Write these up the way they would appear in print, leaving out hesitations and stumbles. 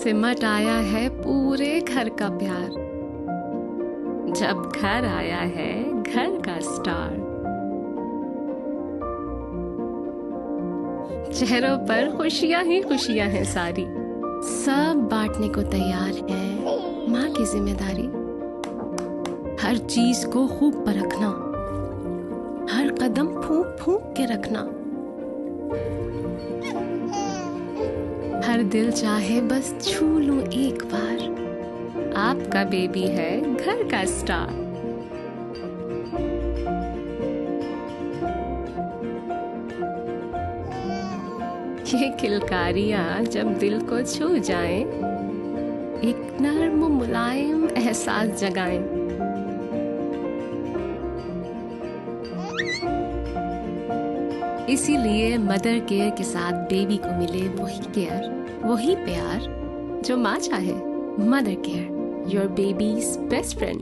सिमट आया है पूरे घर का प्यार, जब घर आया है घर का स्टार। चेहरों पर खुशियां ही खुशियां हैं सारी, सब बांटने को तैयार है माँ की जिम्मेदारी। हर चीज को खूब परखना, हर कदम फूंक फूंक के रखना। हर दिल चाहे बस छू लूं एक बार, आपका बेबी है घर का स्टार। ये किलकारियां जब दिल को छू जाएं, एक नर्म मुलायम एहसास जगाएं। इसीलिए मदर केयर के साथ बेबी को मिले वही केयर, वही प्यार जो माँ चाहे। Mother care, your babies best friend.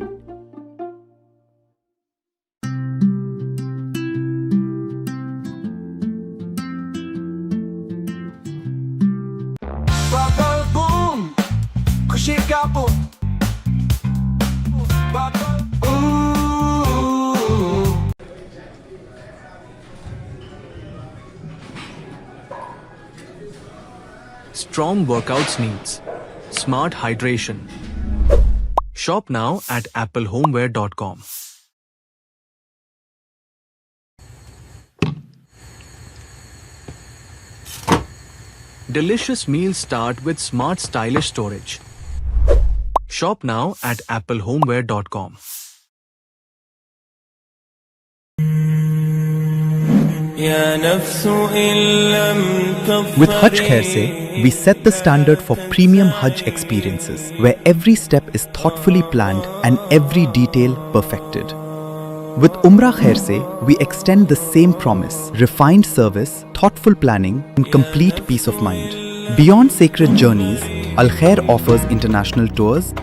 खुशी का Strong workouts needs smart hydration. Shop now at applehomeware.com. Delicious meals start with smart stylish storage. Shop now at applehomeware.com. With Hajj Khair se, we set the standard for premium Hajj experiences, where every step is thoughtfully planned and every detail perfected. With Umrah Khair se, we extend the same promise: refined service, thoughtful planning, and complete peace of mind. Beyond sacred journeys, Al Khair offers international tours,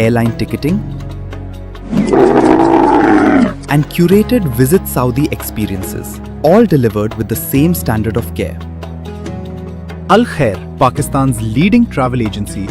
airline ticketing, and curated Visit Saudi experiences, all delivered with the same standard of care. Al Khair, Pakistan's leading travel agency.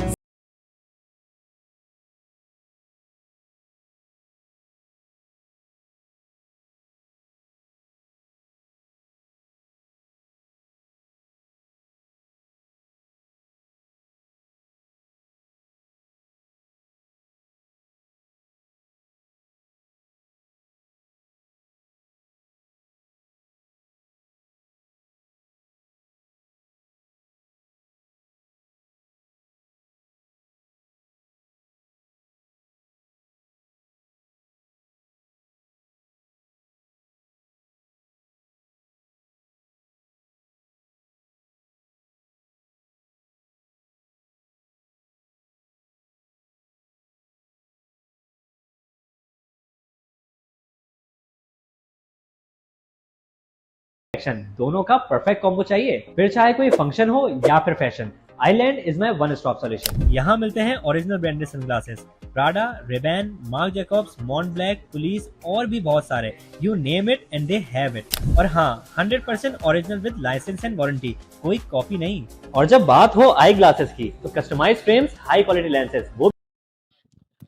दोनों का perfect combo चाहिए, फिर चाहे कोई function हो या फिर fashion, island is my one stop solution. यहाँ मिलते हैं original branded sunglasses, Prada, Ray Ban, Marc Jacobs, Montblanc, police और भी बहुत सारे। You name it and they have it. और हाँ, 100% original with licence and warranty, कोई कॉपी नहीं। और जब बात हो आई ग्लासेस की, तो customised frames, high quality lenses, वो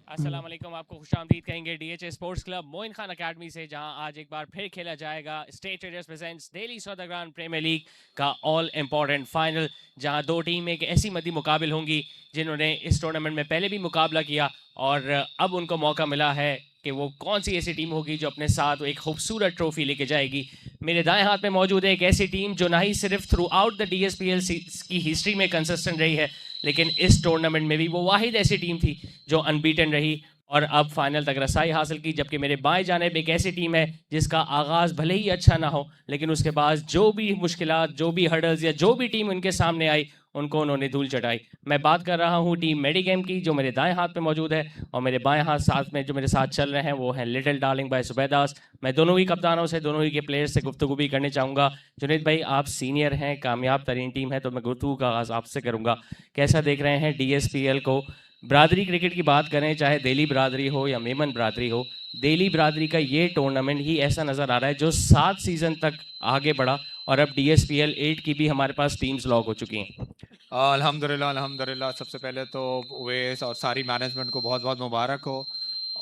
अस्सलाम वालेकुम, आपको खुशामदीद कहेंगे DHA sports club Moin Khan academy से, जहां आज एक बार फिर खेला जाएगा state traders presents Delhi Saudagran premier league का ऑल इंपॉर्टेंट फाइनल, जहां दो टीम एक ऐसी मद्दी मुकाबिल होंगी जिन्होंने इस टूर्नामेंट में पहले भी मुकाबला किया और अब उनको मौका मिला है कि वो कौन सी ऐसी टीम होगी जो अपने साथ एक खूबसूरत ट्रॉफी लेके जाएगी। मेरे दाएं हाथ में मौजूद है एक ऐसी टीम जो ना ही सिर्फ थ्रू आउट द डीएसपीएल की हिस्ट्री में कंसिस्टेंट रही है, लेकिन इस टूर्नामेंट में भी वो वाहिद ऐसी टीम थी जो अनबीटन रही और अब फाइनल तक रसाई हासिल की। जबकि मेरे बाएं जानिब एक ऐसी टीम है जिसका आगाज़ भले ही अच्छा ना हो, लेकिन उसके बाद जो भी मुश्किलात, जो भी हर्डल्स या जो भी टीम उनके सामने आई, उनको उन्होंने धूल चटाई। मैं बात कर रहा हूँ टीम मेडिकेम की, जो मेरे दाएं हाथ पे मौजूद है, और मेरे बाएं हाथ साथ में जो मेरे साथ चल रहे हैं वो हैं लिटिल डार्लिंग बाय जुबैदास। मैं दोनों ही कप्तानों से, दोनों ही के प्लेयर्स से गुफ्तगू भी करने चाहूँगा। जुनैद भाई, आप सीनियर हैं, कामयाब तरीन टीम है, तो मैं गुफ्तगू का आगाज़ आपसे करूँगा। कैसा देख रहे हैं DSPL को? बरादरी क्रिकेट की बात करें, चाहे दिल्ली बरादरी हो या मेमन बरादरी हो, दिल्ली बरादरी का ये टूर्नामेंट ही ऐसा नज़र आ रहा है जो 7 सीज़न तक आगे बढ़ा और अब DSPL 8 की भी हमारे पास टीम्स लॉक हो चुकी हैं। अल्हम्दुलिल्लाह अल्हम्दुलिल्लाह। सबसे पहले तो ओवैस और सारी मैनेजमेंट को बहुत बहुत मुबारक हो।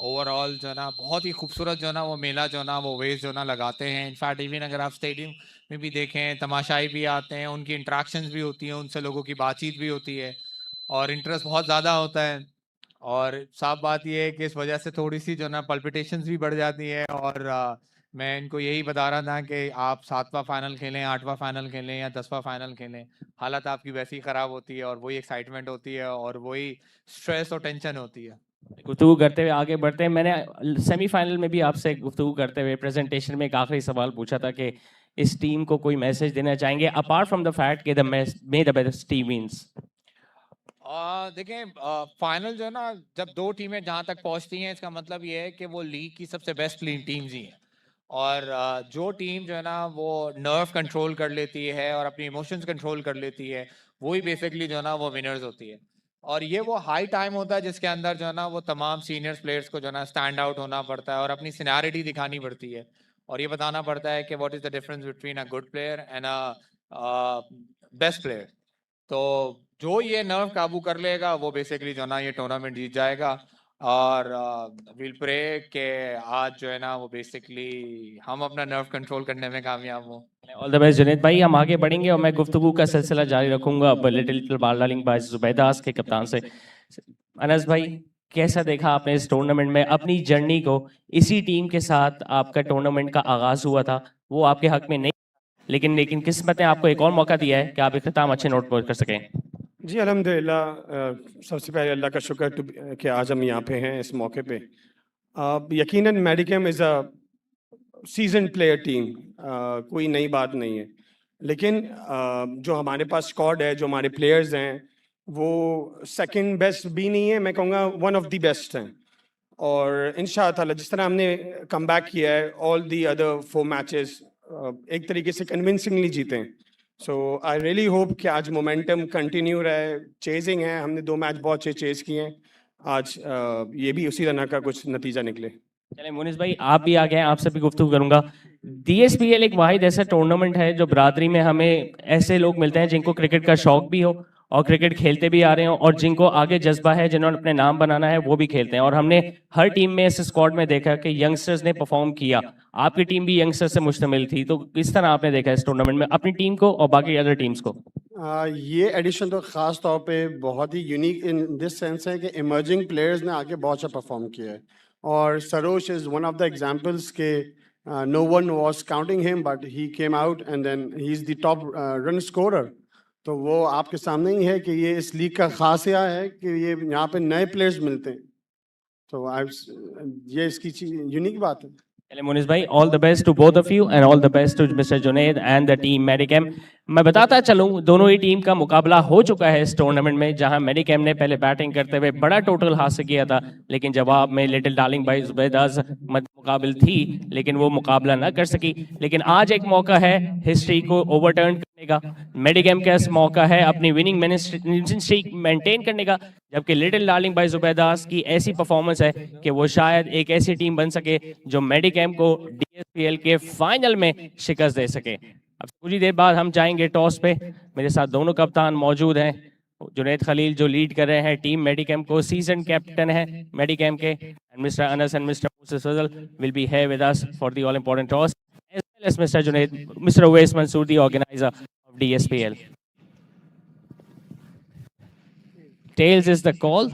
ओवरऑल जो है ना बहुत ही खूबसूरत जो है ना वो मेला जो है ना वो ओवैस जो है ना लगाते हैं। इनफैक्ट इवन अगर आप स्टेडियम में भी देखें तमाशाई भी आते हैं, उनकी इंट्रैक्शंस भी होती हैं, उनसे लोगों की बातचीत भी होती है और इंटरेस्ट बहुत ज़्यादा होता है। और साफ बात ये है कि इस वजह से थोड़ी सी जो है ना पल्पिटेशंस भी बढ़ जाती है। और मैं इनको यही बता रहा था कि आप 7वां फाइनल खेलें, 8वां फाइनल खेलें या 10वां फाइनल खेलें, हालत आपकी वैसी ख़राब होती है और वही एक्साइटमेंट होती है और वही स्ट्रेस और टेंशन होती है। गुफ्तगू करते हुए आगे बढ़ते हैं। मैंने सेमीफाइनल में भी आपसे गुफ्तगू करते हुए प्रेजेंटेशन में एक आखिरी सवाल पूछा था कि इस टीम को कोई मैसेज देना चाहेंगे अपार्ट फ्रॉम द फैक्ट कि द बेस्ट टीम विंस। देखें, फाइनल जो है ना जब दो टीमें जहाँ तक पहुँचती हैं इसका मतलब ये है कि वो लीग की सबसे बेस्ट टीम्स ही हैं। और जो टीम जो है ना वो नर्व कंट्रोल कर लेती है और अपनी इमोशंस कंट्रोल कर लेती है वही बेसिकली जो है ना वो विनर्स होती है। और ये वो हाई टाइम होता है जिसके अंदर जो है ना वो तमाम सीनियर प्लेयर्स को जो है ना स्टैंड आउट होना पड़ता है और अपनी सीनियरिटी दिखानी पड़ती है और ये बताना पड़ता है कि what is the difference between a good player and a best player. तो जो ये नर्व काबू कर लेगा वो बेसिकली जो है ना ये टूर्नामेंट जीत जाएगा। और विल प्रे कि आज जो है ना वो बेसिकली हम अपना नर्व कंट्रोल करने में कामयाब हों। ऑल द बेस्ट जुनैद भाई। हम आगे बढ़ेंगे और मैं गुफ्तगू का सिलसिला जारी रखूंगा अब लिटिल लिटिल बॉल डालिंग बाय जुबैदास के कप्तान से। अनस भाई, कैसा देखा आपने इस टूर्नामेंट में अपनी जर्नी को? इसी टीम के साथ आपका टूर्नामेंट का आगाज हुआ था, वो आपके हक में नहीं, लेकिन लेकिन किस्मत ने आपको एक और मौका दिया है कि आप इख्तिताम अच्छे नोट पर कर सकें। जी अल्हम्दुलिल्लाह। सबसे पहले अल्लाह का शुक्र कि आज हम यहाँ पे हैं इस मौके पे। यकीनन Medicom is a season player team, कोई नई बात नहीं है। लेकिन जो हमारे पास स्क्वाड है, जो हमारे प्लेयर्स हैं, वो सेकंड बेस्ट भी नहीं है, मैं कहूँगा वन ऑफ द बेस्ट हैं। और इंशाअल्लाह ताला जिस तरह हमने कम बैक किया है ऑल दी अदर 4 मैचेस, एक तरीके से कन्विंसिंगली जीते हैं। सो आई रियली होप कि आज मोमेंटम कंटिन्यू रहे। चेजिंग है, हमने 2 मैच बहुत अच्छे चेज किए हैं। आज ये भी उसी तरह का कुछ नतीजा निकले। चले मुनिस भाई, आप भी आ गए हैं, आपसे भी गुफ्तगू करूंगा। DSPL एक वाहिद ऐसा टूर्नामेंट है जो बरादरी में हमें ऐसे लोग मिलते हैं जिनको क्रिकेट का शौक भी हो और क्रिकेट खेलते भी आ रहे हो और जिनको आगे जज्बा है, जिन्होंने अपने नाम बनाना है, वो भी खेलते हैं। और हमने हर टीम में इस स्क्वाड में देखा कि यंगस्टर्स ने परफॉर्म किया। आपकी टीम भी यंगस्टर से मुश्तमिल थी, तो किस तरह आपने देखा इस टूर्नामेंट में अपनी टीम को और बाकी अदर टीम्स को? ये एडिशन तो ख़ास तौर पे बहुत ही यूनिक इन दिस सेंस है कि इमर्जिंग प्लेयर्स ने आके बहुत अच्छा परफॉर्म किया है। और Sarosh is one of the examples के no one was counting him but he came out and then he is the top run scorer. तो वो आपके सामने ही है कि ये इस लीग का खासिया है कि ये यहाँ पे नए प्लेयर्स मिलते हैं। तो ये इसकी यूनिक बात है। चले मुनिस भाई, all the best to both of you and all the best to mister Junaid and the team Medicam. मैं बताता चलूं, दोनों ही टीम का मुकाबला हो चुका है इस टूर्नामेंट में, जहां मेडिकैम ने पहले बैटिंग करते हुए बड़ा टोटल हासिल किया था, लेकिन जवाब में लिटिल डार्लिंग भाई जुबैदास मद मुकाबिल थी, लेकिन वो मुकाबला ना कर सकी। लेकिन आज एक मौका है हिस्ट्री को ओवरटर्न करने का, मेडिकैम का इस मौका है अपनी विनिंग स्ट्रीक मेंटेन करने का, जबकि लिटिल डार्लिंग भाई जुबैदास की ऐसी परफॉर्मेंस है कि वो शायद एक ऐसी टीम बन सके जो मेडिकैम को DSPL के फाइनल में शिकस्त दे सके। अब कुछ ही देर बाद हम जाएंगे टॉस पे। मेरे साथ दोनों कप्तान मौजूद हैं। जुनैद खलील जो लीड कर रहे हैं टीम मेडिकैम को, सीजन कैप्टन है मेडिकैम के, and mister Anas and mister Moses Fazal will be here with us for the all important toss, as well as mister Junaid, mister Uwais Mansoor, the organizer of DSPL. Tails is the call,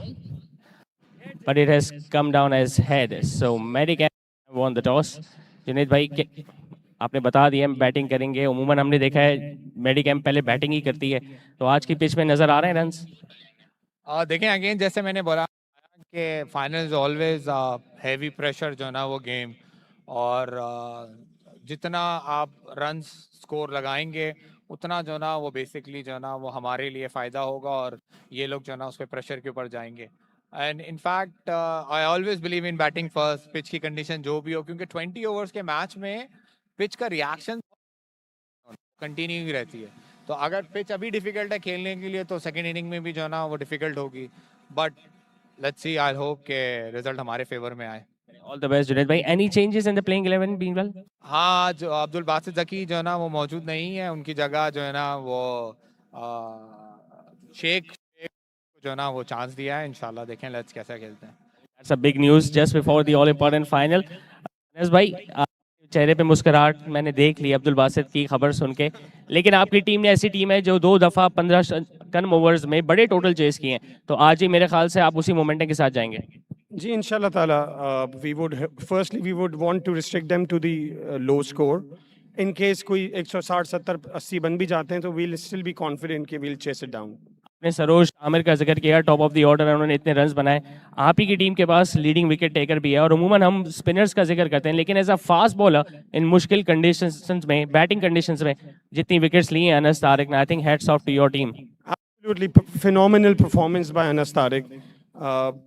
but it has come down as head. So Medicam won the toss. Junaid भाई, आपने बता दिया हम batting करेंगे। उमूमन हमने देखा है मेडिकैम पहले बैटिंग ही करती है, तो आज की पिच में नजर आ रहे हैं रन्स? देखें, अगेन जैसे मैंने बोला कि final is always heavy pressure जो है ना वो गेम। और जितना आप रन स्कोर लगाएंगे उतना जो ना वो बेसिकली जो ना वो हमारे लिए फ़ायदा होगा और ये लोग जो ना उस पर प्रेशर के ऊपर जाएंगे। And in fact I always believe in batting first, pitch की कंडीशन जो भी हो, क्योंकि 20 ओवर्स के मैच में पिच का रिएक्शन कंटिन्यू ही रहती है। तो अगर पिच अभी डिफिकल्ट है खेलने के लिए तो सेकंड इनिंग में भी जो ना वो डिफिकल्ट होगी। But let's see, I hope के रिजल्ट हमारे फेवर में आए। ऑल द बेस्ट जुनैद भाई। Any changes in the playing 11 बीनवाल? हाँ, जो अब्दुल बासित ज़की जो है ना वो मौजूद नहीं है, उनकी जगह जो है ना वो शेख जो है ना वो चांस दिया है, इंशाल्लाह देखें लेट्स कैसा खेलते हैं। That's a big news just before the all important final. Anas भाई, आपके चेहरे पे मुस्कुराहट मैंने देख ली अब्दुल बासित की खबर सुन के, लेकिन आपकी टीम ने ऐसी टीम है जो 2 दफा 15 कम ओवर्स में बड़े टोटल चेस किए हैं, तो आज ही मेरे ख्याल से आप उसी मोमेंटम के साथ जाएंगे। जी इंशाल्लाह ताला we would firstly we would want to restrict them to the low score in case कोई 160 70 80 बन भी जाते हैं तो वील स्टिल बी कॉन्फिडेंट कि वील चेस इट डाउन। आपने सरोज आमिर का जिक्र किया, टॉप ऑफ द ऑर्डर है, उन्होंने इतने रन्स बनाए। आप ही की टीम के पास लीडिंग विकेट टेकर भी है, और उमूमन हम स्पिनर्स का जिक्र करते हैं, लेकिन as a fast bowler in मुश्किल कंडीशंस में, बैटिंग कंडीशंस में जितनी विकेट्स ली हैं अनस तारिक ने, I think hats off to your team. Absolutely phenomenal performance by Anas Tariq.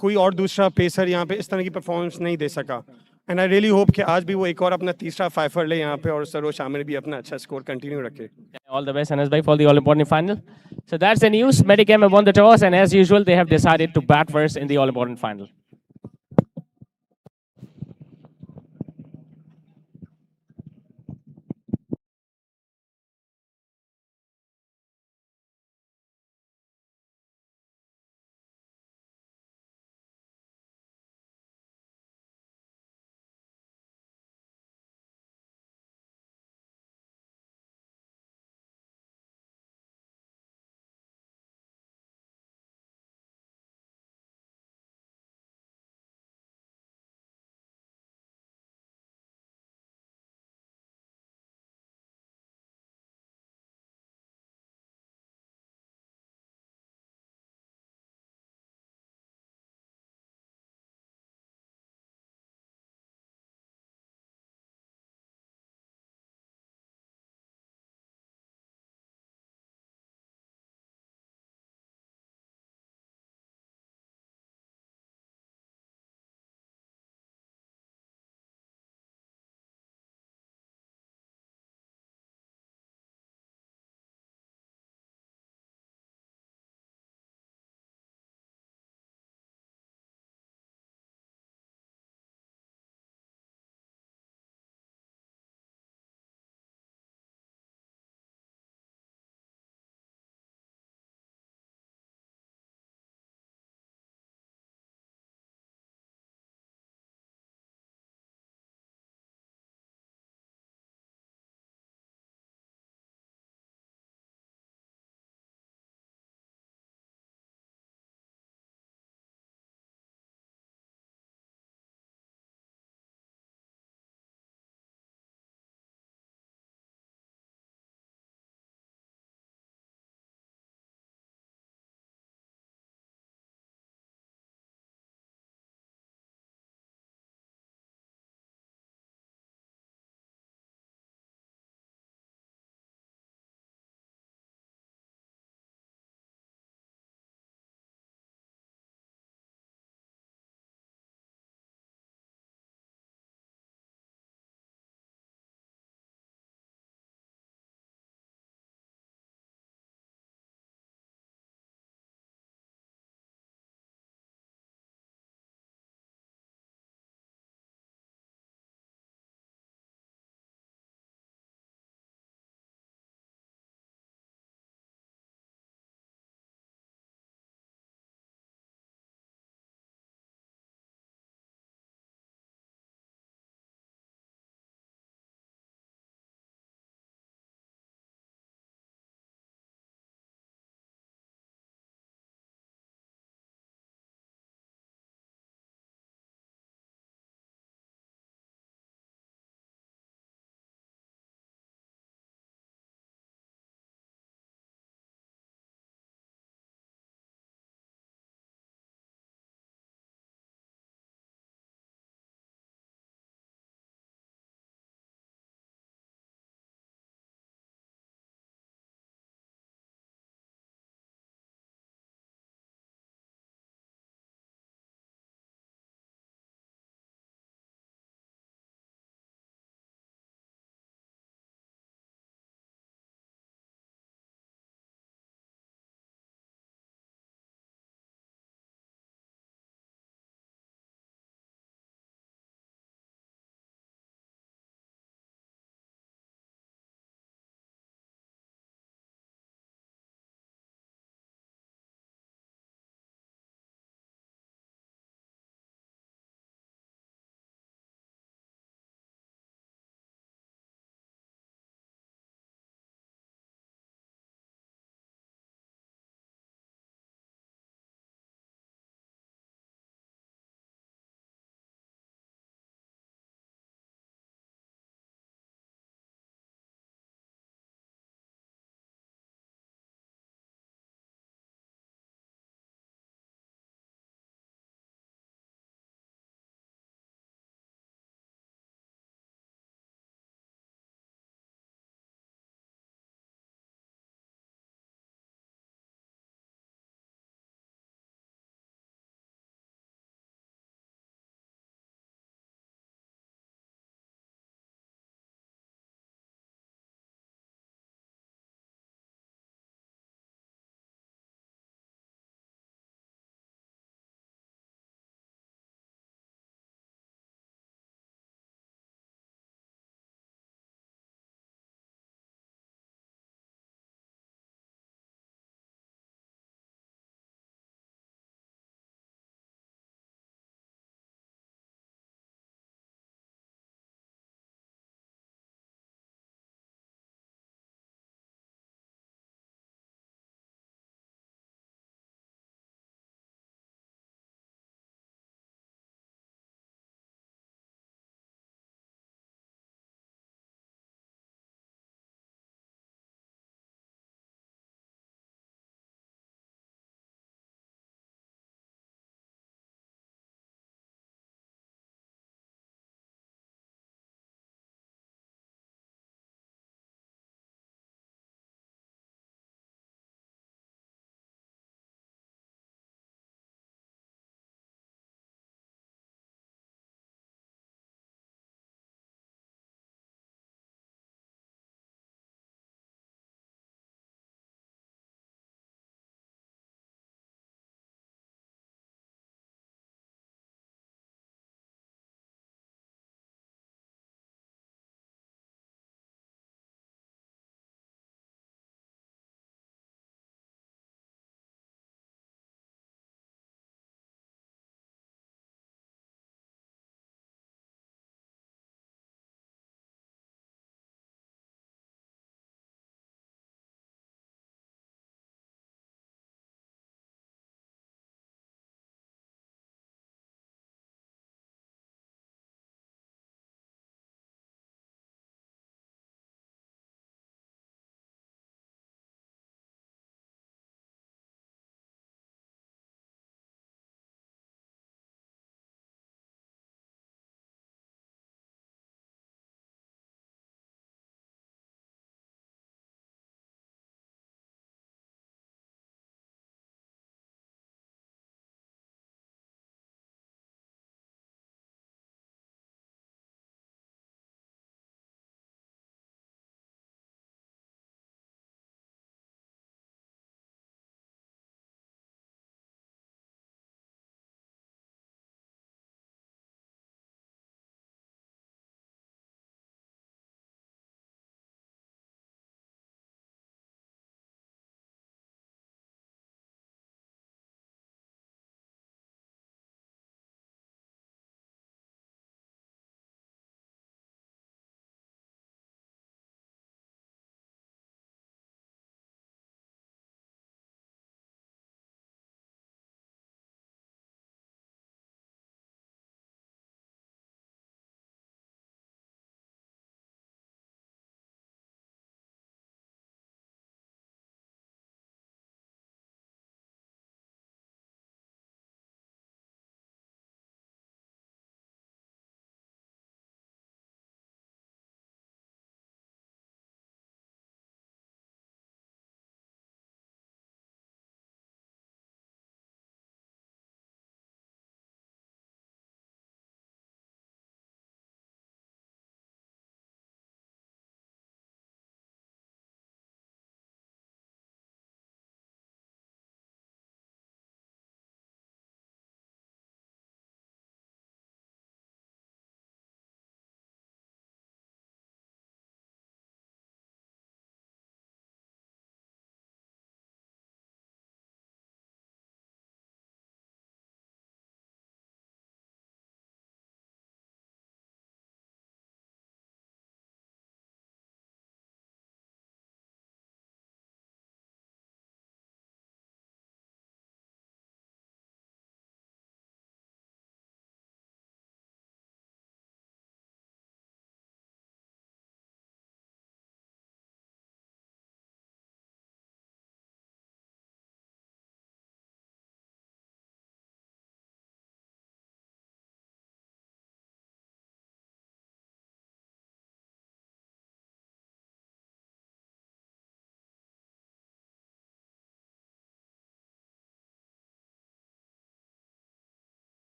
कोई और दूसरा पेसर यहाँ पे इस तरह की परफॉर्मेंस नहीं दे सका एंड आई रियली होप कि आज भी वो एक और अपना तीसरा फाइफर ले यहाँ पे और सरोज आमिर भी अपना अच्छा स्कोर कंटिन्यू रखे। All the best, Anas bhai, for the all-important final. So that's the news. Medicam have won the toss, and as usual, they have decided to bat first in the all-important final.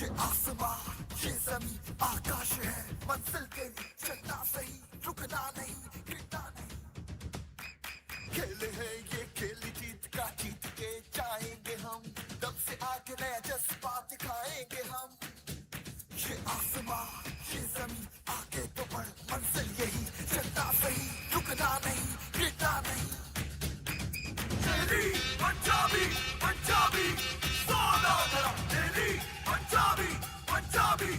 ये आसमां ये जमीन आकाश है मंजिल तेरी चलना सही रुकना नहीं गिरना नहीं खेल है ये खेल जीत का जीत के जाएंगे हम दम से आके नया जज्बा दिखाएंगे हम ये आसमां ये जमीन आगे तो बढ़ मंजिल यही चलना सही रुकना नहीं गिरना नहीं तेरी पंजाबी पंजाबी सौदागरा तेरी पंजाबी पंजाबी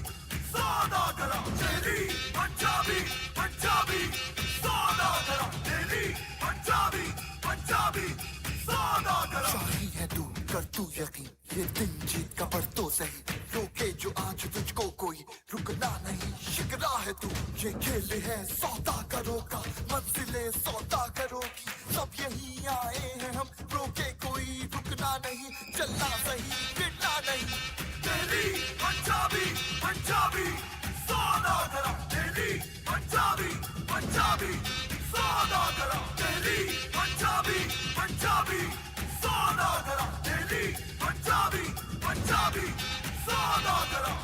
सौदागरा तेरी पंजाबी पंजाबी सौदागरा तेरी पंजाबी पंजाबी सौदागरा शाही है तू कर तू यकीन ये दिन जीत का बढ़ तो सही रोके जो आज तुझको कोई रुकना नहीं शिकरा है तू ये खेल है सौदागरों का मंजिलें सौदागरों की सब यही आए हैं हम रोके कोई रुकना नहीं चलना सही गिरना नहीं तेरी पंजाबी पंजाबी सौदागरा तेरी पंजाबी पंजाबी सौदागरा तेरी पंजाबी पंजाबी सौदागरा तेरी पंजाबी पंजाबी सौदागरा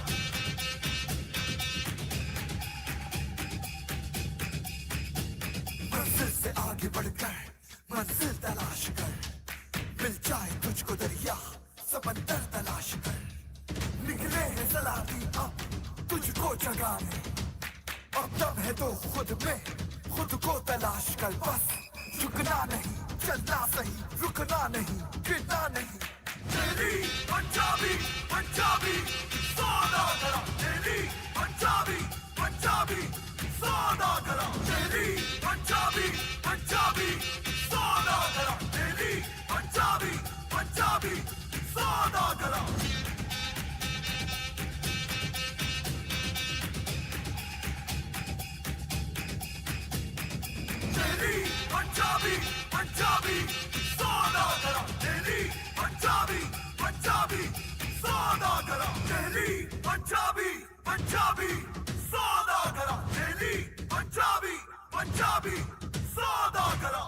मंजिल से आगे बढ़कर मंजिल तलाश कर मिल जाए तुझको दरिया समंदर तलाश कर निकले हैं सलामी अब तुझको जगाने अब दम है तो खुद में खुद को तलाश कर बस झुकना नहीं चलना सही रुकना नहीं गिरना नहीं तेरी पंजाबी पंजाबी सौदागरा तेरी पंजाबी पंजाबी सौदागरा तेरी पंजाबी पंजाबी सौदागरा तेरी पंजाबी पंजाबी सौदागरा तेरी पंजाबी पंजाबी सौदागरा तेरी पंजाबी पंजाबी सौदागरा तेरी पंजाबी पंजाबी सौदागरा तेरी पंजाबी पंजाबी सौदागरा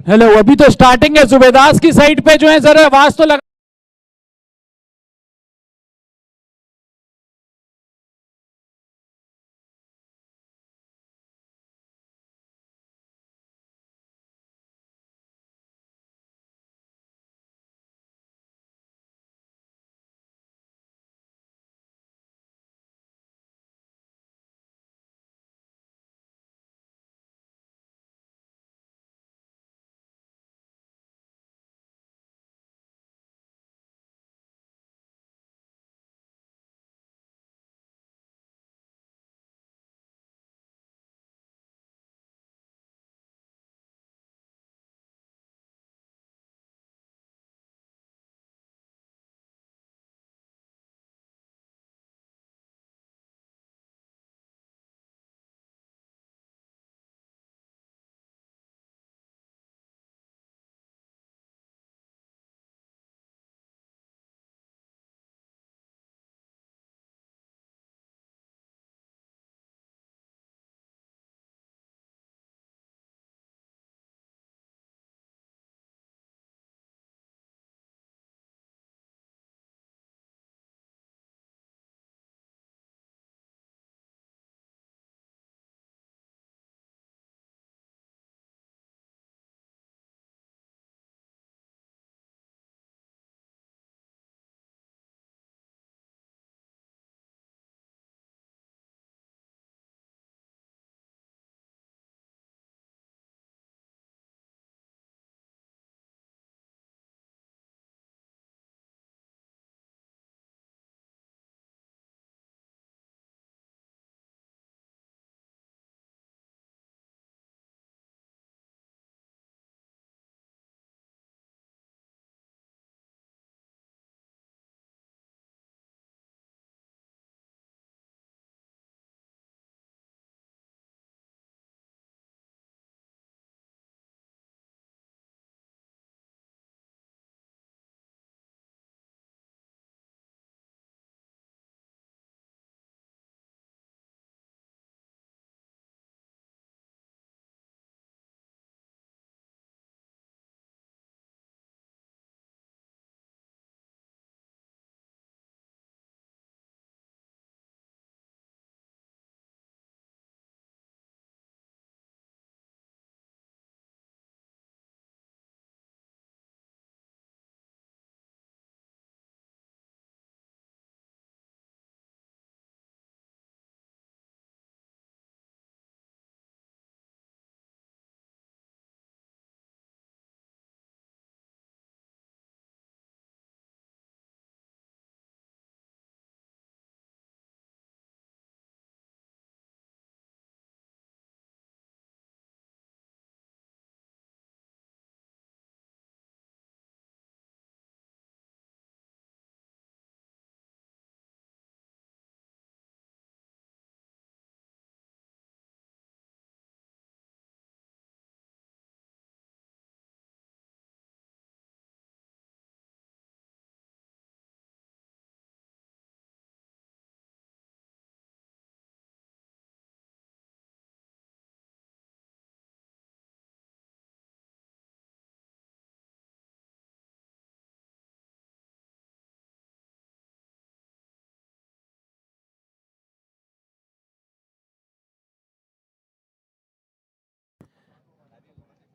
हेलो, अभी तो स्टार्टिंग है। जुबैदास की साइड पे जो है जरा आवाज तो लगा।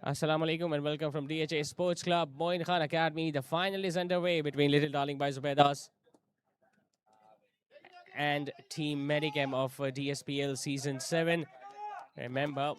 Assalamu alaikum and welcome from DHA Sports Club, Moin Khan Academy. The final is underway between Little Darling by Zubaidas and Team Medicam of DSPL Season 7. Remember,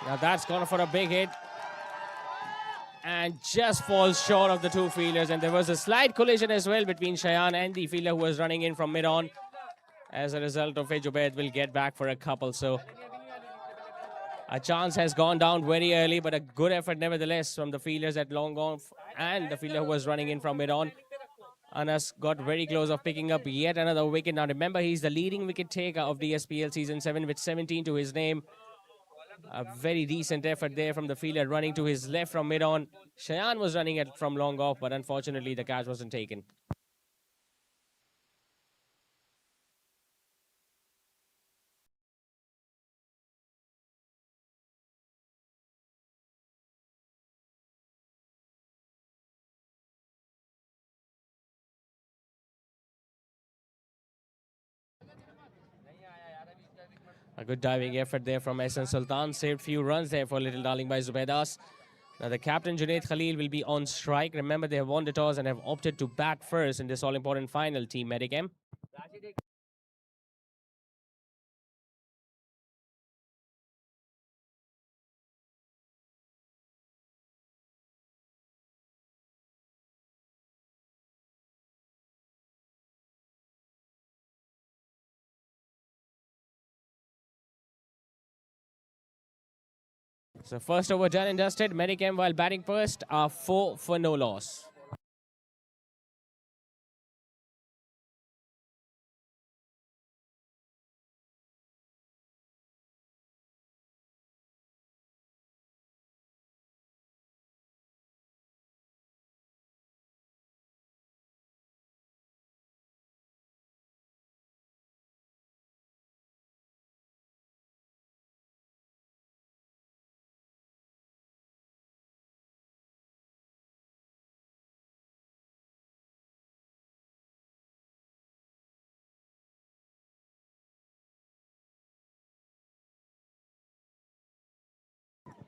now that's gone for a big hit and just falls short of the two fielders. And there was a slight collision as well between Shayan and the fielder who was running in from mid-on. As a result of which, Ubaid will get back for a couple. So a chance has gone down very early, but a good effort nevertheless from the fielders at long off and the fielder who was running in from mid-on. Anas got very close of picking up yet another wicket. Now remember, he's the leading wicket taker of the SPL Season 7 with 17 to his name. A very decent effort there from the fielder running to his left from mid-on. Shayan was running it from long off, but unfortunately the catch wasn't taken. A good diving effort there from Ehsan Sultan. Saved few runs there for Little Darling by Zubaidas. Now the captain Junaid Khalil will be on strike. Remember, they have won the toss and have opted to bat first in this all-important final, Team Medicam. So first over done and dusted. Medicam while batting first are 4 for no loss.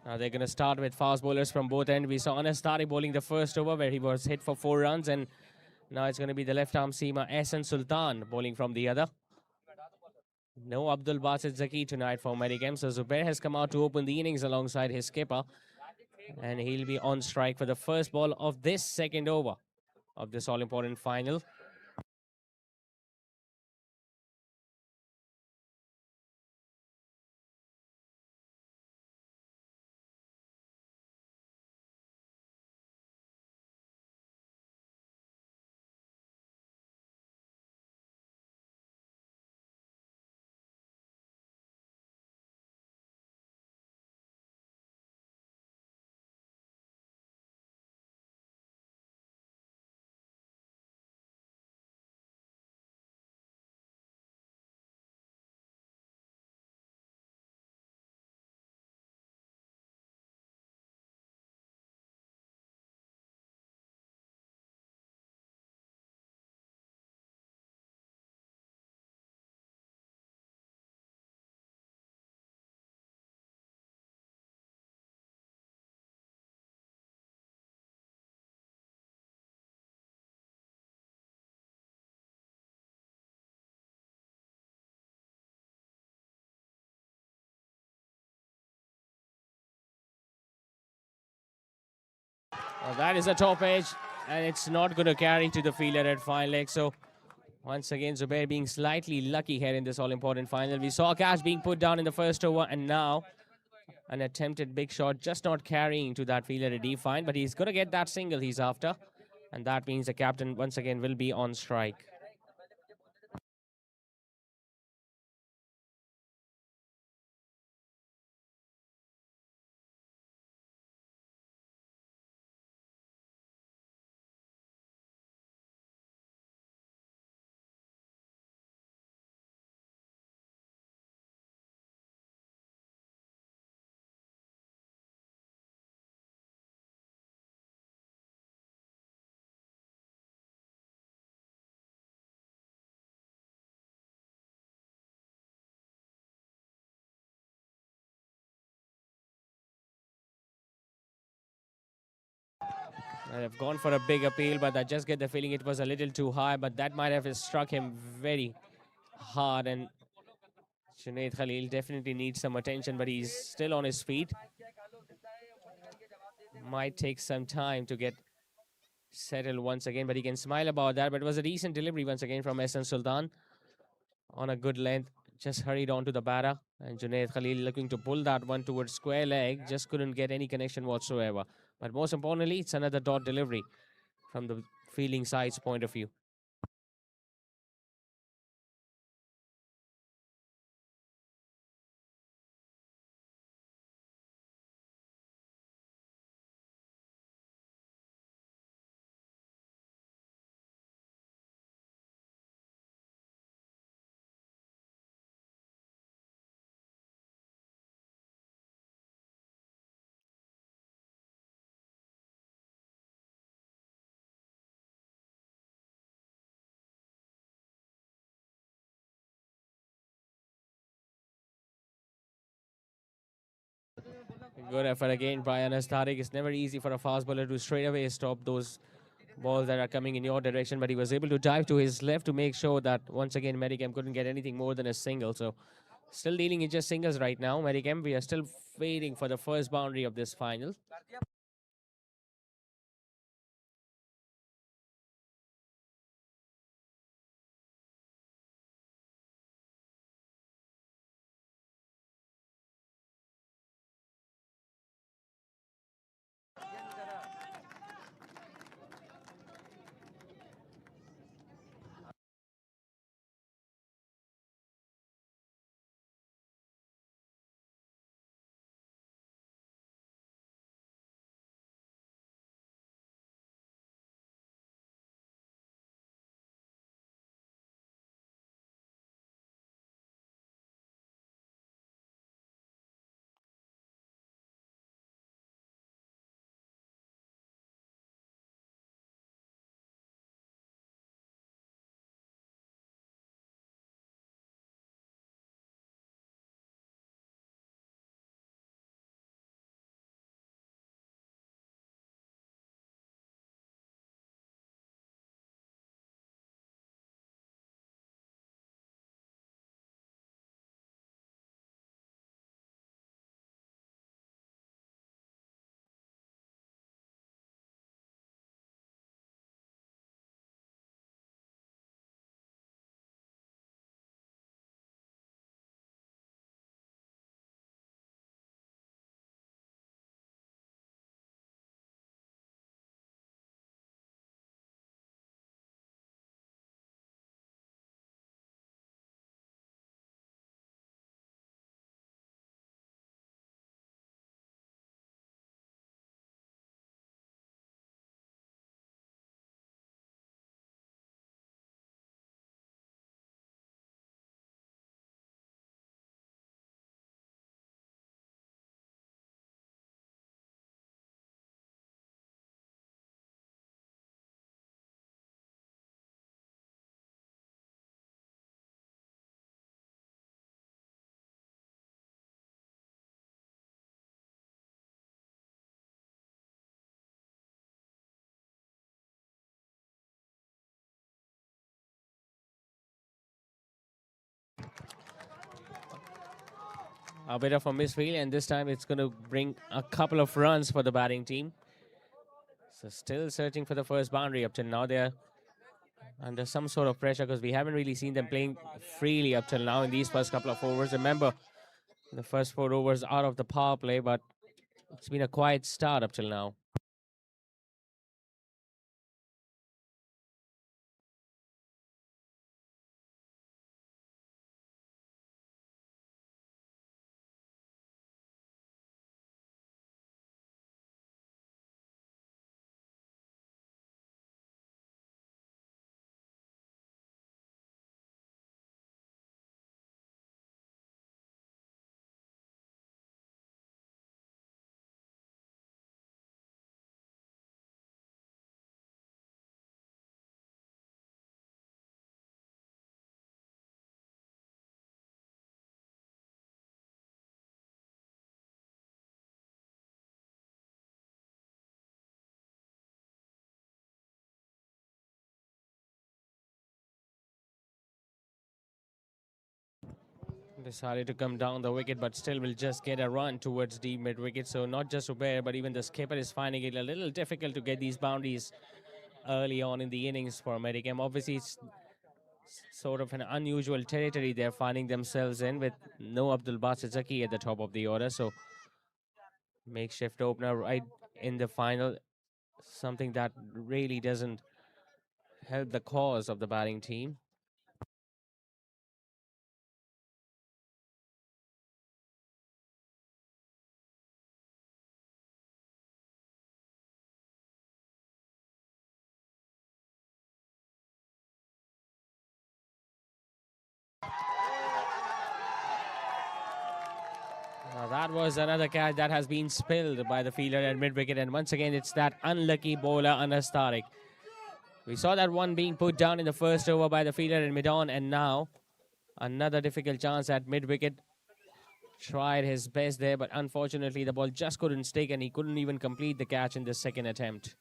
Now they're going to start with fast bowlers from both ends. We saw Anas starting bowling the first over where he was hit for 4 runs, and now it's going to be the left-arm seamer Ehsan Sultan bowling from the other. No Abdul Basit Zaki tonight for Medicam, so Zubair has come out to open the innings alongside his skipper, and he'll be on strike for the first ball of this second over of this all-important final. Well, that is a top edge, and it's not going to carry to the fielder at fine leg. So once again, Zubair being slightly lucky here in this all-important final. We saw a catch being put down in the first over, and now an attempted big shot just not carrying to that fielder at fine, but he's going to get that single he's after, and that means the captain once again will be on strike. And I've gone for a big appeal, but I just get the feeling it was a little too high, but that might have struck him very hard, and Junaid Khalil definitely needs some attention, but he's still on his feet. Might take some time to get settled once again, but he can smile about that. But it was a decent delivery once again from Ehsan Sultan on a good length. Just hurried on to the batter, and Junaid Khalil looking to pull that one towards square leg. Just couldn't get any connection whatsoever. But most importantly, it's another dot delivery from the fielding side's point of view. Good effort again by Anas Tariq. It's never easy for a fast bowler to straight away stop those balls that are coming in your direction, but he was able to dive to his left to make sure that once again Medicam couldn't get anything more than a single. So still dealing in just singles right now. Medicam, we are still waiting for the first boundary of this final. A bit of a misfield, and this time it's going to bring a couple of runs for the batting team. So still searching for the first boundary up till now. They're under some sort of pressure because we haven't really seen them playing freely up till now in these first couple of overs. Remember, the first 4 overs out of the power play, but it's been a quiet start up till now. Decided to come down the wicket, but still will just get a run towards the mid wicket. So not just Zubair, but even the skipper is finding it a little difficult to get these boundaries early on in the innings for Medicam. Obviously, it's sort of an unusual territory they're finding themselves in with no Abdul Basit Zaki at the top of the order. So makeshift opener right in the final, something that really doesn't help the cause of the batting team. Now that was another catch that has been spilled by the fielder at mid-wicket, and once again it's that unlucky bowler Anas Tariq. We saw that one being put down in the first over by the fielder in mid-on, and now another difficult chance at mid-wicket. Tried his best there, but unfortunately the ball just couldn't stick and he couldn't even complete the catch in the second attempt.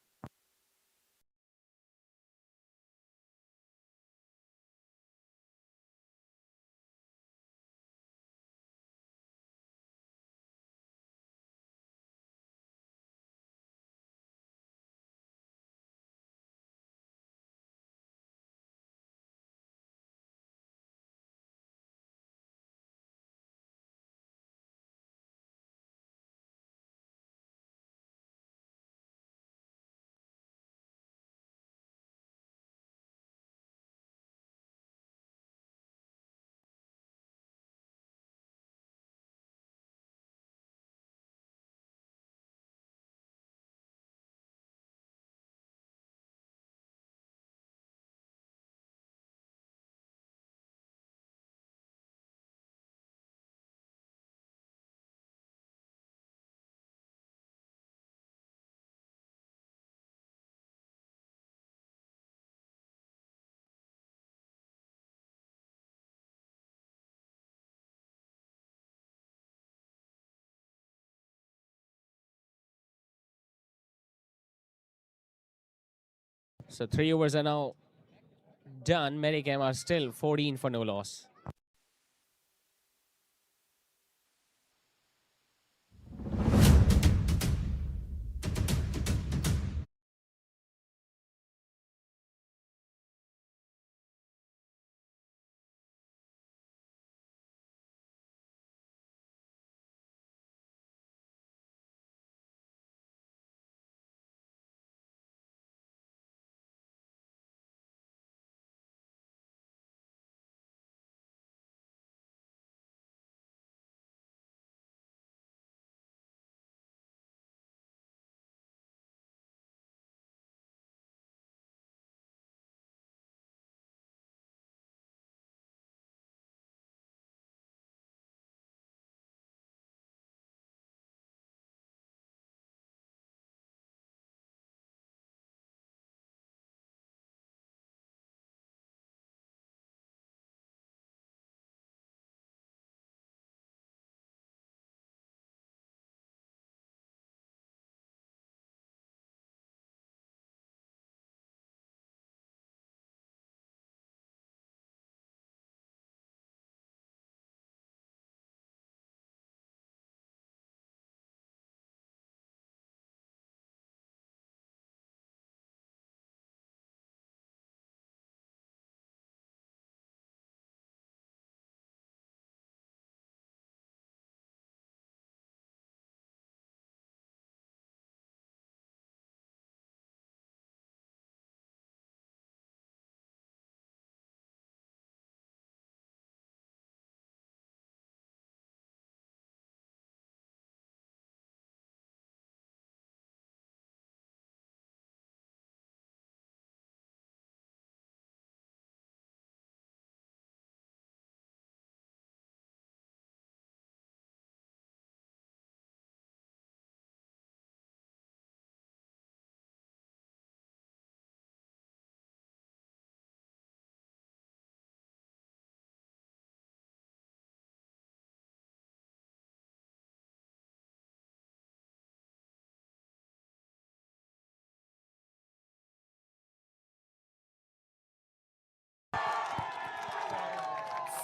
So 3 overs are now done. Medicam are still 14 for no loss.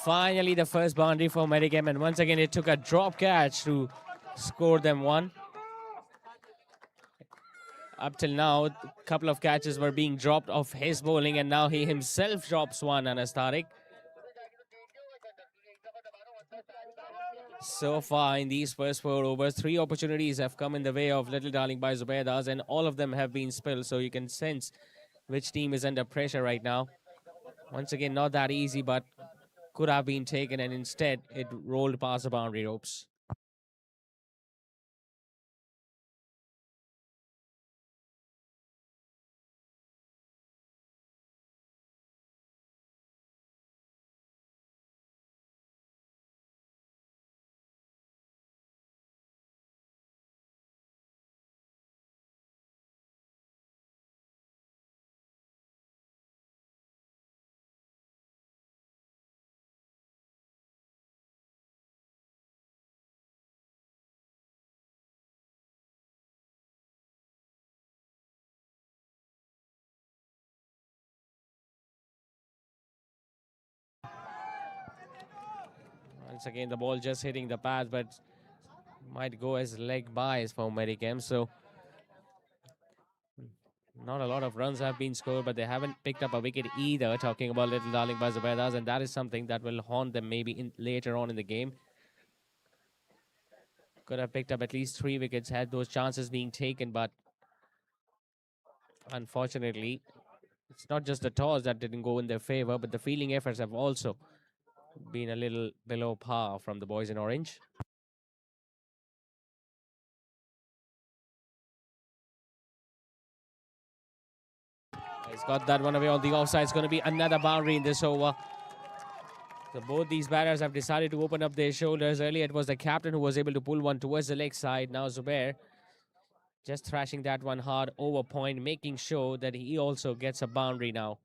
finally the first boundary for Medicam, and once again it took a drop catch to score them one. Up till now, a couple of catches were being dropped off his bowling, and now he himself drops one, Anas Tariq. So far in these first 4 overs, 3 opportunities have come in the way of Little Darling by Zubaidas, and all of them have been spilled, so you can sense which team is under pressure right now. Once again, not that easy, but could have been taken, and instead it rolled past the boundary ropes. Once again, the ball just hitting the pad, but might go as leg byes for Medicam. So not a lot of runs have been scored, but they haven't picked up a wicket either. Talking about Little Darling by Zubaidas, and that is something that will haunt them maybe later on in the game. Could have picked up at least 3 wickets had those chances being taken, but unfortunately, it's not just the toss that didn't go in their favor, but the fielding efforts have also been a little below par from the boys in orange. He's got that one away on the offside. It's going to be another boundary in this over. So both these batters have decided to open up their shoulders. Earlier it was the captain who was able to pull one towards the leg side. Now Zubair just thrashing that one hard over point, making sure that he also gets a boundary now.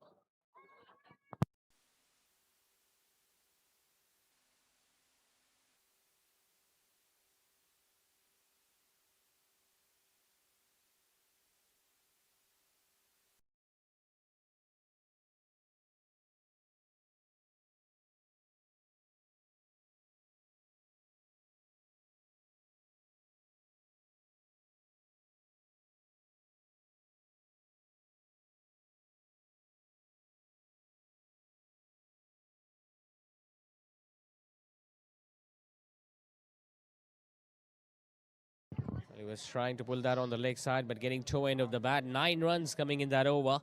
He was trying to pull that on the leg side, but getting toe end of the bat. 9 runs coming in that over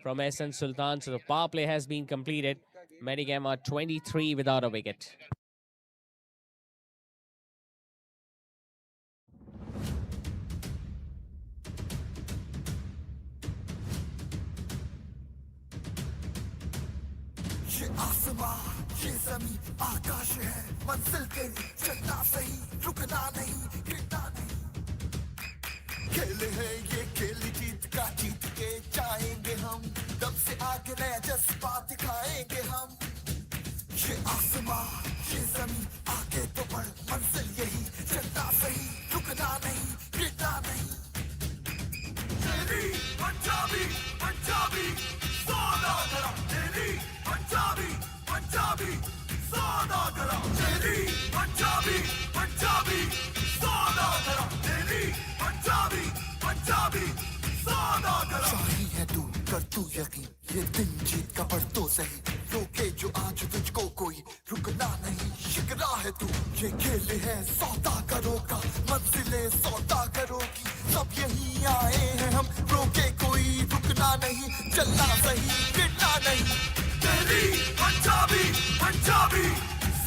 from SN Sultan. So the power play has been completed. Medicam are 23 without a wicket. ये आसमां ये ज़मीं आकाश है मंजिल के चलना सही रुकना नहीं गिरना नहीं खेले हैं ये खेल जीत का जीत के जाएंगे हम दम से आगे नया जज्बा दिखाएंगे हम ये आसमां ये ज़मीं आगे तो बढ़ मंजिल यही चलना सही रुकना नहीं गिरना नहीं तेरी पंजाबी पंजाबी सौदागरा तेरी पंजाबी पंजाबी सौदागरा तेरी पंजाबी पंजाबी सौदागरा तेरी पंजाबी पंजाबी सौदागरा शाही है तू कर तू यकीन ये दिन जीत का पर तो सही रोके जो आज तुझको कोई रुकना नहीं शिकरा है तू ये खेल है सौदागरों का मंजिलें सौदागरों की सब यहीं आए हैं हम रोके कोई रुकना नहीं चलना सही गिरना नहीं तेरी पंजाबी पंजाबी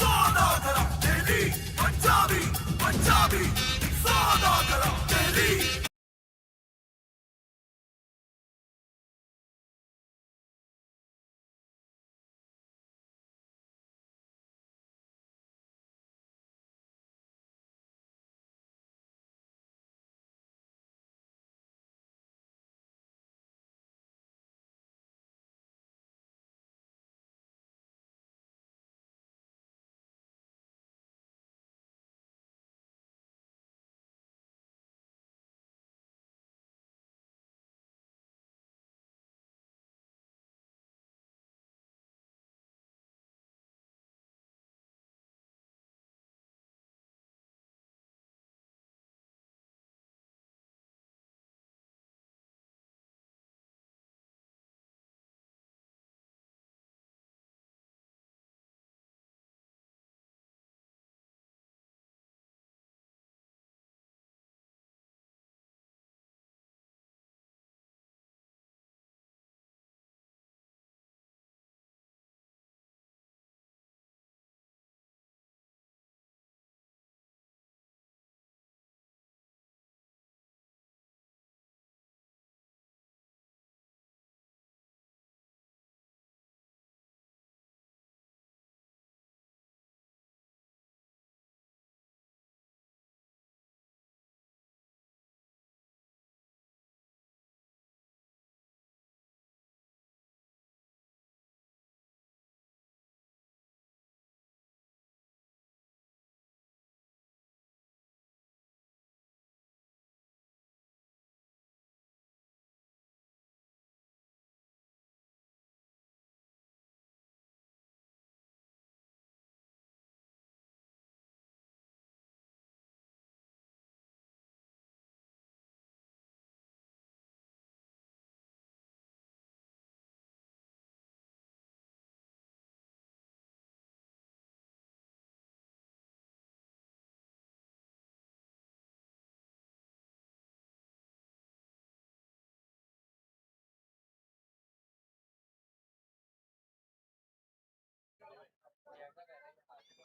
सौदागरा तेरी पंजाबी पंजाबी सौदागरा तेरी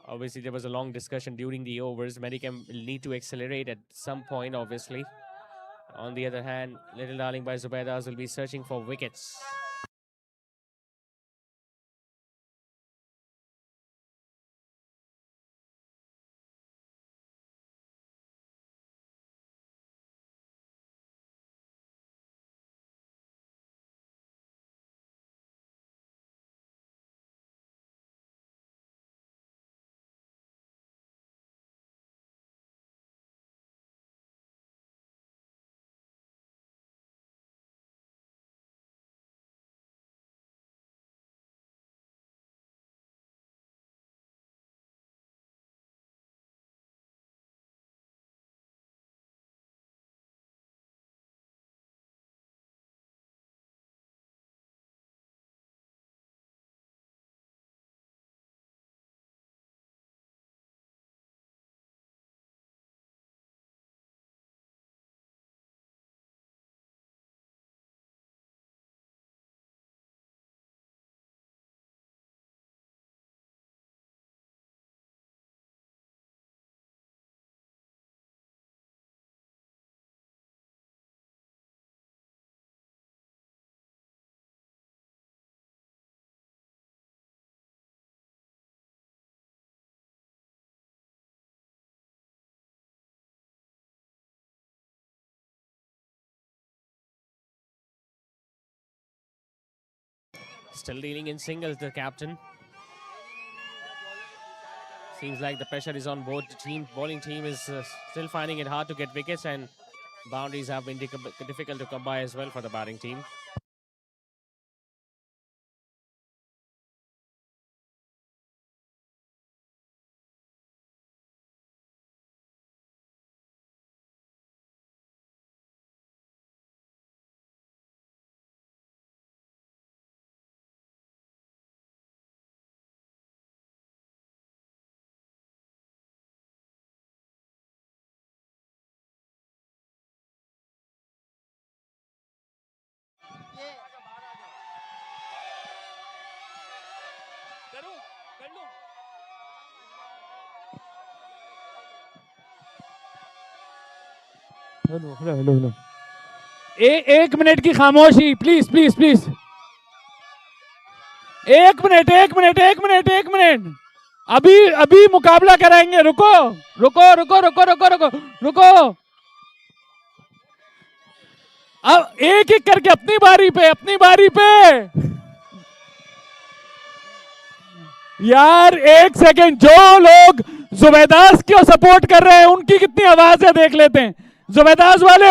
Obviously, there was a long discussion during the overs. Medicam will need to accelerate at some point, obviously. On the other hand, Little Darling by Zubaidas will be searching for wickets. Still dealing in singles, the captain. Seems like the pressure is on both team. Bowling team is still finding it hard to get wickets, and boundaries have been difficult to come by as well for the batting team. Hello hello hello hello एक minute की खामोशी please please please एक minute एक minute एक minute एक minute अभी अभी मुकाबला कराएंगे रुको रुको रुको रुको रुको रुको रुको अब एक एक करके अपनी बारी पे यार एक सेकंड जो लोग जुबैदास को सपोर्ट कर रहे हैं उनकी कितनी आवाज है देख लेते हैं जुबैदास वाले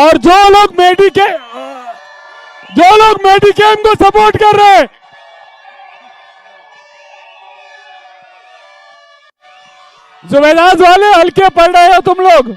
और जो लोग मेडिकेम को सपोर्ट कर रहे हैं जुबैदास वाले हल्के पड़ रहे हो तुम लोग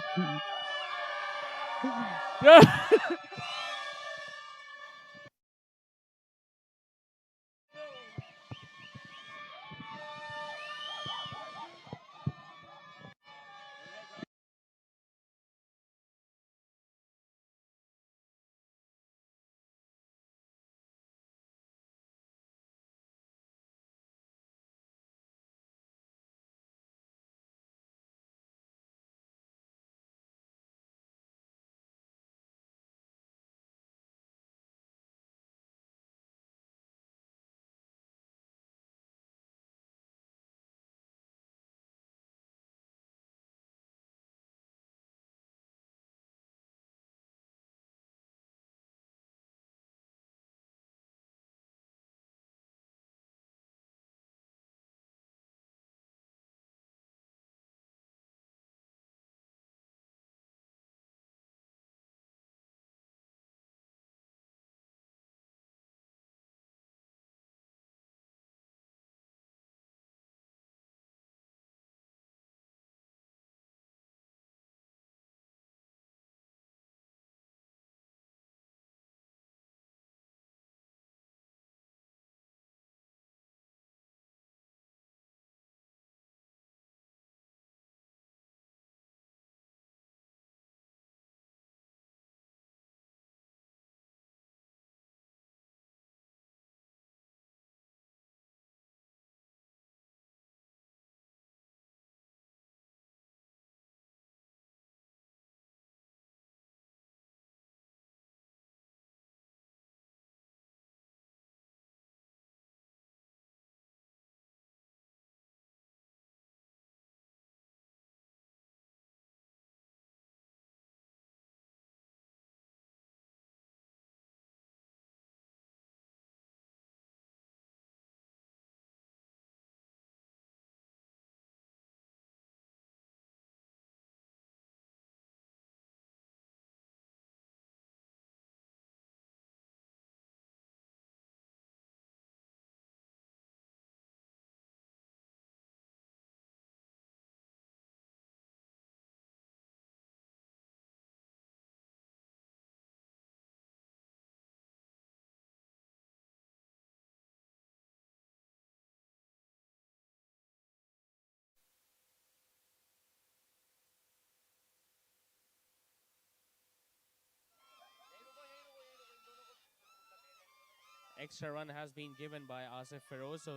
extra run has been given by Asif Feroz. So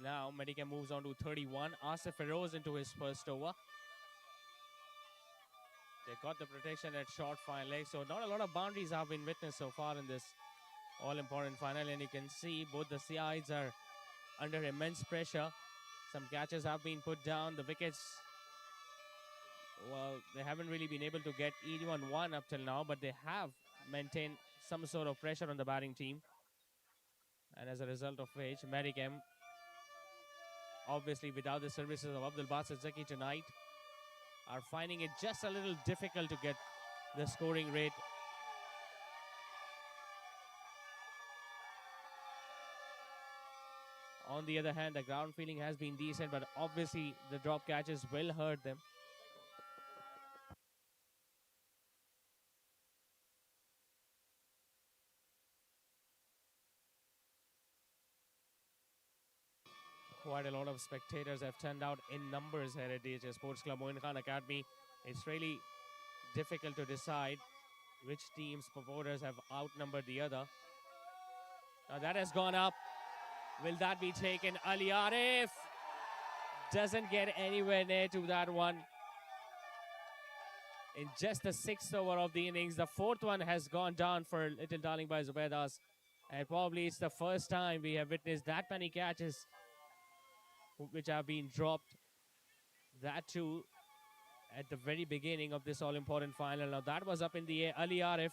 now Medicam moves on to 31. Asif Feroz into his first over. They got the protection at short fine leg. So not a lot of boundaries have been witnessed so far in this all-important final. And you can see both the sides are under immense pressure. Some catches have been put down. The wickets, well, they haven't really been able to get even one up till now, but they have maintained some sort of pressure on the batting team. And as a result of which, Medicam, obviously without the services of Abdul Basit Zaki tonight, are finding it just a little difficult to get the scoring rate. On the other hand, the ground feeling has been decent, but obviously the drop catches will hurt them. Quite a lot of spectators have turned out in numbers here at DHS Sports Club Moin Khan Academy. It's really difficult to decide which team's supporters have outnumbered the other. Now that has gone up. Will that be taken? Ali Arif doesn't get anywhere near to that one. In just the 6th over of the innings, the 4th one has gone down for Little Darling by Zubaidas. And probably it's the first time we have witnessed that many catches which have been dropped. That too at the very beginning of this all-important final. Now that was up in the air. Ali Arif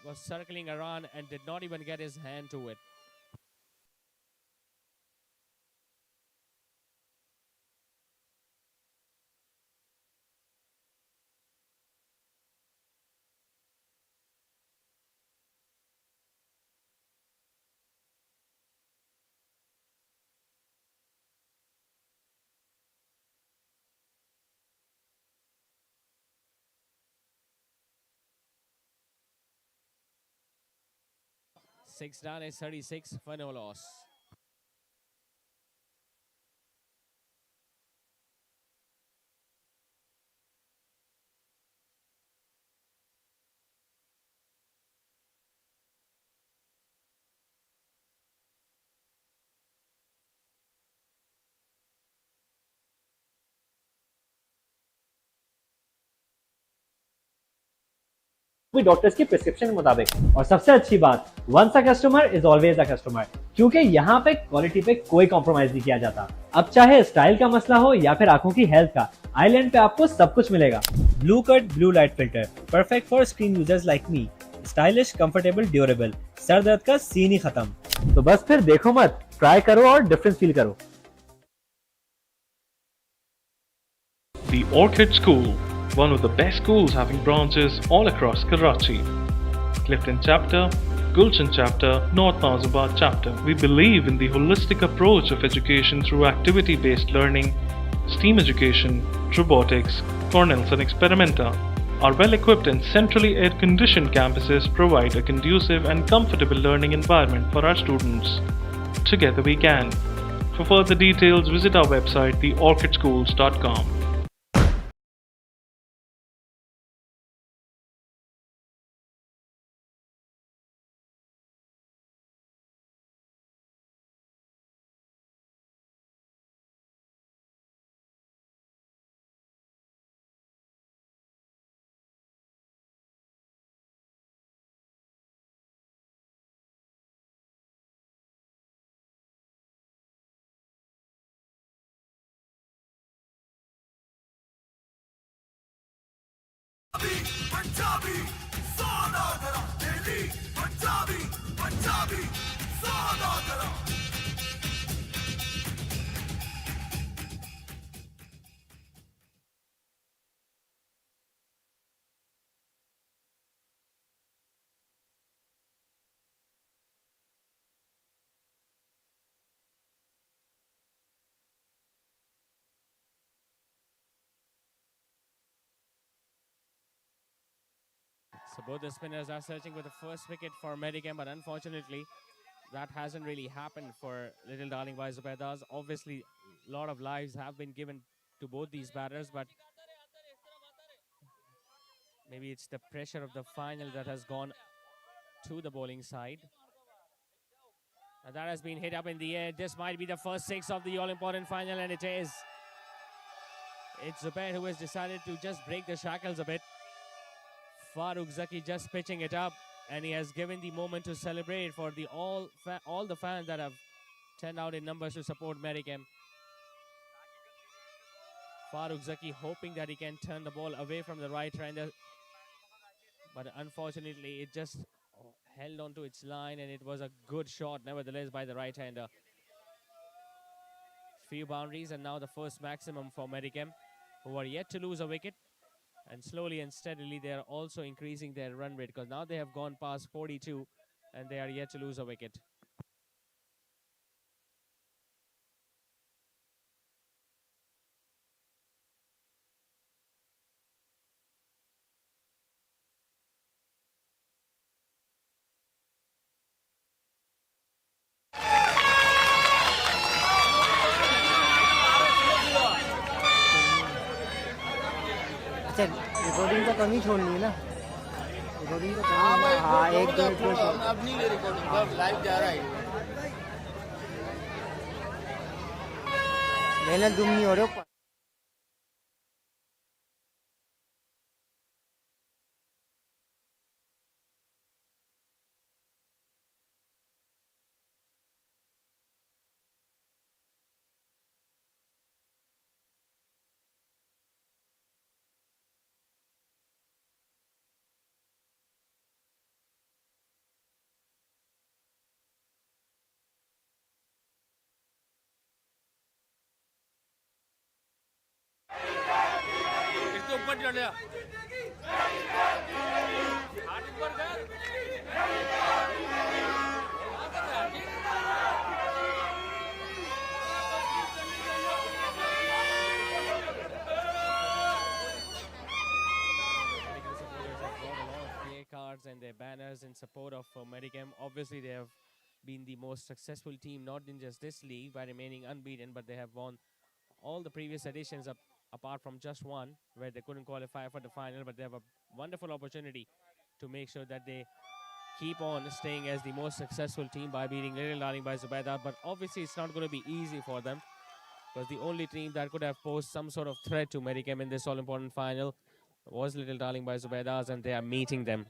was circling around and did not even get his hand to it. Six down is 36 for no loss. भी doctors की prescription के मुताबिक। और सबसे अच्छी बात, once a customer is always a customer, क्योंकि यहाँ पे क्वालिटी पे कोई कॉम्प्रोमाइज नहीं किया जाता। अब चाहे स्टाइल का मसला हो या फिर आंखों की हेल्थ का, आईलैंड पे आपको सब कुछ मिलेगा। Blue cut blue light filter, perfect for screen users like me, stylish, comfortable, durable, sir दर्द का सीन ही खत्म। तो बस फिर देखो मत, ट्राई करो और डिफरेंस फील करो। The Orchid School, one of the best schools having branches all across Karachi. Clifton Chapter, Gulshan Chapter, North Nazabad Chapter. We believe in the holistic approach of education through activity-based learning, STEAM education, robotics, Cornell's and Experimenta. Our well-equipped and centrally air-conditioned campuses provide a conducive and comfortable learning environment for our students. Together we can. For further details, visit our website, theorchidschools.com. Punjabi, Saudagran, Delhi, Punjabi, Saudagran. So both the spinners are searching for the first wicket for Medicam, but unfortunately, that hasn't really happened for Little Darling by Zubaidas. Obviously, a lot of lives have been given to both these batters, but maybe it's the pressure of the final that has gone to the bowling side. And that has been hit up in the air. This might be the first six of the all-important final, and it is. It's Zubair who has decided to just break the shackles a bit. Farooq Zaki just pitching it up, and he has given the moment to celebrate for the all the fans that have turned out in numbers to support Medicam. Farooq Zaki hoping that he can turn the ball away from the right-hander, but unfortunately it just held onto its line, and it was a good shot nevertheless by the right-hander. Few boundaries, and now the first maximum for Medicam, who are yet to lose a wicket. And slowly and steadily they are also increasing their run rate, because now they have gone past 42 and they are yet to lose a wicket. अच्छा recording तो कम ही छोड़नी है ना recording तो कम ही हाँ एक दो अब नहीं रिकॉर्डिंग अब लाइव जा रहा है मेहनत दुम नहीं हो रही ऊपर चढ़ गया cards and their banners in support of Medicam. Obviously they have been the most successful team not in just this league by remaining unbeaten, but they have won all the previous editions apart from just one where they couldn't qualify for the final, but they have a wonderful opportunity to make sure that they keep on staying as the most successful team by beating Little Darling by Zubaidas. But obviously it's not going to be easy for them, because the only team that could have posed some sort of threat to Medicam in this all-important final was Little Darling by Zubaidas, and they are meeting them.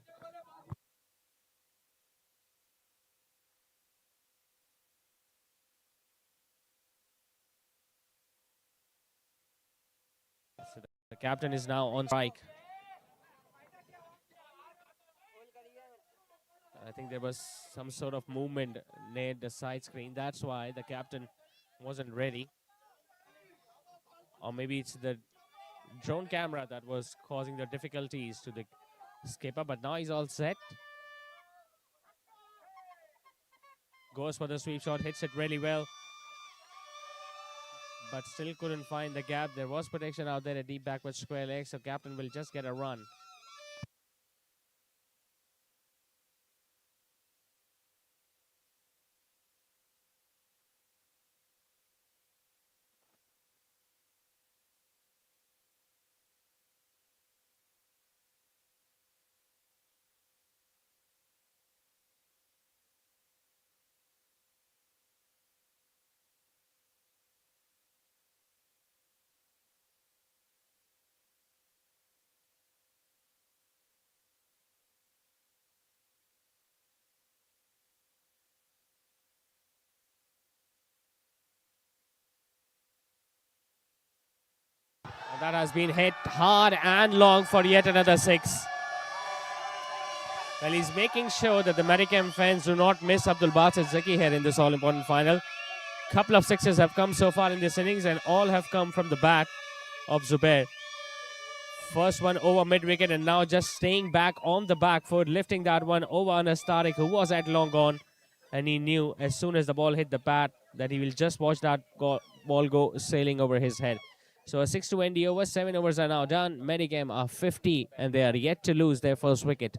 So the captain is now on strike. I think there was some sort of movement near the side screen. That's why the captain wasn't ready. Or maybe it's the drone camera that was causing the difficulties to the skipper. But now he's all set. Goes for the sweep shot, hits it really well. But still couldn't find the gap. There was protection out there, a deep backward square leg. So captain will just get a run. That has been hit hard and long for yet another six. Well, he's making sure that the Medicam fans do not miss Abdul Basit Zaki here in this all-important final. Couple of sixes have come so far in this innings, and all have come from the bat of Zubair. First one over mid-wicket, and now just staying back on the back foot, lifting that one over Anas Tariq, who was at long gone. And he knew as soon as the ball hit the bat that he will just watch that ball go sailing over his head. So a 6 to end the over. 7 overs are now done. Medicam are 50, and they are yet to lose their first wicket.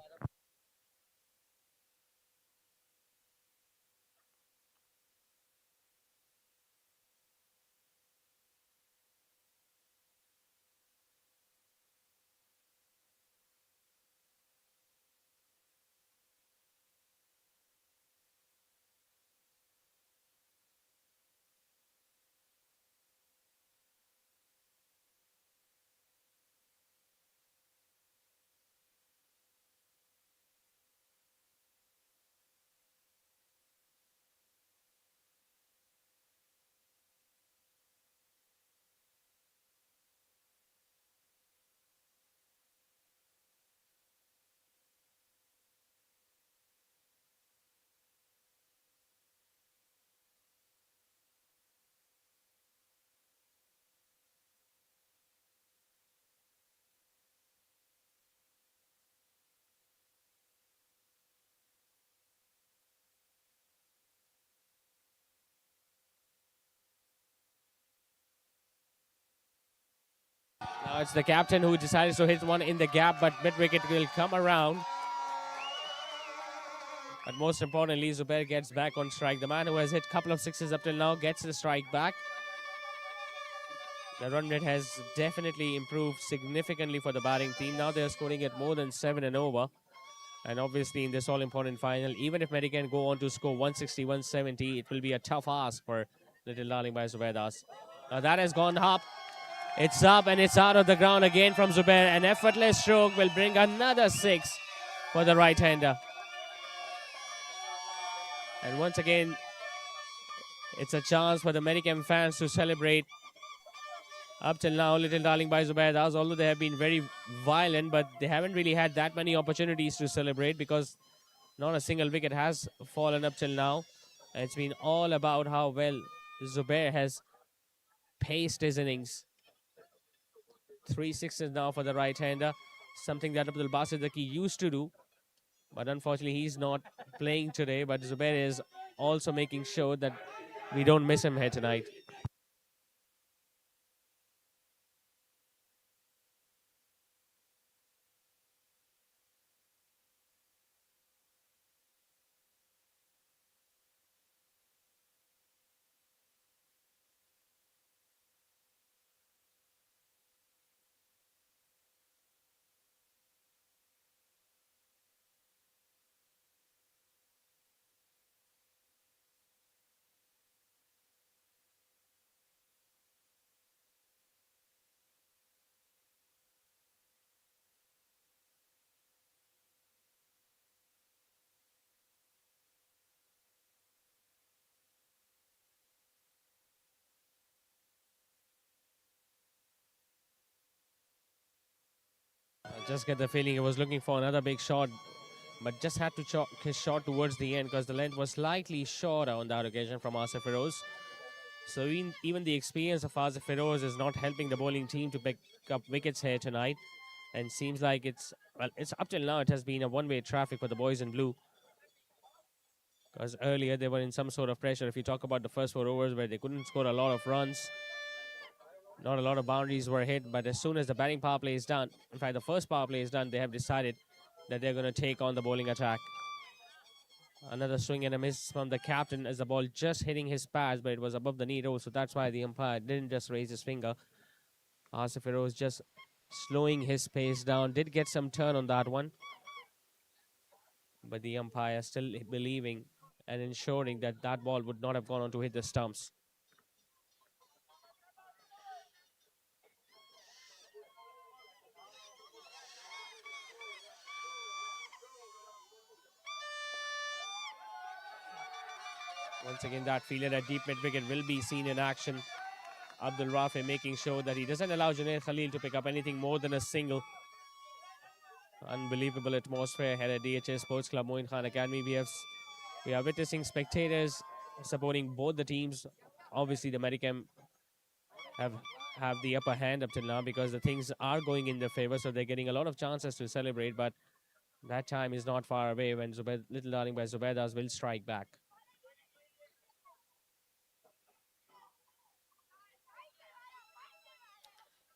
Now it's the captain who decides to hit one in the gap, but mid-wicket will come around. But most importantly, Zubair gets back on strike. The man who has hit a couple of sixes up till now gets the strike back. The run rate has definitely improved significantly for the batting team. Now they're scoring at more than 7 and over. And obviously in this all-important final, even if Medicam go on to score 160, 170, it will be a tough ask for Little Darling by Zubaidas. Now that has gone up. It's up and it's out of the ground again from Zubair. An effortless stroke will bring another 6 for the right-hander. And once again, it's a chance for the Medicam fans to celebrate. Up till now, Little Darling by Zubaidas, although they have been very violent, but they haven't really had that many opportunities to celebrate because not a single wicket has fallen up till now. And it's been all about how well Zubair has paced his innings. 3 sixes now for the right-hander, something that Abdul Basit Zaki used to do. But unfortunately, he's not playing today. But Zubair is also making sure that we don't miss him here tonight. I just get the feeling he was looking for another big shot, but just had to chalk his shot towards the end because the length was slightly shorter on that occasion from Asif Feroz. So even the experience of Asif Feroz is not helping the bowling team to pick up wickets here tonight. And seems like it's up till now it has been a one-way traffic for the boys in blue. Because earlier they were in some sort of pressure. If you talk about the first 4 overs where they couldn't score a lot of runs, not a lot of boundaries were hit, but as soon as the batting power play is done, in fact the first power play is done, they have decided that they're going to take on the bowling attack. Another swing and a miss from the captain as the ball just hitting his pads, but it was above the knee roll, so that's why the umpire didn't just raise his finger. Asif Feroz just slowing his pace down, did get some turn on that one, but the umpire still believing and ensuring that that ball would not have gone on to hit the stumps. Once again, that fielder at deep mid-wicket will be seen in action. Abdul Rafi making sure that he doesn't allow Junaid Khalil to pick up anything more than a single. Unbelievable atmosphere here at DHS Sports Club, Moin Khan Academy. We are witnessing spectators supporting both the teams. Obviously, the Medicam have the upper hand up till now because the things are going in their favor, so they're getting a lot of chances to celebrate. But that time is not far away when Little Darling by Zubaidas will strike back.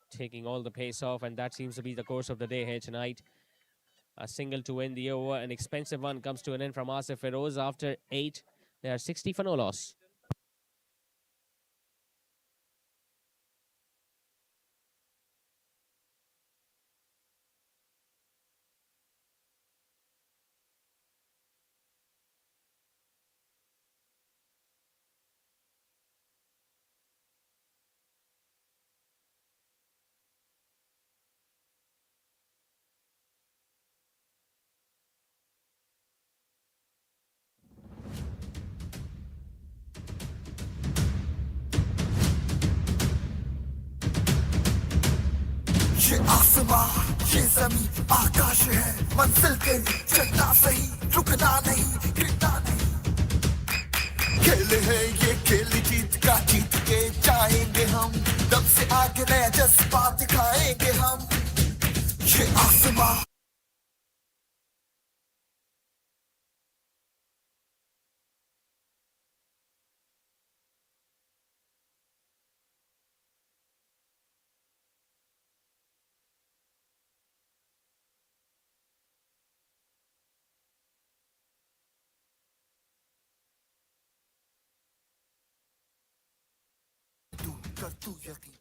Taking all the pace off, and that seems to be the course of the day here tonight. A single to win the over, an expensive one comes to an end from Asif Feroz after 8. They are 60 for no loss. ये आसमां ये जमी आकाश है मंजिल के लिए चलना सही रुकना नहीं गिरना नहीं खेल है ये खेल जीत का जीत के जाएंगे हम दम से आगे नया जज्बा दिखाएंगे हम ये आसमां कर तू यकीन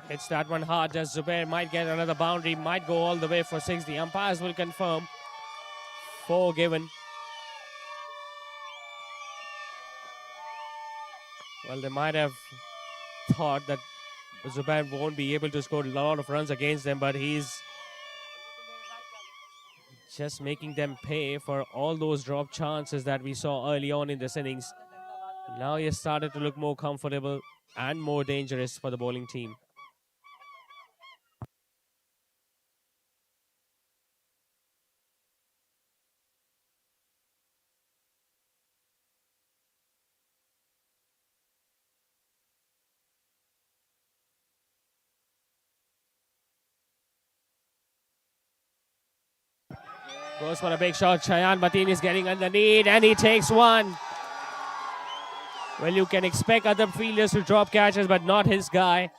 Hits that one hard as Zubair might get another boundary, might go all the way for 6. The umpires will confirm. 4 given. Well, they might have thought that Zubair won't be able to score a lot of runs against them, but he's just making them pay for all those drop chances that we saw early on in this innings. Now he has started to look more comfortable and more dangerous for the bowling team. Goes for a big shot. Shayan Mateen is getting underneath and he takes one. Well, you can expect other fielders to drop catches, but not his guy.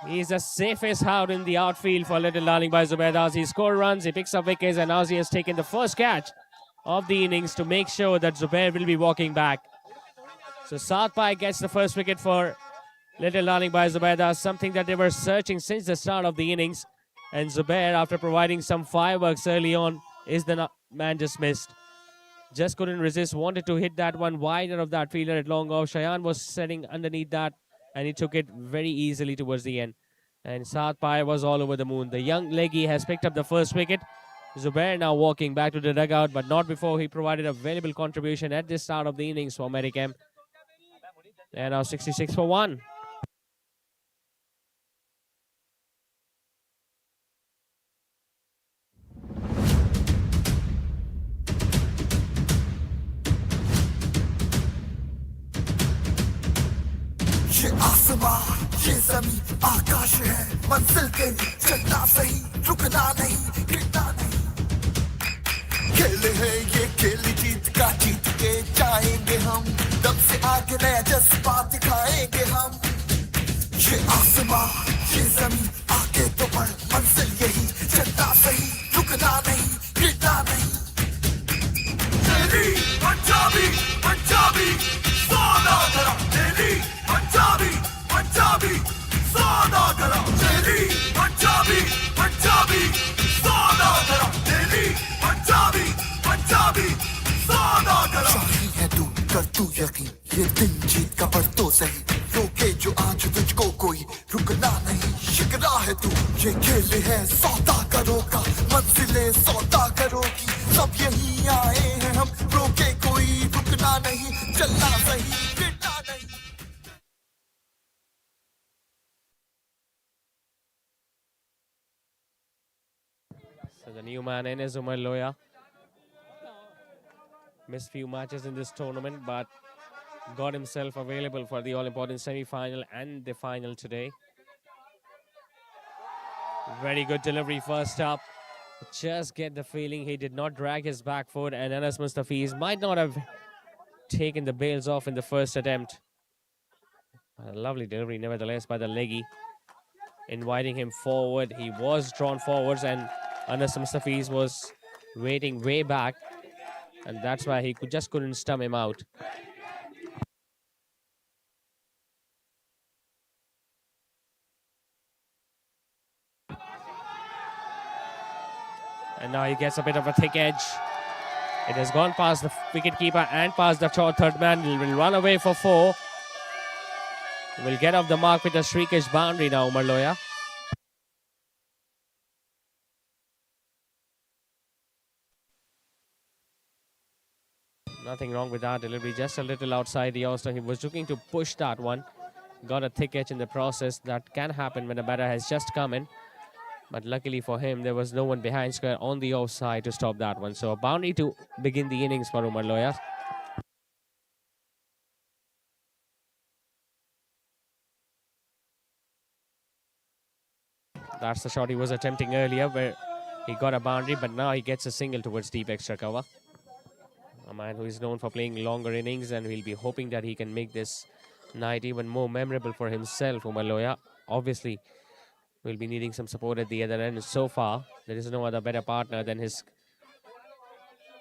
He's the safest out in the outfield for Little Darling by Zubaidas. He scored runs, he picks up wickets, and now he has taken the first catch of the innings to make sure that Zubair will be walking back. So South Pai gets the first wicket for Little Darling by Zubaidas, something that they were searching since the start of the innings. And Zubair, after providing some fireworks early on, is the man dismissed. Just couldn't resist, wanted to hit that one wider of that fielder at long off. Shayan was sitting underneath that and he took it very easily towards the end. And South Pai was all over the moon. The young leggy has picked up the first wicket. Zubair now walking back to the dugout, but not before he provided a valuable contribution at the start of the innings for Medicam. And now 66 for 1. ये आसमां ये ज़मीं आकाश है मंजिल के लिए चलना सही रुकना नहीं गिरना नहीं खेले हैं ये खेल जीत का जीत के जाएंगे हम दम से आगे नया जज्बा दिखाएंगे हम ये आसमां ये ज़मीं आगे तो बढ़ मंजिल यही चलना सही रुकना नहीं गिरना नहीं तेरी पंजाबी पंजाबी सौदागरा तेरी पंजाबी पंजाबी सौदागरा तेरी पंजाबी पंजाबी सौदागरा तेरी पंजाबी पंजाबी सौदागरा शाही है तू कर तू यकीन ये दिन जीत का पर तो सही रोके जो आज तुझको कोई रुकना नहीं शिकरा है तू ये खेल है सौदागरों का मंजिलें सौदागरों की सब यहीं आए हैं हम रोके कोई रुकना नहीं चलना सही गिरना नहीं So the new man in is Umar Loya. Missed few matches in this tournament, but got himself available for the all-important semi-final and the final today. Very good delivery first up. Just get the feeling he did not drag his back foot, and Anas Mustafiz might not have taken the bails off in the first attempt. A lovely delivery nevertheless by the leggy, inviting him forward. He was drawn forwards and Anas Mustafiz was waiting way back, and that's why he just couldn't stump him out. And now he gets a bit of a thick edge. It has gone past the wicketkeeper and past the third man. He will run away for 4. Will get off the mark with a streakish boundary now, Umar Loya. Nothing wrong with that delivery, just a little outside the off stump. He was looking to push that one. Got a thick edge in the process. That can happen when a batter has just come in. But luckily for him, there was no one behind square on the offside to stop that one. So a boundary to begin the innings for Umar Loya. That's the shot he was attempting earlier where he got a boundary, but now he gets a single towards deep extra cover. A man who is known for playing longer innings, and we'll be hoping that he can make this night even more memorable for himself, Umar Loya. Obviously, we'll be needing some support at the other end. So far, there is no other better partner than his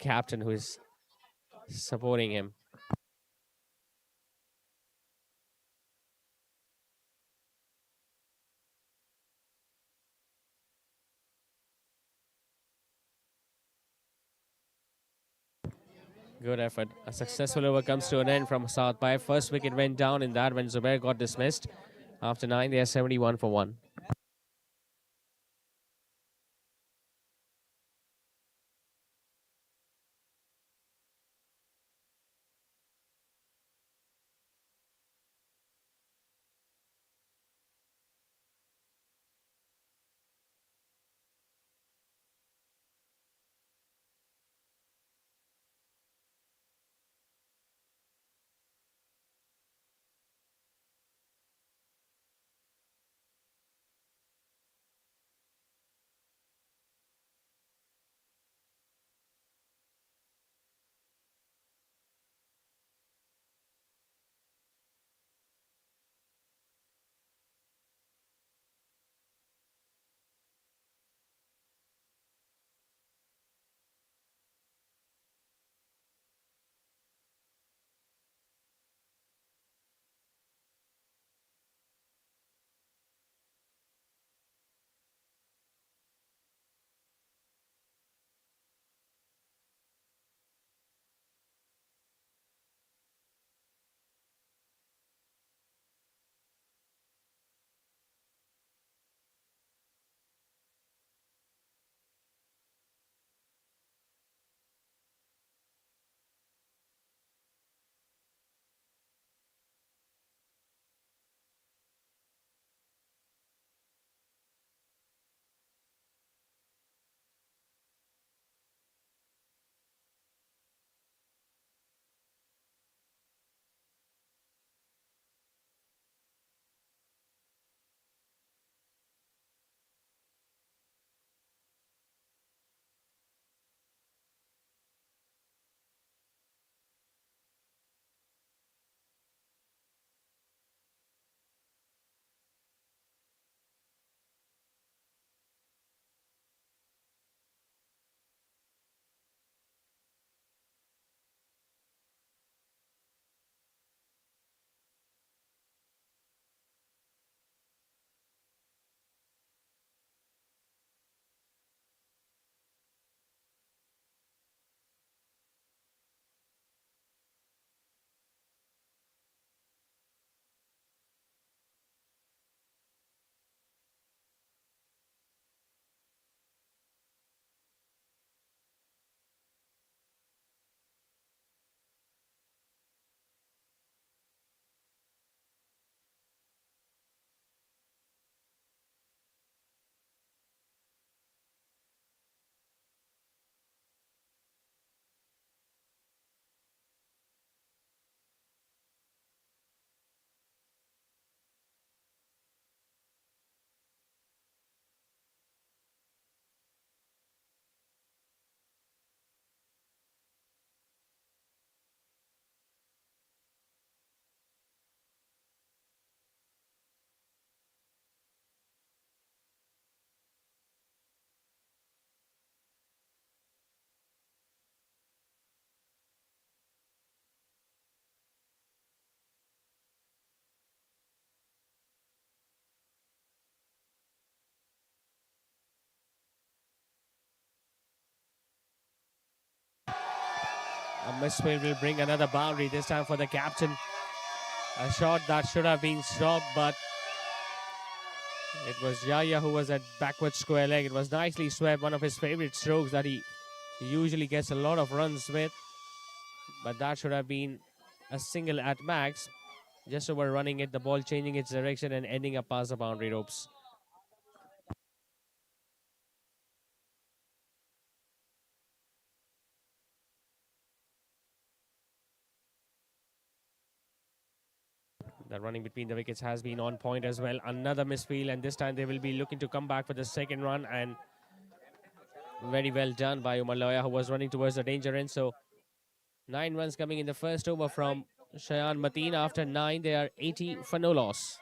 captain who is supporting him. Good effort. A successful over comes to an end from South Pai. First wicket went down in that when Zubair got dismissed. After 9, they are 71 for 1. A misfield will bring another boundary, this time for the captain. A shot that should have been stopped, but it was Yahya who was at backward square leg. It was nicely swept, one of his favorite strokes that he usually gets a lot of runs with. but that should have been a single at max. Just overrunning it, the ball changing its direction and ending up past the boundary ropes. The running between the wickets has been on point as well. Another misfield, and this time they will be looking to come back for the second run, and very well done by Umar Loya, who was running towards the danger end. So 9 runs coming in the first over from Shayan Mateen. After 9, they are 80 for no loss.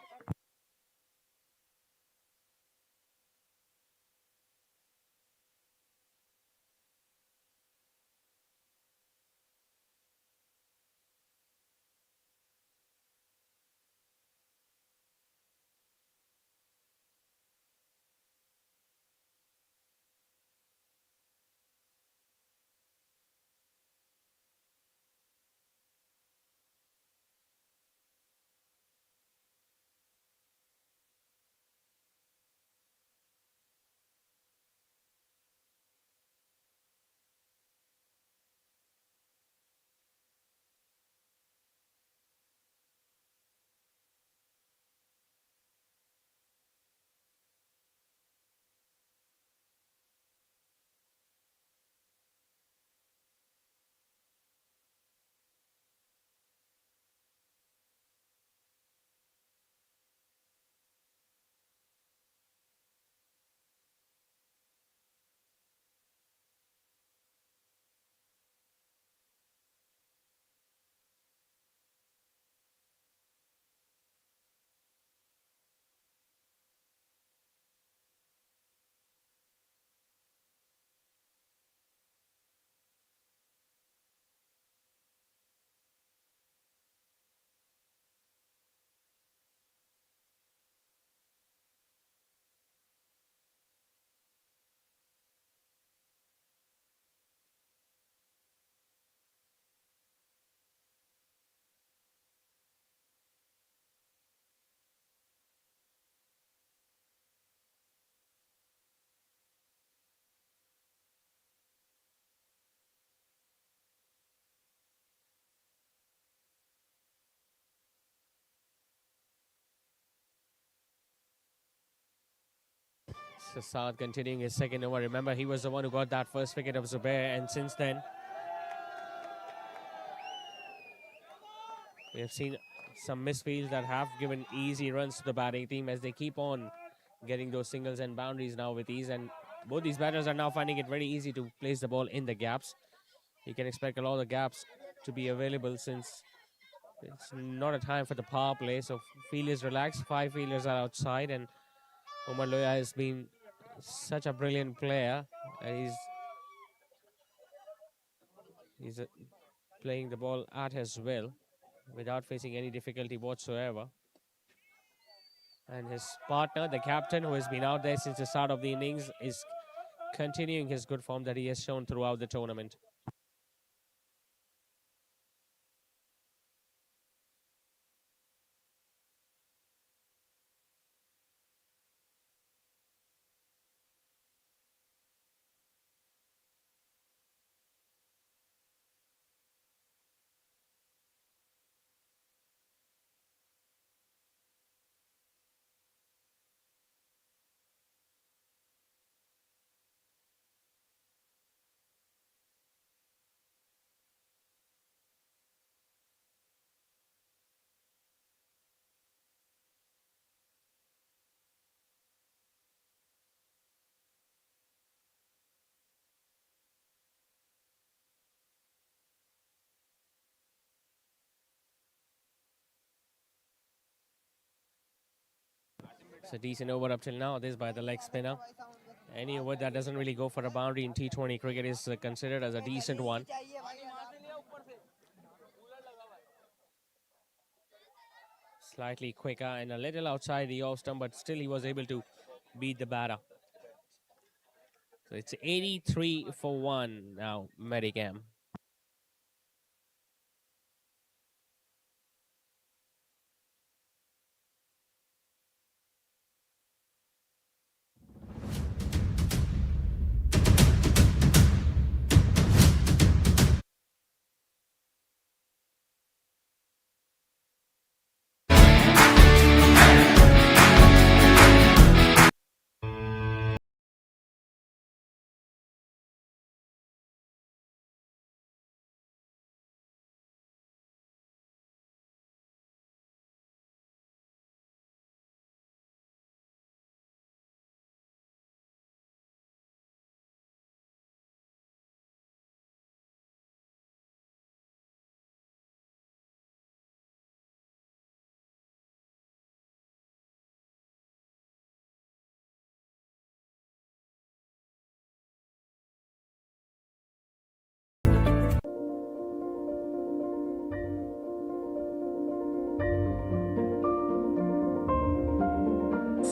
Saad continuing his second over. Remember, he was the one who got that first wicket of Zubair, and since then we have seen some misfields that have given easy runs to the batting team as they keep on getting those singles and boundaries now with ease, and both these batters are now finding it very easy to place the ball in the gaps. You can expect a lot of gaps to be available since it's not a time for the power play, so field is relaxed. 5 fielders are outside, and Umar Loya has been such a brilliant player. He's playing the ball at his will without facing any difficulty whatsoever. And his partner, the captain, who has been out there since the start of the innings, is continuing his good form that he has shown throughout the tournament. It's a decent over up till now. This by the leg spinner. Any over that doesn't really go for a boundary in T20 cricket is considered as a decent one. Slightly quicker and a little outside the off stump, but still he was able to beat the batter. So it's 83 for 1 now, Medicam.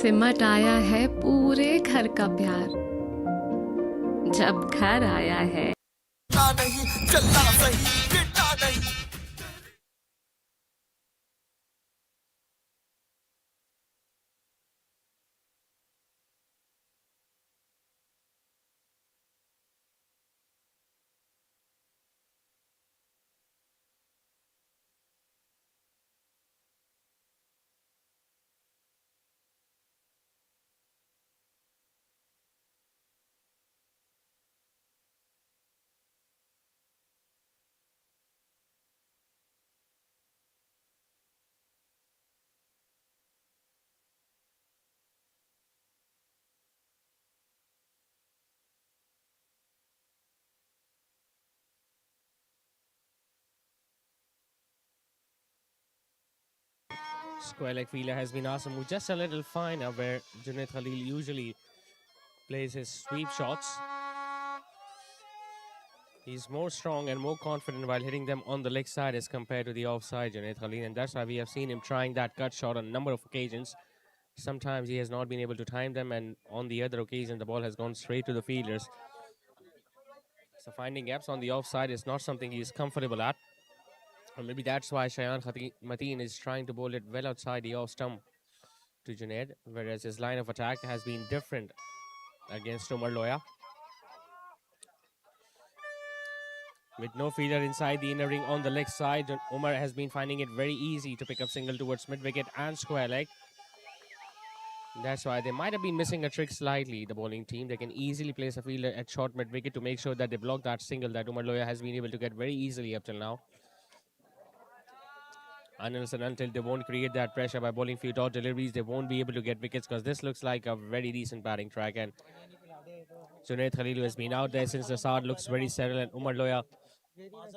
सिमट आया है पूरे घर का प्यार, जब घर आया है। नहीं चलना सही गिरना नहीं Square leg fielder has been asked to move just a little finer where Junaid Khalil usually plays his sweep shots. He's more strong and more confident while hitting them on the leg side as compared to the offside, Junaid Khalil, and that's why we have seen him trying that cut shot on a number of occasions. Sometimes he has not been able to time them, and on the other occasion, the ball has gone straight to the fielders. So finding gaps on the offside is not something he is comfortable at. Or maybe that's why Shayan Mateen is trying to bowl it well outside the off stump to Junaid, whereas his line of attack has been different against Umar Loya. With no fielder inside the inner ring on the leg side, Umar has been finding it very easy to pick up single towards mid-wicket and square leg. That's why they might have been missing a trick slightly, the bowling team. They can easily place a fielder at short mid-wicket to make sure that they block that single that Umar Loya has been able to get very easily up till now. Unless and until they won't create that pressure by bowling few dot deliveries, they won't be able to get wickets, because this looks like a very decent batting track. And Junaid Khalil, who has been out there since the start, looks very settled, and Umar Loya,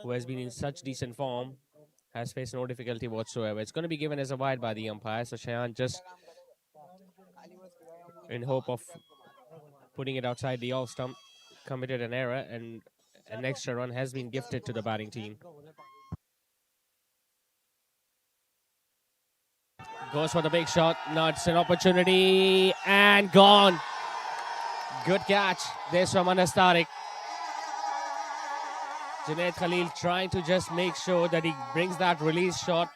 who has been in such decent form, has faced no difficulty whatsoever. It's going to be given as a wide by the umpire, so Shayan, just in hope of putting it outside the off stump, committed an error, and an extra run has been gifted to the batting team. Goes for the big shot, nuts an opportunity, and gone. Good catch. There's from Anas Tariq. Junaid Khalil trying to just make sure that he brings that release shot,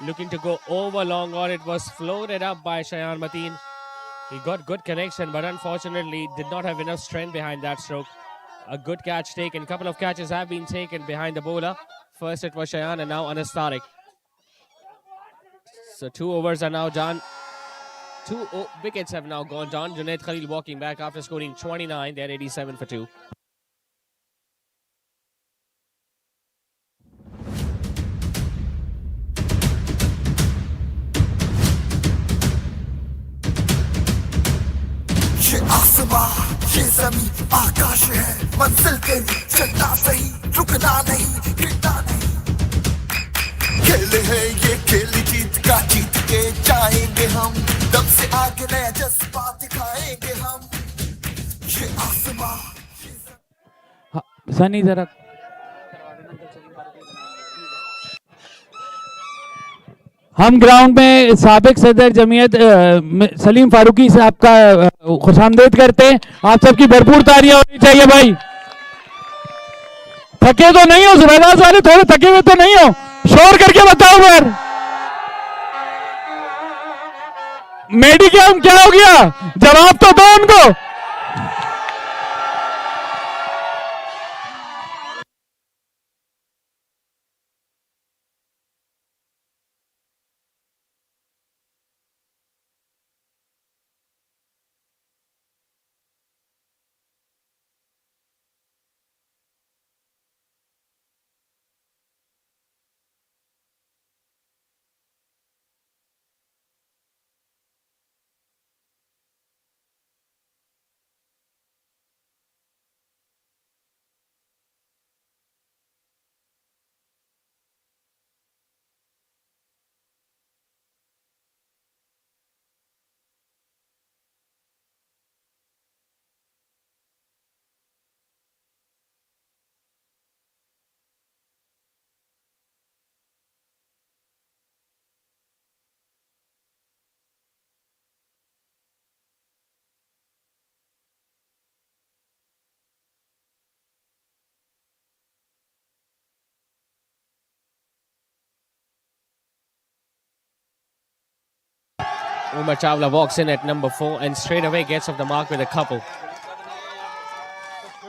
looking to go over long on. It was floated up by Shayan Mateen. He got good connection, but unfortunately did not have enough strength behind that stroke. A good catch taken. Couple of catches have been taken behind the bowler. First it was Shayan, and now Anas Tariq. So 2 overs are now done. 2 wickets have now gone down. Junaid Khalil walking back after scoring 29. They're 87 for 2. ये आसमां ये ज़मीं आकाश है मंजिल तेरी चलना सही रुकना नहीं गिरना नहीं खेले हैं ये खेल जीत का जीत के जाएंगे हम दम से आगे नया जज्बा दिखाएंगे हम ये आसमां सनी जरा हम ग्राउंड में साबिक सदर जमीयत सलीम फारूकी साहब का खुशामदीद करते हैं। आप सबकी भरपूर तालियां होनी चाहिए भाई। थके तो नहीं हो जुबैदास वाले, थोड़े थके हुए तो नहीं हो? शोर करके बताओ यार। मेडिकैम क्या हो गया? जवाब तो दो उनको। Umar Chawla walks in at number 4 and straight away gets off the mark with a couple.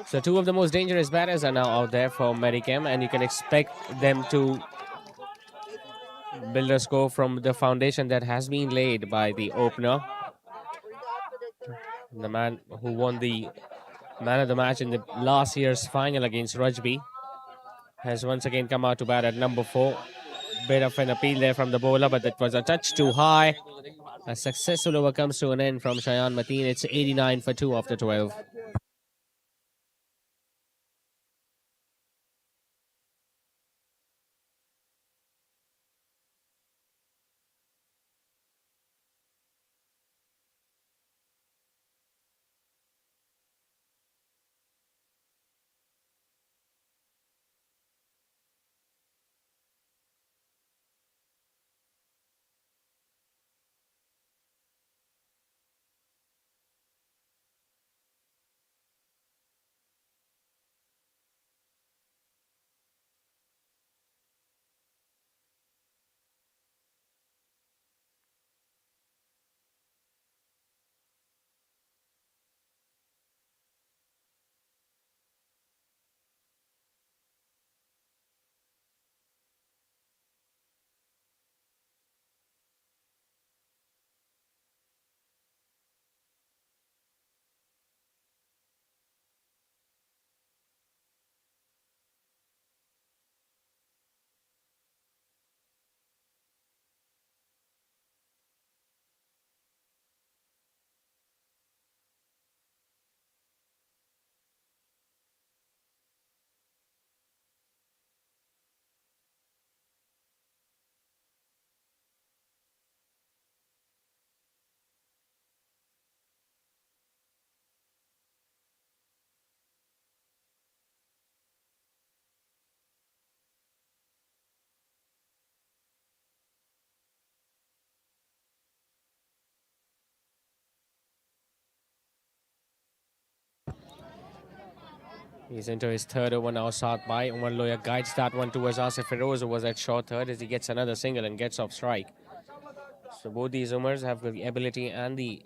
So two of the most dangerous batters are now out there for Medicam, and you can expect them to build a score from the foundation that has been laid by the opener. The man who won the man of the match in the last year's final against Rugby has once again come out to bat at number 4. Bit of an appeal there from the bowler, but that was a touch too high. A successful over comes to an end from Shayan Mateen. It's 89 for 2 after 12. He's into his third over now, South by. Umar Loya guides that one towards Asif Feroz, who was at short third, as he gets another single and gets off strike. So both these Umars have the ability and the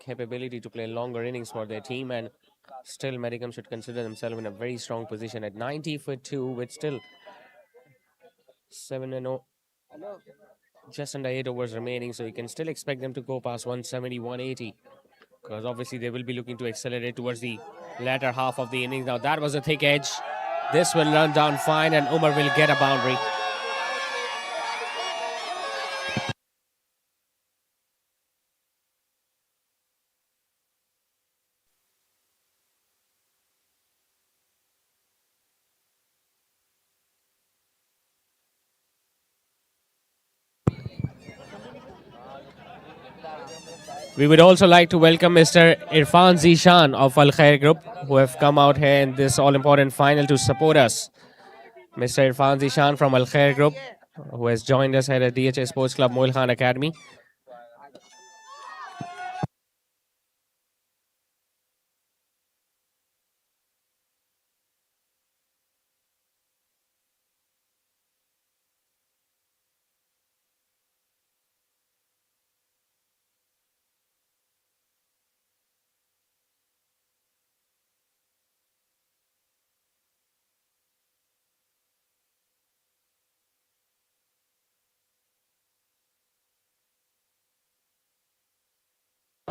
capability to play longer innings for their team, and still Medicam should consider themselves in a very strong position at 90 for 2 with still 7-0, just under 8 overs remaining. So you can still expect them to go past 170, 180, because obviously they will be looking to accelerate towards the latter half of the innings. Now that was a thick edge. This will run down fine and Umar will get a boundary. We would also like to welcome Mr. Irfan Zishan of Al Khair Group, who have come out here in this all-important final to support us. Mr. Irfan Zishan from Al Khair Group, who has joined us here at DHA Sports Club Moil Khan Academy.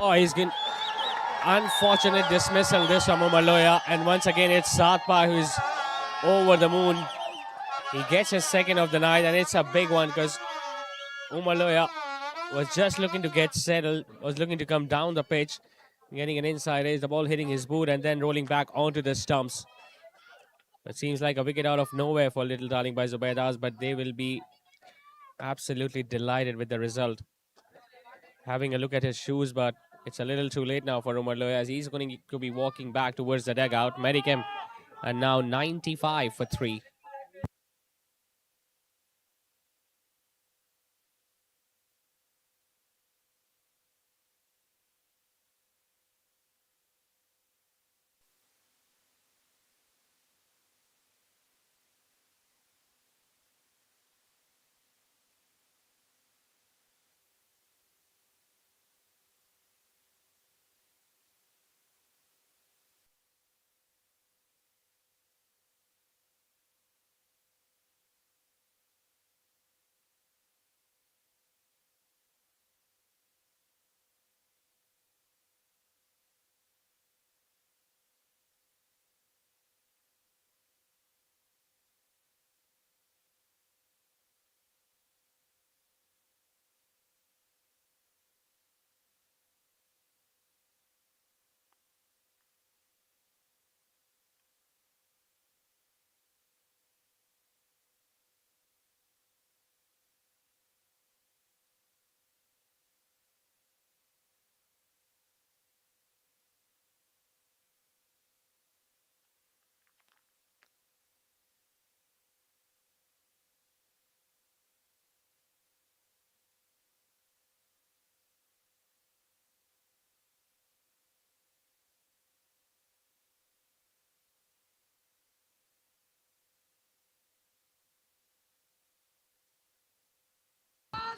Oh, he's been unfortunate dismissal this from Umar Loya, and once again it's Satpa who's over the moon. He gets his second of the night, and it's a big one because Umar Loya was just looking to get settled, was looking to come down the pitch, getting an inside edge, the ball hitting his boot and then rolling back onto the stumps. It seems like a wicket out of nowhere for Little Darling by Zubaidas, but they will be absolutely delighted with the result. Having a look at his shoes, but it's a little too late now for Umar Loya, as he's going to be walking back towards the dugout. Medicam, and now 95 for 3.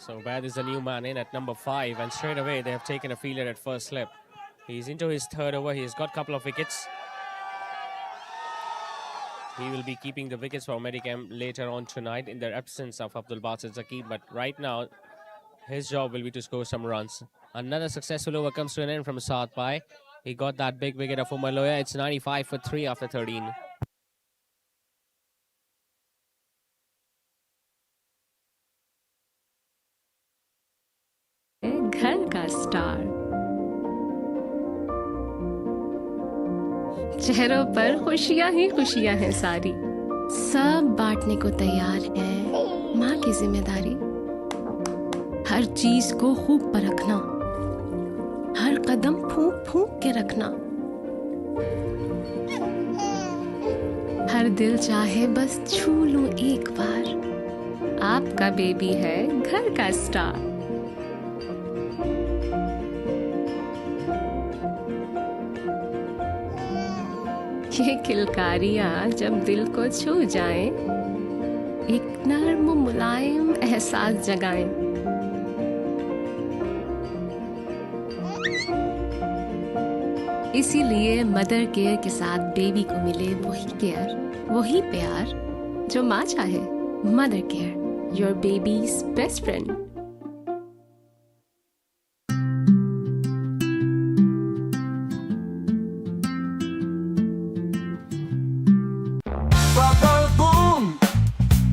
So Bad is the new man in at number 5, and straight away they have taken a fielder at first slip. He's into his third over. He's got a couple of wickets. He will be keeping the wickets for Medicam later on tonight in the absence of Abdul Basit Zaki. But right now, his job will be to score some runs. Another successful over comes to an end from Saad Pai. He got that big wicket of Umar Loya. It's 95 for 3 after 13. घर का star, चेहरों पर खुशियां ही खुशियां हैं सारी, सब बांटने को तैयार है माँ की जिम्मेदारी। हर चीज को खूब परखना, हर कदम फूंक फूंक के रखना, हर दिल चाहे बस छू लूं एक बार, आपका बेबी है घर का स्टार। ये किलकारियां जब दिल को छू जाएं, एक नर्म मुलायम एहसास जगाएं। इसीलिए मदर केयर के साथ बेबी को मिले वही केयर, वही प्यार जो माँ चाहे। Mother care, your babies best friend.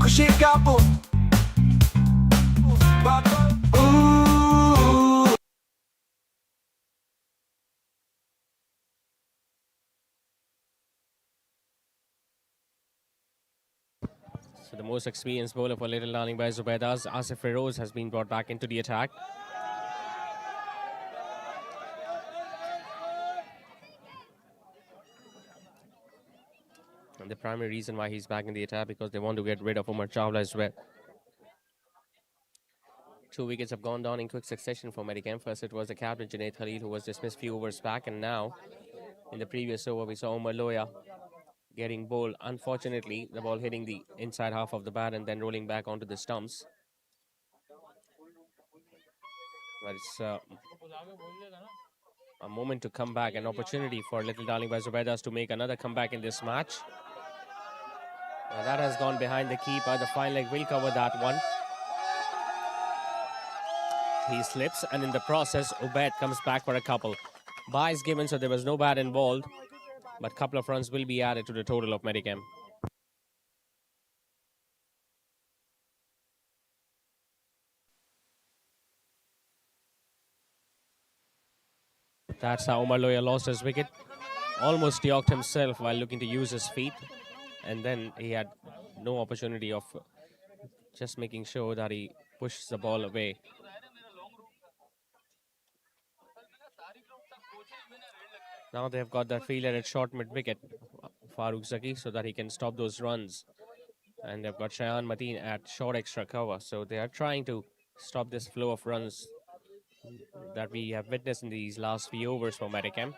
खुशी का बोल So the most experienced bowler for Little Darling by Zubaidas, Asif Feroz, has been brought back into the attack. And the primary reason why he's back in the attack because they want to get rid of Umar Chawla as well. 2 wickets have gone down in quick succession for Medicam. First it was the captain Junaid Khalil who was dismissed few overs back, and now in the previous over we saw Umar Loya getting bowled. Unfortunately, the ball hitting the inside half of the bat and then rolling back onto the stumps. But it's a moment to come back, an opportunity for Little Darling by Zubaidas to make another comeback in this match. Now that has gone behind the keeper. The fine leg will cover that one. He slips, and in the process, Ubaid comes back for a couple. Bye is given, so there was no bat involved, but a couple of runs will be added to the total of Medicam. That's how Umar Loya lost his wicket. Almost yorked himself while looking to use his feet, and then he had no opportunity of just making sure that he pushes the ball away. Now they've got that fielder at short mid-wicket, Farooq Zaki, so that he can stop those runs. And they've got Shayan Mateen at short extra cover. So they are trying to stop this flow of runs that we have witnessed in these last few overs for Medicam.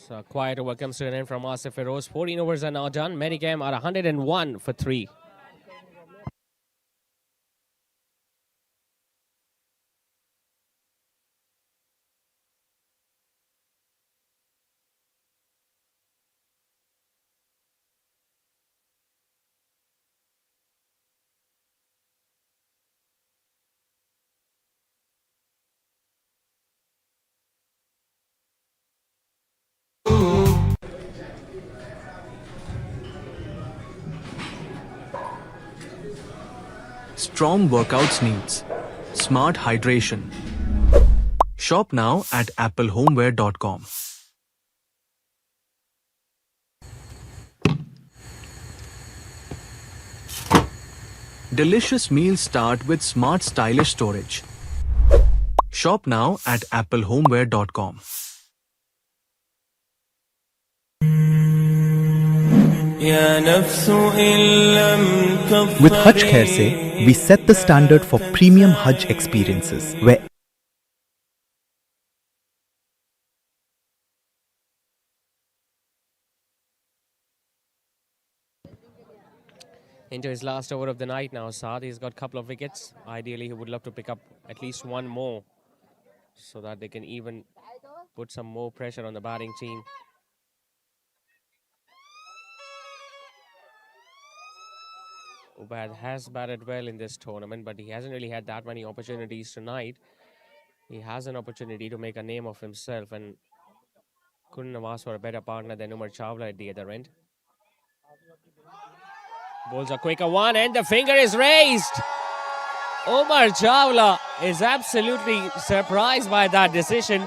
So quiet over comes to an end from Asif Feroz. 14 overs are now done. Medicam are 101 for 3. strong workouts needs, smart hydration. Shop now at applehomeware.com. Delicious meals start with smart stylish storage. Shop now at applehomeware.com. With Hajj Khair se, we set the standard for premium Hajj experiences, where Into his last over of the night now, Saad. He's got a couple of wickets. Ideally, he would love to pick up at least one more so that they can even put some more pressure on the batting team. Zubaidas has batted well in this tournament, but he hasn't really had that many opportunities tonight. He has an opportunity to make a name of himself and couldn't have asked for a better partner than Umar Chawla at the other end. Bowls a quicker one and the finger is raised. Umar Chawla is absolutely surprised by that decision.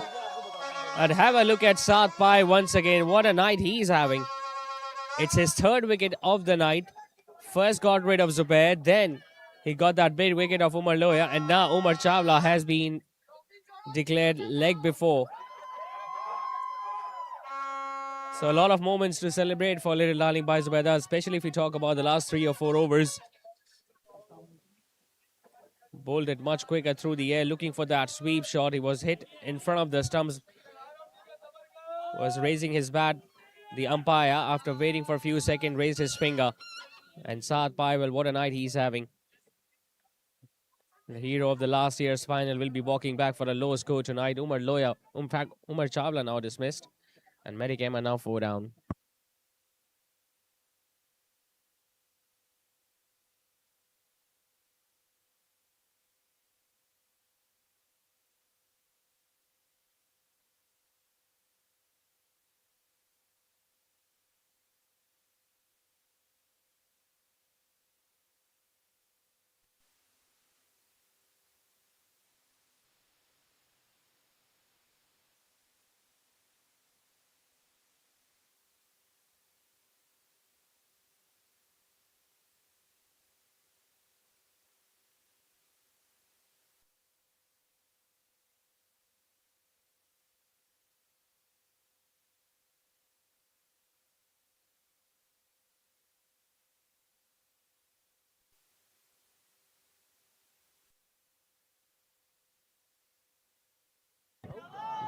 And have a look at Saad Pai once again. What a night he's having. It's his third wicket of the night. First got rid of Zubair, then he got that big wicket of Umar Loya, and now Umar Chawla has been declared leg before. So a lot of moments to celebrate for little darling by Zubaidas, especially if we talk about the last 3 or 4 overs. Bowled it much quicker through the air, looking for that sweep shot. He was hit in front of the stumps. Was raising his bat. The umpire, after waiting for a few seconds, raised his finger. And Saad Pai, well, what a night he's having. The hero of the last year's final will be walking back for a low score tonight. Umar Loya, in fact, Umar Chawla now dismissed. And Medicam are now 4 down.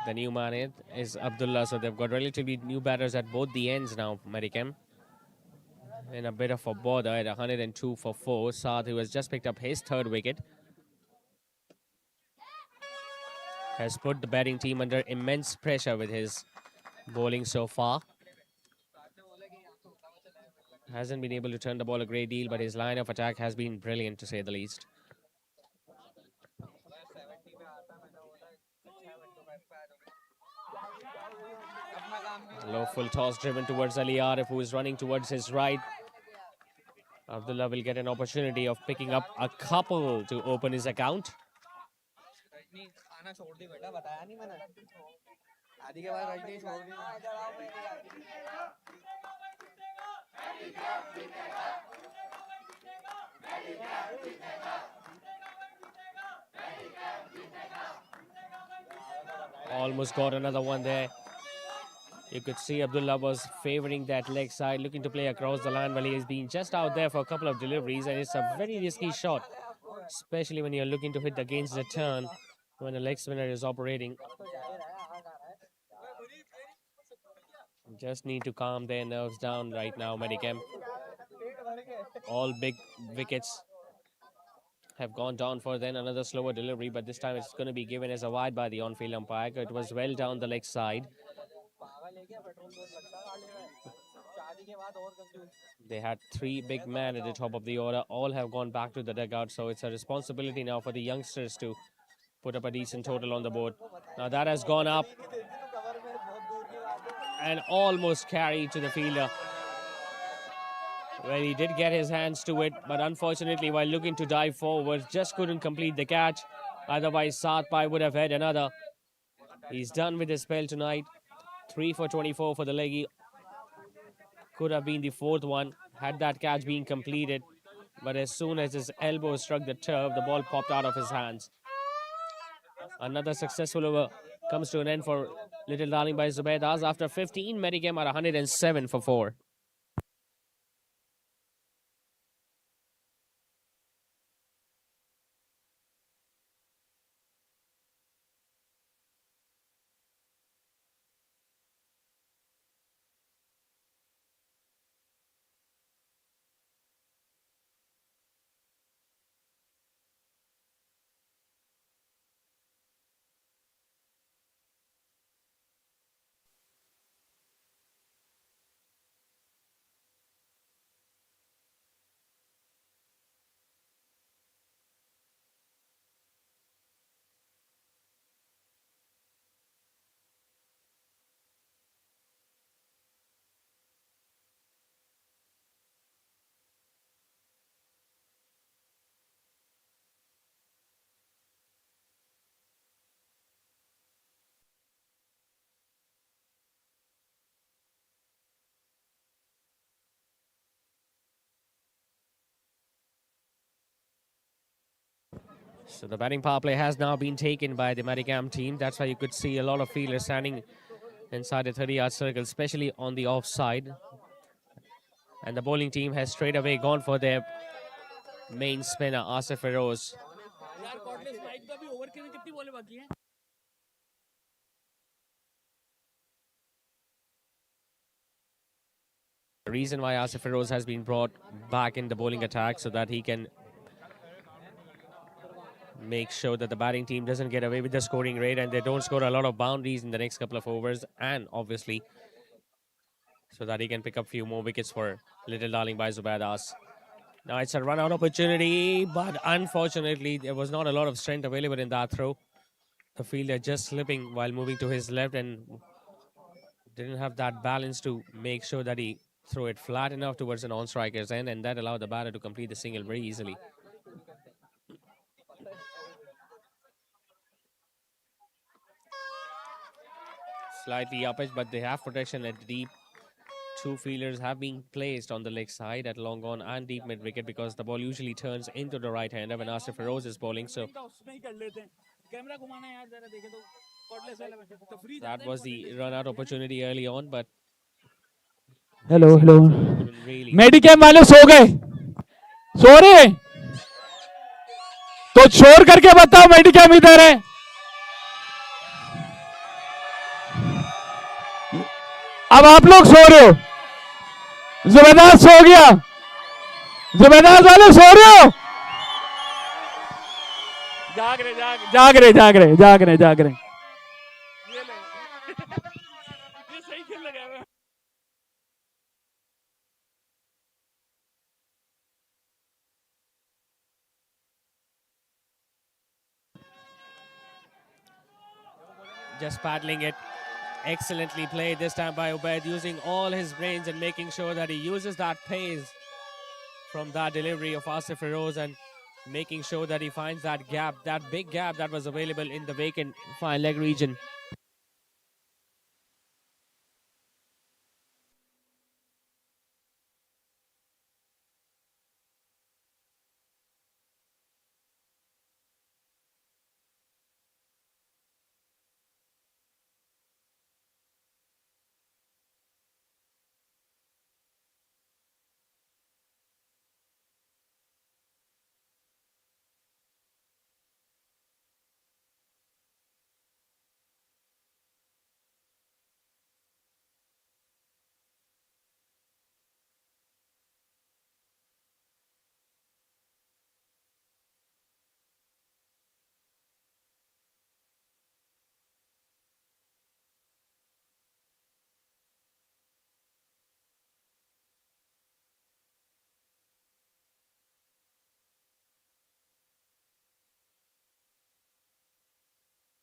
The new man is Abdullah, so they've got relatively new batters at both the ends now, Medicam. In a bit of a bother at 102 for 4. Saad, who has just picked up his third wicket, has put the batting team under immense pressure with his bowling so far. Hasn't been able to turn the ball a great deal, but his line of attack has been brilliant, to say the least. Low full toss driven towards Ali Arif, who is running towards his right. Abdullah will get an opportunity of picking up a couple to open his account. Almost got another one there. You could see Abdullah was favouring that leg side, looking to play across the line while he has been just out there for a couple of deliveries, and it's a very risky shot, especially when you're looking to hit against the turn when a leg spinner is operating. Just need to calm their nerves down right now, Medicam. All big wickets have gone down for then another slower delivery, but this time it's going to be given as a wide by the on-field umpire. It was well down the leg side. They had 3 big men at the top of the order. All have gone back to the dugout, so it's a responsibility now for the youngsters to put up a decent total on the board. Now that has gone up and almost carried to the fielder. Well, he did get his hands to it, but unfortunately, while looking to dive forward, just couldn't complete the catch. Otherwise, Sathpai would have had another. He's done with his spell tonight. 3 for 24 for the leggy. Could have been the fourth one had that catch been completed. But as soon as his elbow struck the turf, the ball popped out of his hands. Another successful over comes to an end for Little Darling by Zubaidas. After 15, Medicam are 107 for 4. So the batting power play has now been taken by the Medicam team. That's why you could see a lot of fielders standing inside the 30-yard circle, especially on the offside. And the bowling team has straight away gone for their main spinner, Asif Feroz. The reason why Asif Feroz has been brought back in the bowling attack so that he can make sure that the batting team doesn't get away with the scoring rate and they don't score a lot of boundaries in the next couple of overs, and obviously so that he can pick up a few more wickets for Little Darling by Zubaidas. Now it's a run out opportunity, but unfortunately there was not a lot of strength available in that throw. The fielder just slipping while moving to his left and didn't have that balance to make sure that he threw it flat enough towards an on-striker's end, and that allowed the batter to complete the single very easily. Slightly up edge, but they have protection at deep. Two fielders have been placed on the leg side at long on and deep mid wicket because the ball usually turns into the right hander when Asif Feroz is bowling. So that was the run out opportunity early on, but hello couldn't really. Medicam वाले सो गए, सो रहे तो शोर करके बताओ मेडिकेम इधर है. अब आप लोग सो रहे हो, जुबैदास सो गया, जुबैदास वाले सो रहे हो. जाग रहे जाग रहे जाग रहे जाग रहे जाग रहे. Just paddling it. Excellently played this time by Ubaid, using all his brains and making sure that he uses that pace from that delivery of Asif Feroz and making sure that he finds that gap, that big gap that was available in the vacant fine leg region.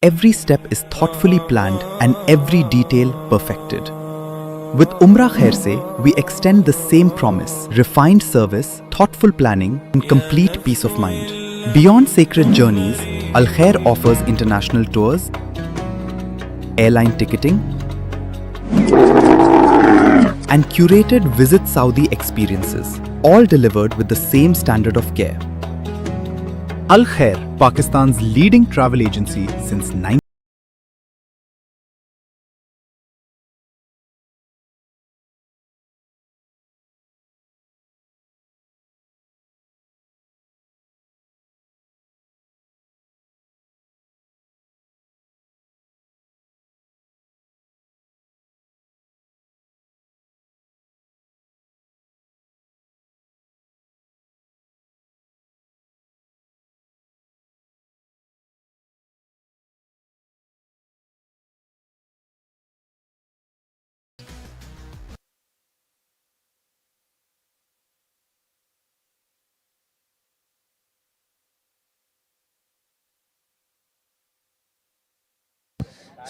Every step is thoughtfully planned and every detail perfected. With Umrah Khair Se, we extend the same promise: refined service, thoughtful planning, and complete peace of mind. Beyond sacred journeys, Al Khair offers international tours, airline ticketing, and curated Visit Saudi experiences, all delivered with the same standard of care. Al Khair, Pakistan's leading travel agency since 19.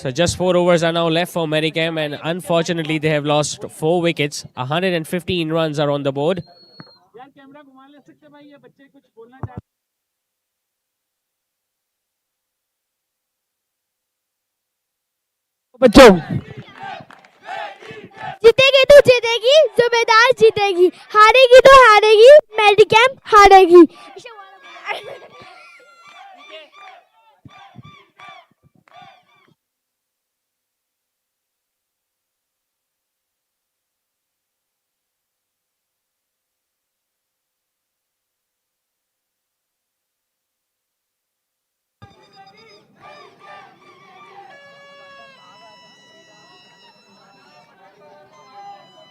So just 4 overs are now left for Medicam, and unfortunately they have lost 4 wickets. 115 runs are on the board. बच्चों जीतेगी तो जीतेगी, जुबैदास जीतेगी, हारेगी तो हारेगी, मेडिकैम हारेगी.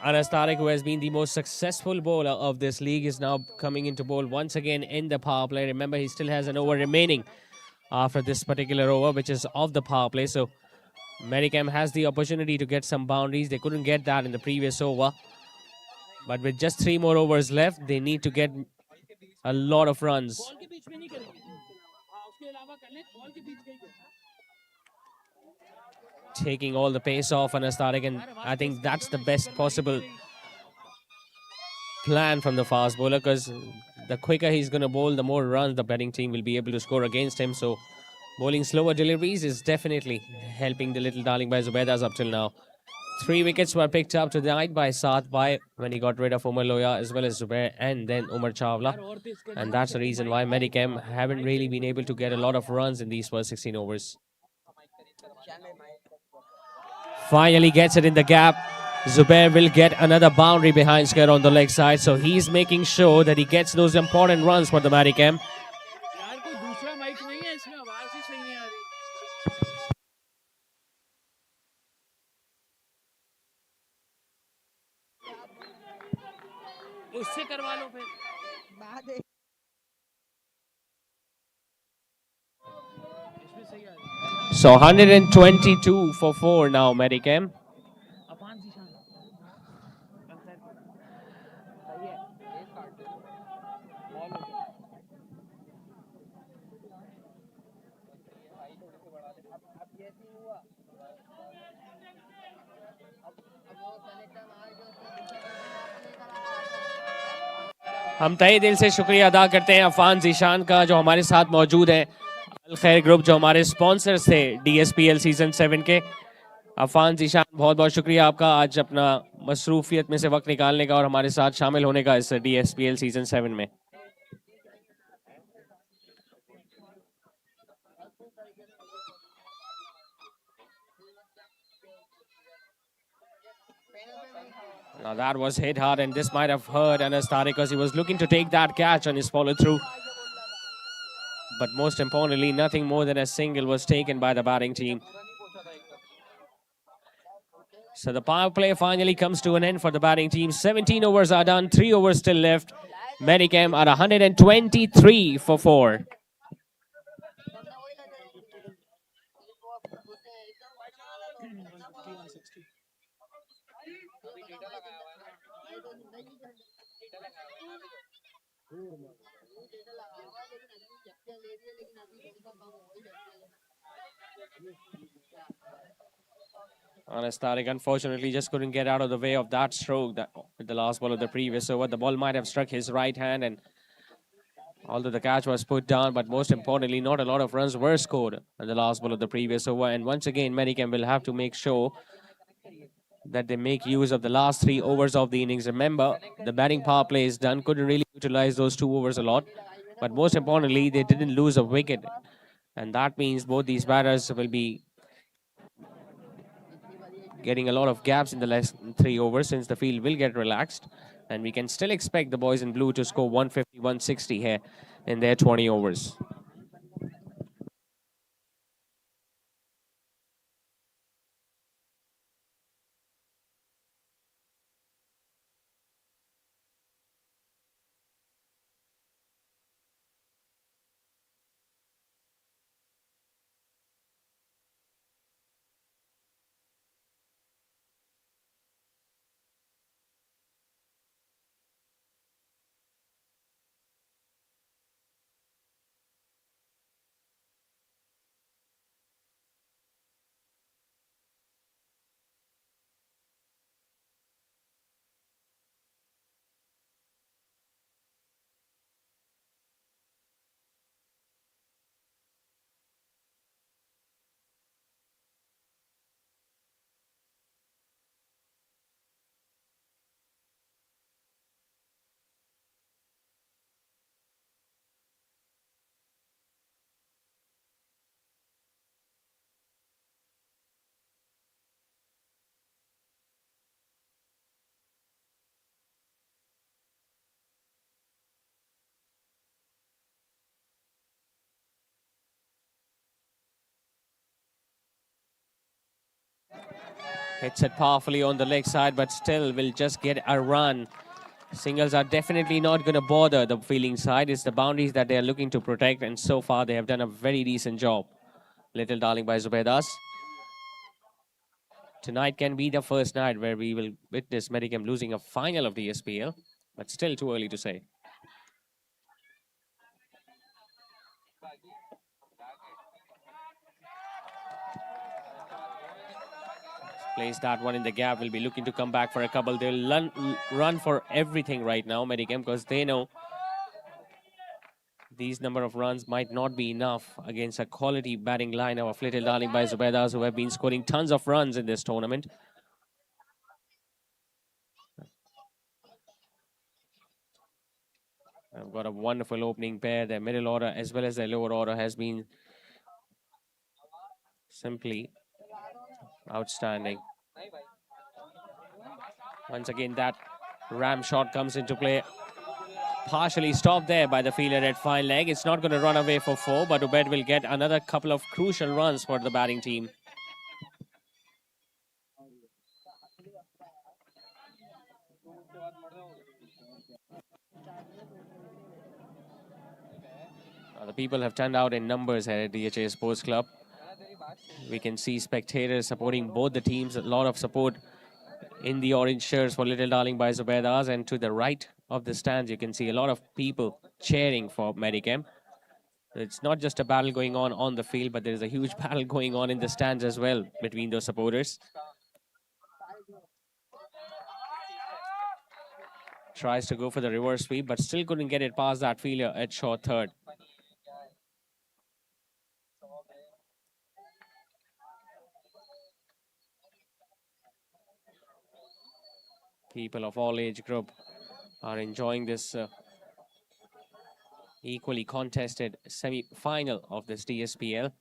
Anas Tariq, who has been the most successful bowler of this league, is now coming into bowl once again in the power play. Remember, he still has an over remaining after this particular over, which is off the power play. So Medicam has the opportunity to get some boundaries. They couldn't get that in the previous over. But with just 3 more overs left, they need to get a lot of runs. Taking all the pace off Anas Tariq, and I think that's the best possible plan from the fast bowler, because the quicker he's going to bowl, the more runs the batting team will be able to score against him. So bowling slower deliveries is definitely helping the little darling by Zubaidas up till now. 3 wickets were picked up tonight by Saad Bhai when he got rid of Umar Loya as well as Zubair and then Umar Chawla. And that's the reason why Medicam haven't really been able to get a lot of runs in these first 16 overs. Finally gets it in the gap. Zubair will get another boundary behind square on the leg side. So he's making sure that he gets those important runs for the Medicam. So 122 for 4 now, Medicam. हम तहे दिल से शुक्रिया अदा करते हैं अफान जीशान का, जो हमारे साथ मौजूद हैं। अल खैर ग्रुप जो हमारे स्पॉन्सर्स थे DSPL सीजन 7 के। अफान जीशान, बहुत बहुत शुक्रिया आपका आज अपना मसरूफियत में से वक्त निकालने का और हमारे साथ शामिल होने का इस DSPL सीजन 7 में। Now that was hit hard, and this might have hurt Anas Tariq because he was looking to take that catch on his follow through. But most importantly, nothing more than a single was taken by the batting team. So the power play finally comes to an end for the batting team. 17 overs are done, 3 overs still left. Medicam at 123 for 4. Anastarik unfortunately just couldn't get out of the way of that stroke with the last ball of the previous over. The ball might have struck his right hand, and although the catch was put down, but most importantly, not a lot of runs were scored on the last ball of the previous over. And once again, Medicam will have to make sure that they make use of the last 3 overs of the innings. Remember, the batting power play is done. Couldn't really utilize those 2 overs a lot. But most importantly, they didn't lose a wicket. And that means both these batters will be getting a lot of gaps in the last 3 overs, since the field will get relaxed. And we can still expect the boys in blue to score 150, 160 here in their 20 overs. Hits it powerfully on the leg side, but still will just get a run. Singles are definitely not going to bother the fielding side. It's the boundaries that they are looking to protect, and so far they have done a very decent job. Little darling by Zubaidas. Tonight can be the first night where we will witness Medicam losing a final of the SPL, but still too early to say. Plays that one in the gap, will be looking to come back for a couple. They'll run for everything right now, Medicam, because they know these number of runs might not be enough against a quality batting line of Little Darling by Zubaidas, who have been scoring tons of runs in this tournament. I've got a wonderful opening pair. Their middle order as well as their lower order has been simply outstanding. Once again, that ram shot comes into play. Partially stopped there by the fielder at fine leg. It's not going to run away for 4, but Ubaid will get another couple of crucial runs for the batting team. The people have turned out in numbers here at DHA Sports Club. We can see spectators supporting both the teams. A lot of support in the orange shirts for Little Darling by Zubaidas, and to the right of the stands you can see a lot of people cheering for Medicam. It's not just a battle going on the field, but there is a huge battle going on in the stands as well between those supporters. Tries to go for the reverse sweep, but still couldn't get it past that fielder at short third. People of all age group are enjoying this equally contested semi-final of this DSPL.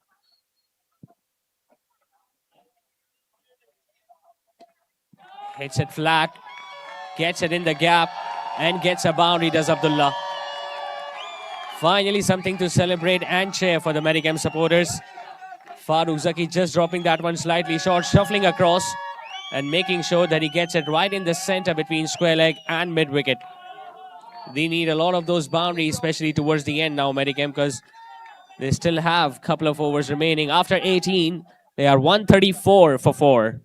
Hits it flat, gets it in the gap, and gets a boundary, does Abdullah. Finally something to celebrate and cheer for the Medicam supporters. Farooq Zaki just dropping that one slightly short, shuffling across and making sure that he gets it right in the center between square leg and mid wicket. They need a lot of those boundaries, especially towards the end now, Medicam, because they still have a couple of overs remaining. After 18, they are 134 for 4.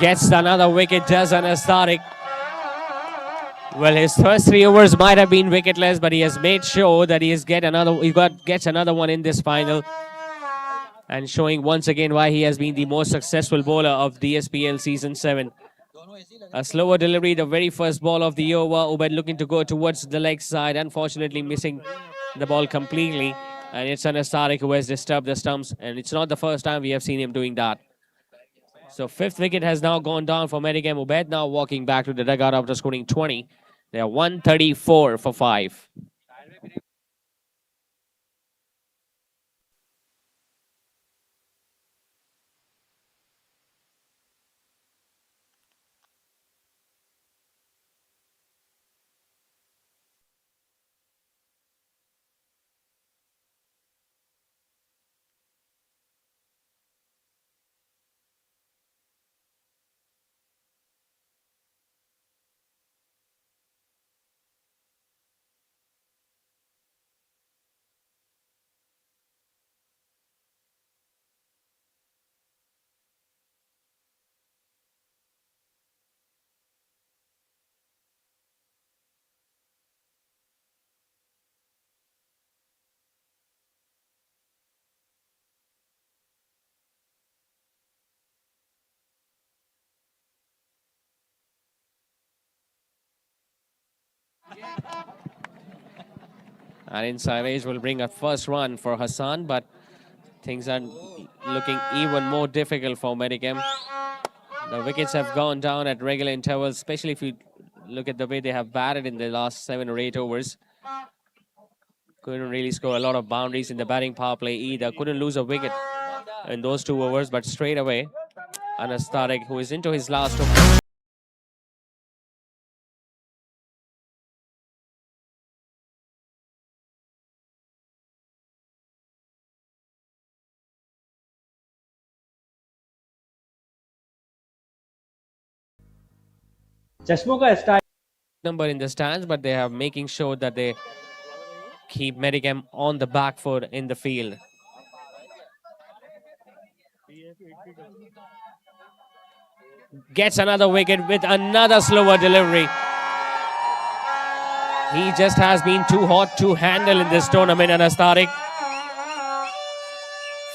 Gets another wicket, does Anas Tariq. Well, his first 3 overs might have been wicketless, but he has made sure that he gets another one in this final. And showing once again why he has been the most successful bowler of DSPL Season 7. A slower delivery, the very first ball of the over. Ubaid looking to go towards the leg side, unfortunately missing the ball completely. And it's Anas Tariq who has disturbed the stumps. And it's not the first time we have seen him doing that. So 5th wicket has now gone down for Medicam. Ubaid now walking back to the dugout after scoring 20. They are 134 for 5. And inside edge will bring a first run for Hassan, but things are looking even more difficult for Medicam. The wickets have gone down at regular intervals, especially if you look at the way they have batted in the last 7 or 8 overs. Couldn't really score a lot of boundaries in the batting power play either. Couldn't lose a wicket in those 2 overs, but straight away, Anas Tariq, who is into his last over. चश्मों का style number in the stands, but they are making sure that they keep Medicam on the back foot in the field. Gets another wicket with another slower delivery. He just has been too hot to handle in this tournament, Anas Tariq.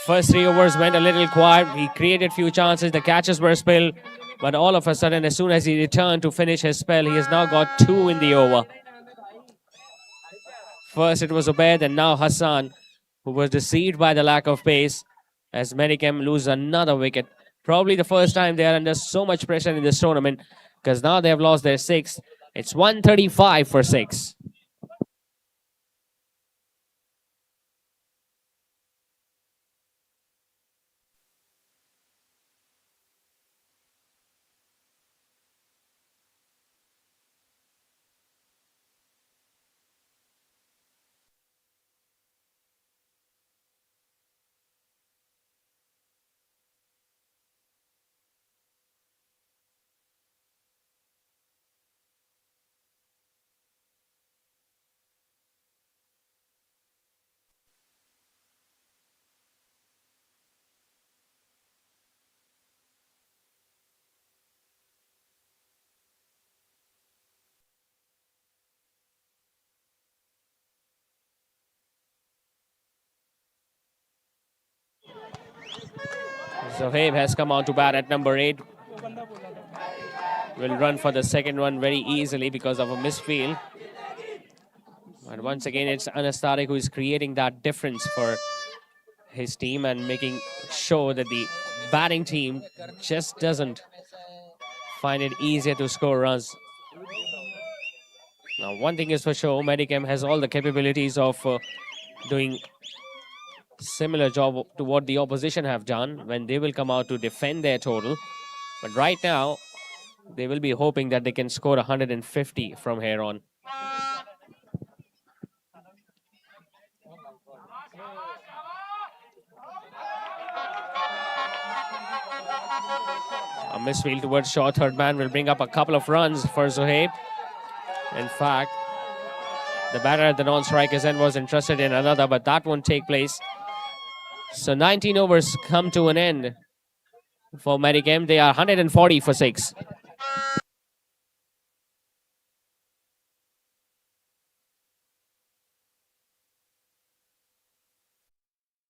First 3 overs went a little quiet. He created few chances. The catches were spilled. But all of a sudden, as soon as he returned to finish his spell, he has now got 2 in the over. First it was Ubaid and now Hassan, who was deceived by the lack of pace, as Medicam lose another wicket. Probably the first time they are under so much pressure in this tournament, because now they have lost their 6th. It's 135 for 6. Zohaib has come out to bat at number 8. Will run for the second one very easily because of a misfield. And once again, it's Anas Tariq who is creating that difference for his team and making sure that the batting team just doesn't find it easier to score runs. Now, one thing is for sure, Medicam has all the capabilities of doing similar job to what the opposition have done when they will come out to defend their total. But right now, they will be hoping that they can score 150 from here on. A misfield towards short third man will bring up a couple of runs for Zohaib. In fact, the batter at the non-striker's end was interested in another, but that won't take place. So 19 overs come to an end. for Medicam. They are 140 for 6.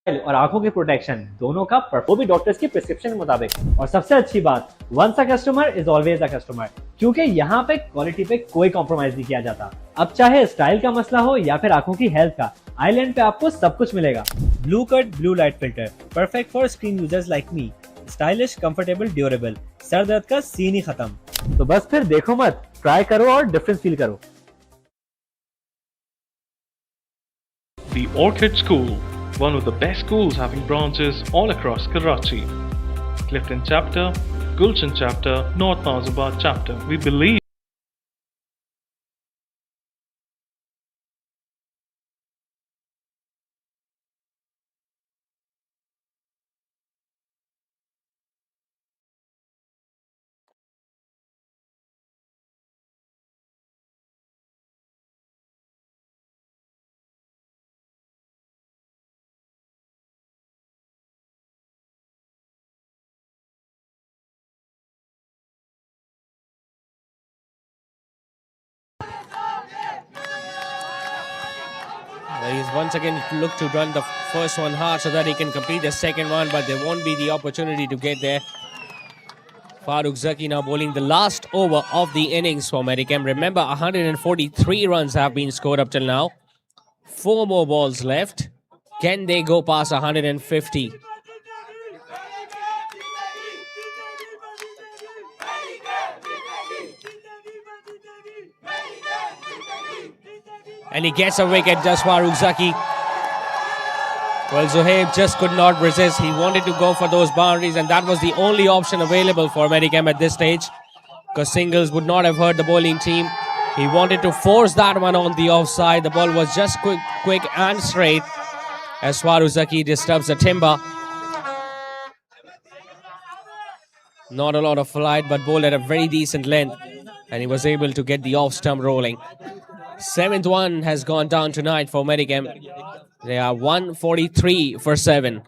और आंखों के protection दोनों का वो भी doctors की prescription के मुताबिक। और सबसे अच्छी बात, once a customer is always a customer, क्योंकि यहाँ पे क्वालिटी पे कोई कॉम्प्रोमाइज नहीं किया जाता। अब चाहे स्टाइल का मसला हो या फिर आंखों की हेल्थ का, आईलैंड पे आपको सब कुछ मिलेगा। Blue cut blue light filter, perfect for screen users like me, stylish, comfortable, durable, sir दर्द का सीन ही खत्म। तो बस फिर देखो मत, ट्राई करो और डिफरेंस फील करो। The Orchid School, one of the best schools having branches all across Karachi. Clifton Chapter, Gulshan Chapter, North Nazabad Chapter. We believe He's once again looked to run the first one hard so that he can complete the second one, but there won't be the opportunity to get there. Farooq Zaki now bowling the last over of the innings for Medicam. Remember, 143 runs have been scored up till now. 4 more balls left. Can they go past 150? And he gets a wicket, does Farooq Zaki. Well, Zohaib just could not resist. He wanted to go for those boundaries, and that was the only option available for Medicam at this stage, because singles would not have hurt the bowling team. He wanted to force that one on the offside. The ball was just quick and straight as Farooq Zaki disturbs the timber. Not a lot of flight, but bowled at a very decent length, and he was able to get the off stump rolling. 7th one has gone down tonight for Medicam. They are 143 for 7.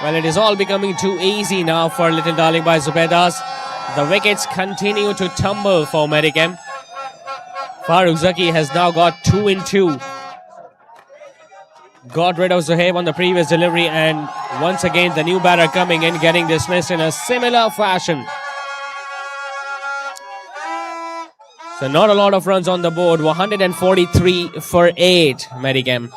Well, it is all becoming too easy now for Little Darling by Zubaidas. The wickets continue to tumble for Medicam. Farooq Zaki has now got 2 in 2. Got rid of Zohaib on the previous delivery, and once again the new batter coming in, getting dismissed in a similar fashion. So not a lot of runs on the board. 143 for 8, Medicam.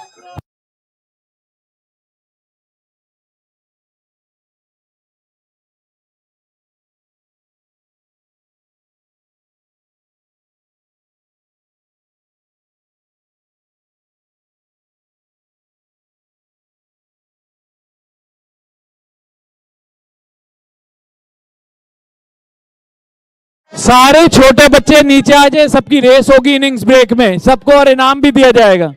सारे छोटे बच्चे नीचे आ जाए, सबकी race होगी innings break में, सबको और इनाम भी दिया जाएगा।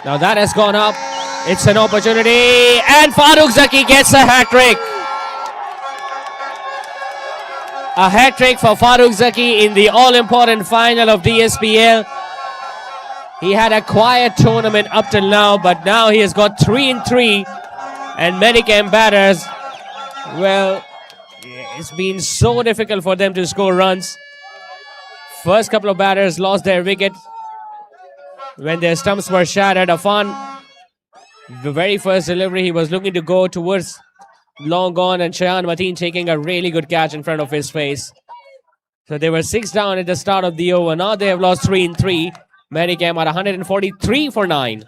Now that has gone up. It's an opportunity, and Farooq Zaki gets a hat-trick. A hat-trick for Farooq Zaki in the all-important final of DSPL. He had a quiet tournament up till now, but now he has got 3 in 3. And Medicam batters, well, it's been so difficult for them to score runs. First couple of batters lost their wicket when their stumps were shattered. Afan, the very first delivery, he was looking to go towards long gone, and Shayan Mateen taking a really good catch in front of his face. So they were 6 down at the start of the over. Now they have lost 3 in 3. Medicam at 143 for 9.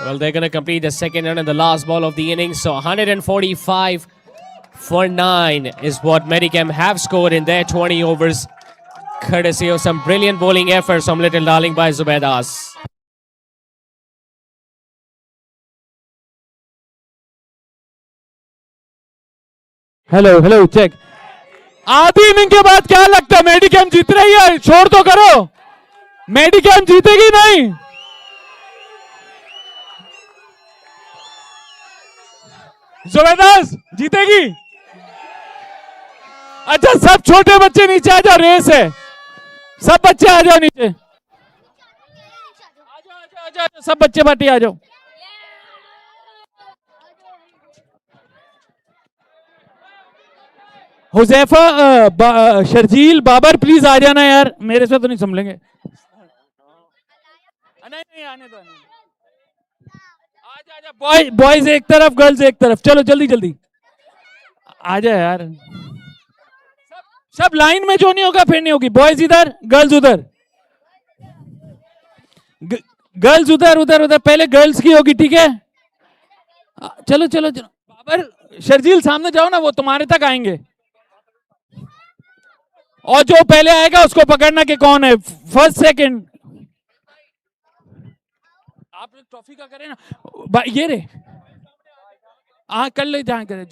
Well, they're going to complete the second run and the last ball of the innings. So 145 for 9 is what Medicam have scored in their 20 overs, courtesy of some brilliant bowling efforts from Little Darling by Zubaidas. Hello check. आधी inning के बाद क्या लगता है, मेडिकैम जीत रही है? छोड़ तो करो, मेडिकैम जीतेगी नहीं? जुबैदास जीतेगी? अच्छा, सब छोटे बच्चे नीचे आ जाओ, रेस है. सब बच्चे आ जाओ नीचे. आ जाओ, सब बच्चे बाटी आ जाओ. हुजैफा, शर्जील, बाबर प्लीज आ जाना यार, मेरे से तो नहीं संभलेंगे. नहीं आने दो. आजा, बॉयज एक तरफ, गर्ल्स एक तरफ. चलो जल्दी जल्दी आ जाए यार. सब लाइन में, जो नहीं होगा फिर नहीं होगी. बॉयज इधर, गर्ल्स उधर. गर्ल्स उधर उधर उधर. पहले गर्ल्स की होगी, ठीक है? चलो चलो चलो. बाबर, शर्जील सामने जाओ ना, वो तुम्हारे तक आएंगे. और जो पहले आएगा उसको पकड़ना कि कौन है, फर्स्ट सेकंड. आप ट्रॉफी का करें ना, ये रे. हाँ कर ले, जहां करे.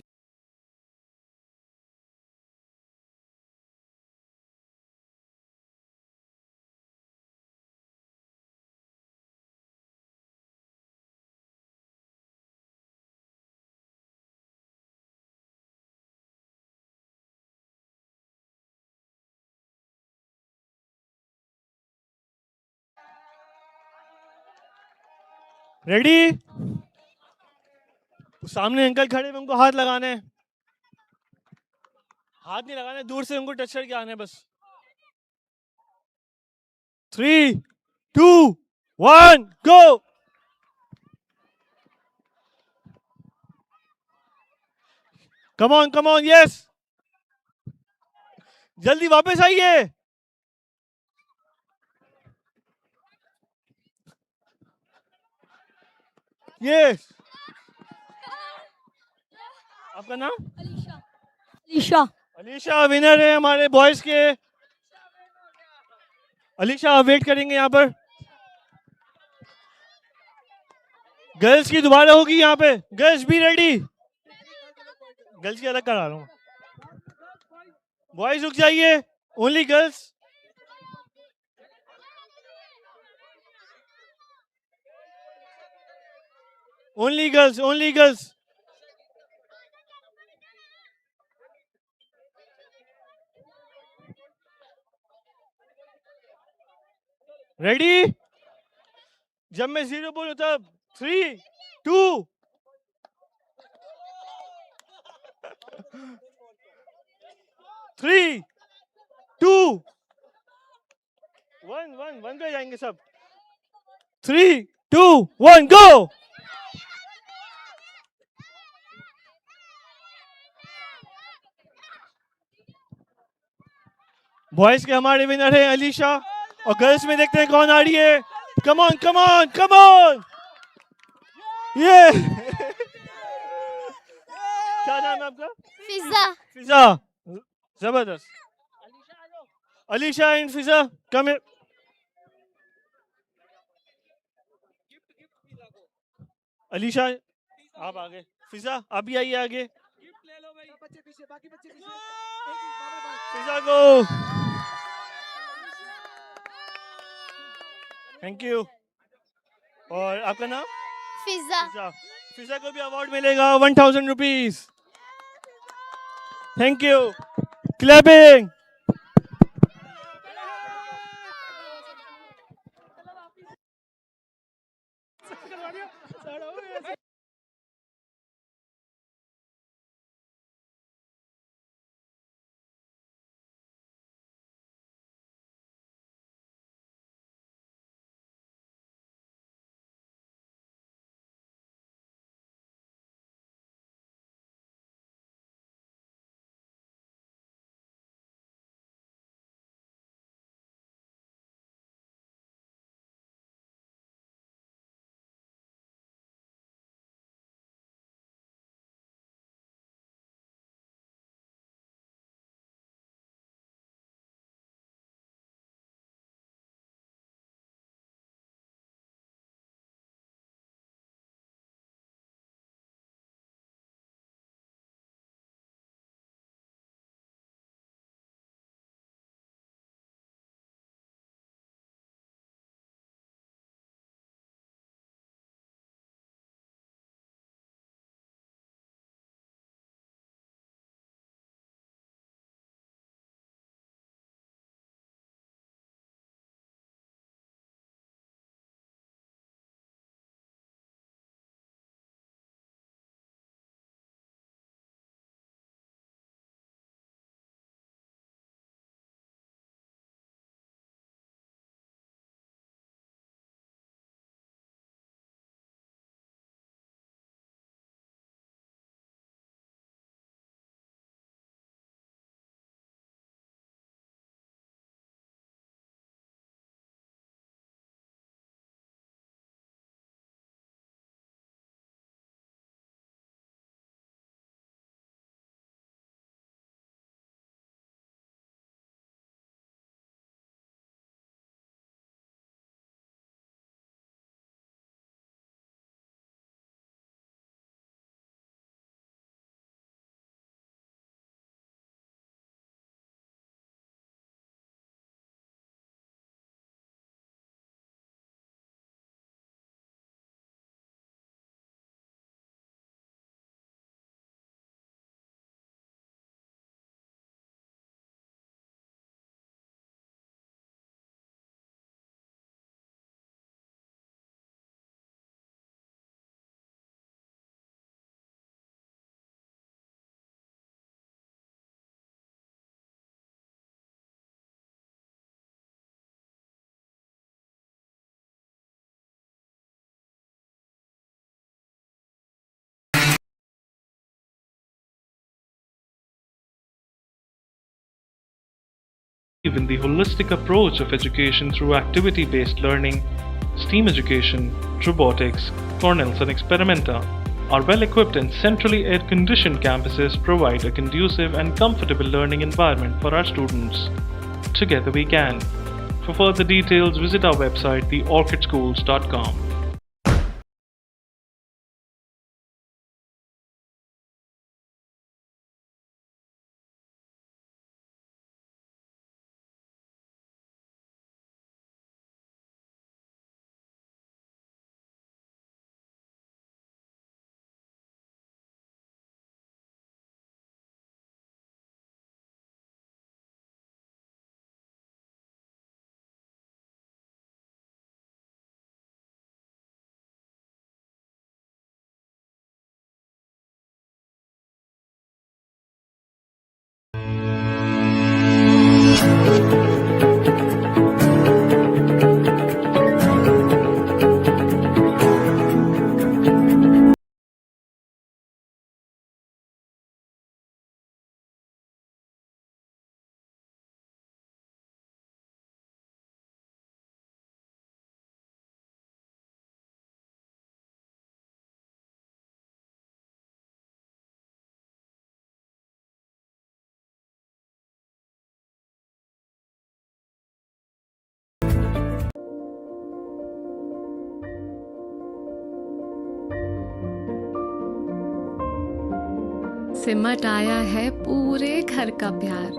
रेडी? सामने अंकल खड़े हैं, उनको हाथ लगाने. हाथ नहीं लगाने, दूर से उनको टच करके आने बस. 3, 2, 1, गो. Come on, yes. जल्दी वापस आइए. यस. आपका नाम? अलीशा विनर है हमारे बॉयज के. अलीशा वेट करेंगे यहाँ पर. गर्ल्स की दोबारा होगी यहाँ पे. गर्ल्स भी रेडी? गर्ल्स की अलग करा रहा हूँ. बॉयज रुक जाइए, only girls. Only girls, only girls. Ready? जब मैं 0 बोलूं तब 3, 2. थ्री, 2, 1 पे जाएंगे सब. 3, 2, 1, गो. बॉयज के हमारे विनर हैं अलीशा, और गर्ल्स में देखते हैं कौन आ रही है। Come on come on come on, ये क्या नाम है आपका? फिजा। फिजा, जबरदस्त। अलीशा एंड फिजा कम है। अलीशा आप आगे, फिजा आप भी आइए आगे। फिजा को थैंक यू। और आपका नाम? फिजा। फिजा, फिजा को भी अवार्ड मिलेगा 1000 rupees. Thank you, clapping. In the holistic approach of education through activity-based learning, STEAM education, robotics, Cornell's and Experimenta, our well-equipped and centrally air-conditioned campuses provide a conducive and comfortable learning environment for our students. Together we can. For further details, visit our website theorchidschools.com. सिमट आया है पूरे घर का प्यार,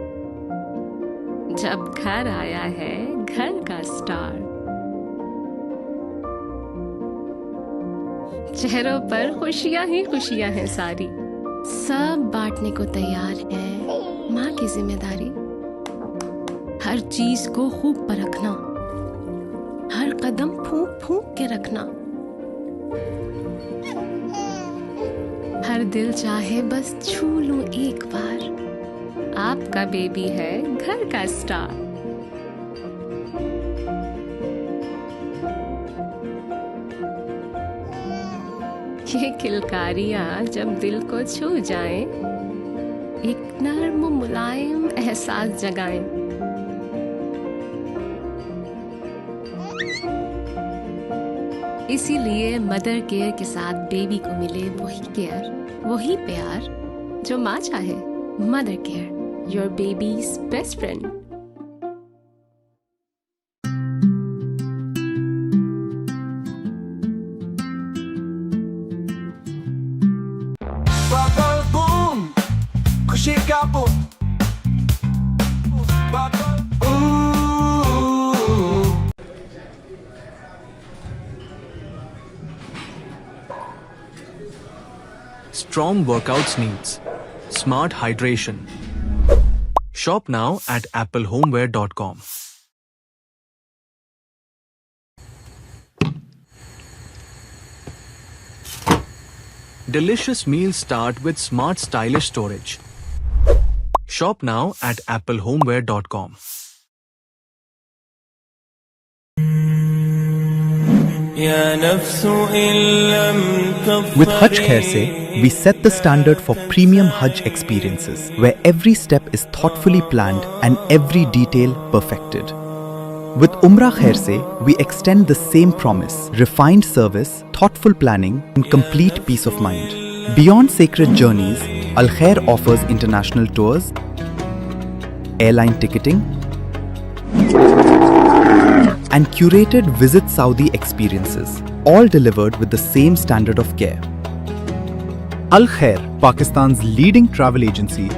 जब घर आया है घर का स्टार। चेहरों पर खुशियां ही खुशियां हैं सारी, सब बांटने को तैयार है माँ की जिम्मेदारी। हर चीज को खूब परखना, हर कदम फूंक फूंक के रखना। हर दिल चाहे बस छू लूं एक बार, आपका बेबी है घर का स्टार। ये किलकारियां जब दिल को छू जाएं, एक नर्म मुलायम एहसास जगाएं। इसीलिए मदर केयर के साथ बेबी को मिले वही केयर, वही प्यार जो माँ चाहे। Mother care, your babies best friend. Bubble boom, खुशी का boom. Bubble, ooh. Strong workouts needs smart hydration. Shop now at applehomeware.com. Delicious meals start with smart stylish storage. Shop now at applehomeware.com. With Hajj Khair Se, we set the standard for premium Hajj experiences, where every step is thoughtfully planned and every detail perfected. With Umrah Khair Se, we extend the same promise: refined service, thoughtful planning, and complete peace of mind. Beyond sacred journeys, Al Khair offers international tours, airline ticketing, and curated Visit Saudi experiences, all delivered with the same standard of care. Al Khair, Pakistan's leading travel agency.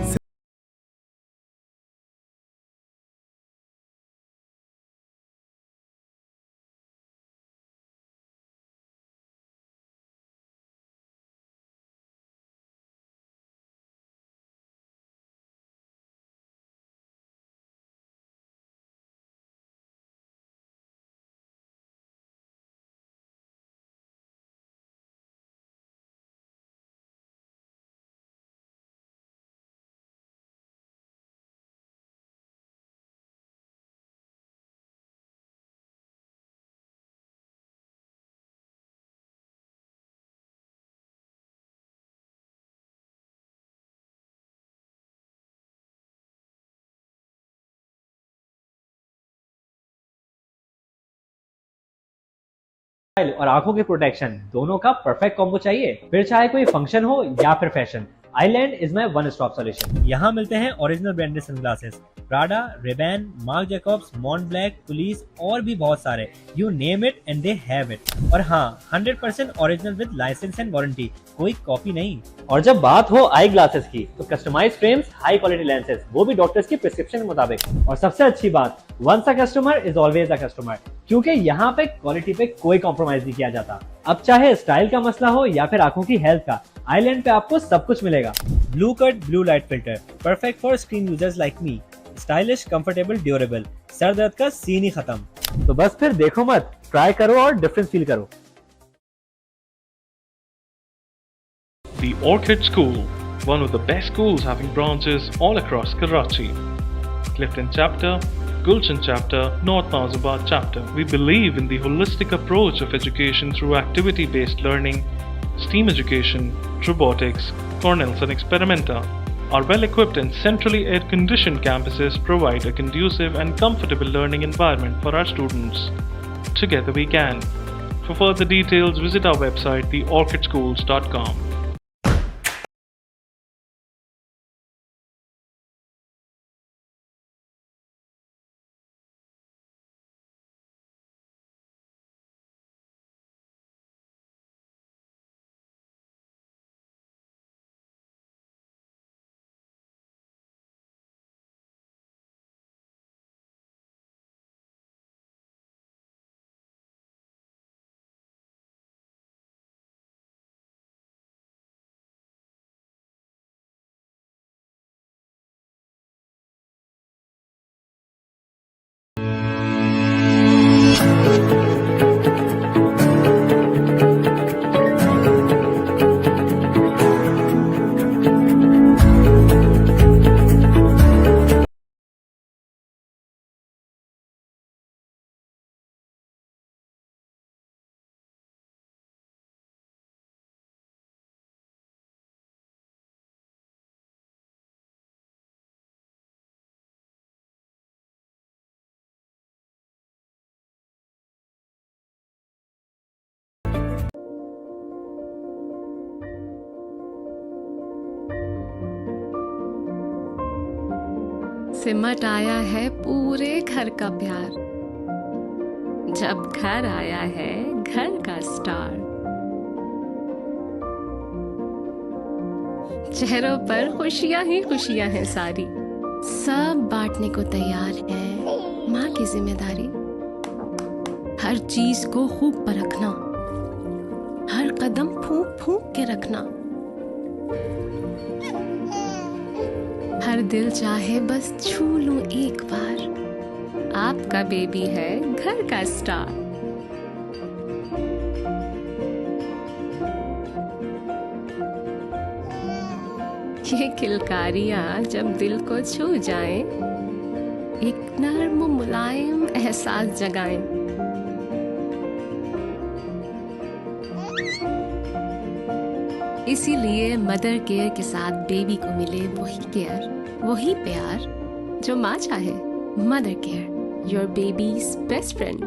और आंखों के protection दोनों का perfect combo चाहिए, फिर चाहे कोई function हो या फिर fashion, Island is my one stop solution. यहाँ मिलते हैं original branded sunglasses, Prada, Ray Ban, Marc Jacobs, Montblanc, police और भी बहुत सारे। You name it and they have it. और हाँ, 100% original with licence and warranty, कोई कॉपी नहीं। और जब बात हो आई ग्लासेस की, तो customise frames, high quality lenses, वो भी डॉक्टर्स की प्रिस्क्रिप्शन के मुताबिक। और सबसे अच्छी बात, once a customer is always a customer, क्योंकि यहाँ पे क्वालिटी पे कोई कॉम्प्रोमाइज नहीं किया जाता। अब चाहे स्टाइल का मसला हो या फिर आंखों की हेल्थ का, आईलैंड पे आपको सब कुछ मिलेगा। Blue cut blue light filter, perfect for screen users like me, stylish, comfortable, durable, sir दर्द का सीन ही खत्म। तो बस फिर देखो मत, ट्राई करो और डिफरेंस फील करो। The Orchid School, one of the best schools having branches all across Karachi. Clifton Chapter, Gulshan Chapter, North Nazabad Chapter. We believe in the holistic approach of education through activity-based learning, STEAM education, robotics, Cornells and Experimenta. Our well-equipped and centrally air-conditioned campuses provide a conducive and comfortable learning environment for our students. Together we can. For further details, visit our website, theorchidschools.com. सिमट आया है पूरे घर का प्यार, जब घर आया है घर का स्टार। चेहरों पर खुशियां ही खुशियां हैं सारी, सब बांटने को तैयार है माँ की जिम्मेदारी। हर चीज को खूब परखना, हर कदम फूंक फूंक के रखना। हर दिल चाहे बस छू लूं एक बार, आपका बेबी है घर का स्टार। ये किलकारियां जब दिल को छू जाएं, एक नर्म मुलायम एहसास जगाएं। इसीलिए मदर केयर के साथ बेबी को मिले वही केयर, वही प्यार जो माँ चाहे। Mother care, your babies best friend.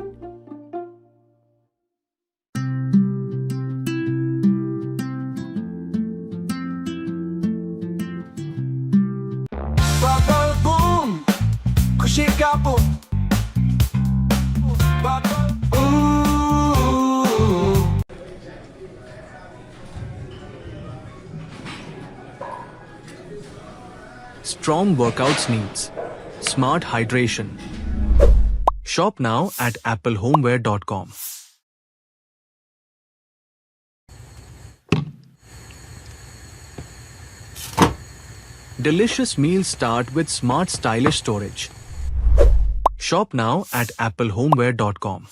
Bubble boom, खुशी का boom. Bubble ooh. Strong workouts needs smart hydration. Shop now at applehomeware.com. Delicious meals start with smart stylish storage. Shop now at applehomeware.com.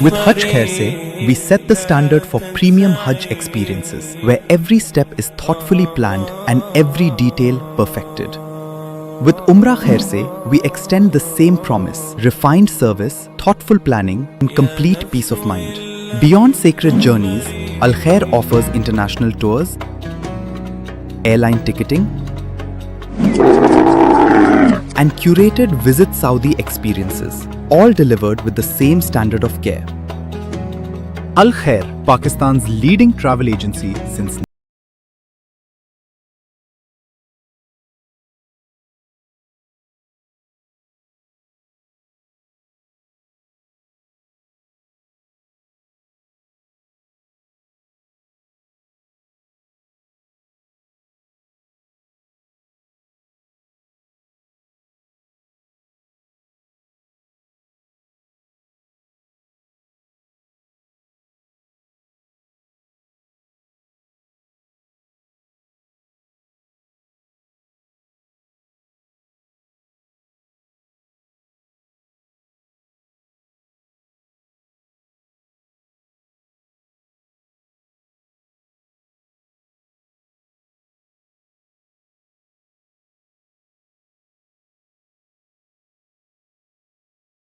With Hajj Khair se, we set the standard for premium Hajj experiences, where every step is thoughtfully planned and every detail perfected. With Umrah Khair se, we extend the same promise: refined service, thoughtful planning, and complete peace of mind. Beyond sacred journeys, Al Khair offers international tours, airline ticketing, and curated Visit Saudi experiences, all delivered with the same standard of care. Al Khair, Pakistan's leading travel agency since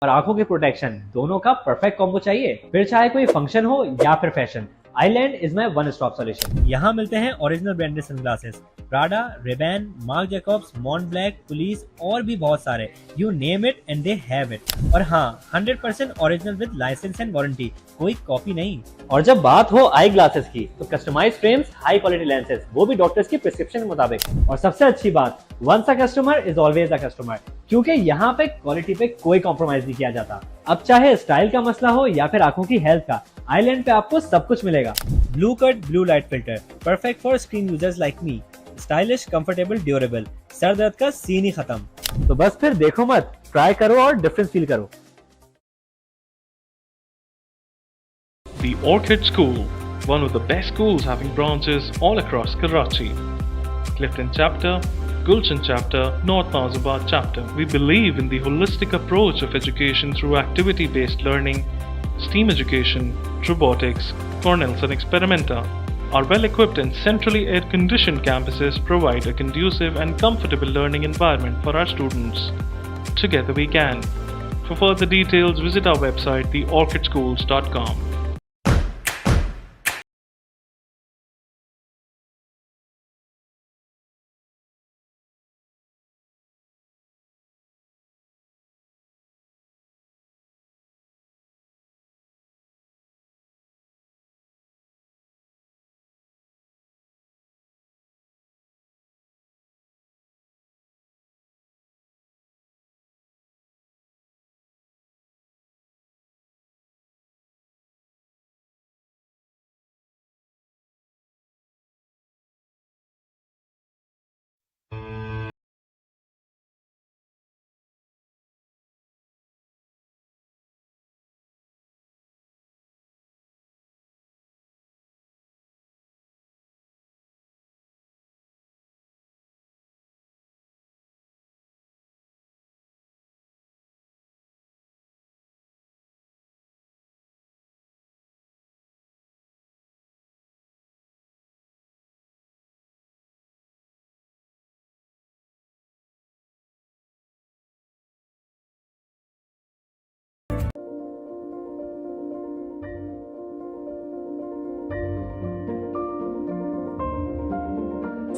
और आंखों के protection दोनों का perfect combo चाहिए, फिर चाहे कोई function हो या फिर fashion, Island is my one stop solution. यहाँ मिलते हैं original branded sunglasses, Prada, Ray Ban, Marc Jacobs, Montblanc, police और भी बहुत सारे। You name it and they have it. और हाँ, 100% original with licence and warranty, कोई कॉपी नहीं। और जब बात हो आई ग्लासेस की, तो customised frames, high quality lenses, वो भी डॉक्टर्स की प्रिस्क्रिप्शन के मुताबिक। और सबसे अच्छी बात, once a customer is always a customer, क्योंकि यहाँ पे क्वालिटी पे कोई कॉम्प्रोमाइज नहीं किया जाता। अब चाहे स्टाइल का मसला हो या फिर आंखों की हेल्थ का, आईलैंड पे आपको सब कुछ मिलेगा। Blue cut blue light filter, perfect for screen users like me, stylish, comfortable, durable, sir दर्द का सीन ही खत्म। तो बस फिर देखो मत, ट्राई करो और डिफरेंस फील करो। The Orchid School, one of the best schools having branches all across Karachi. Clifton Chapter, Gulshan Chapter, North Nazabad Chapter. We believe in the holistic approach of education through activity-based learning, STEAM education, robotics, Cornells and Experimenta. Our well-equipped and centrally air-conditioned campuses provide a conducive and comfortable learning environment for our students. Together we can. For further details, visit our website, theorchidschools.com.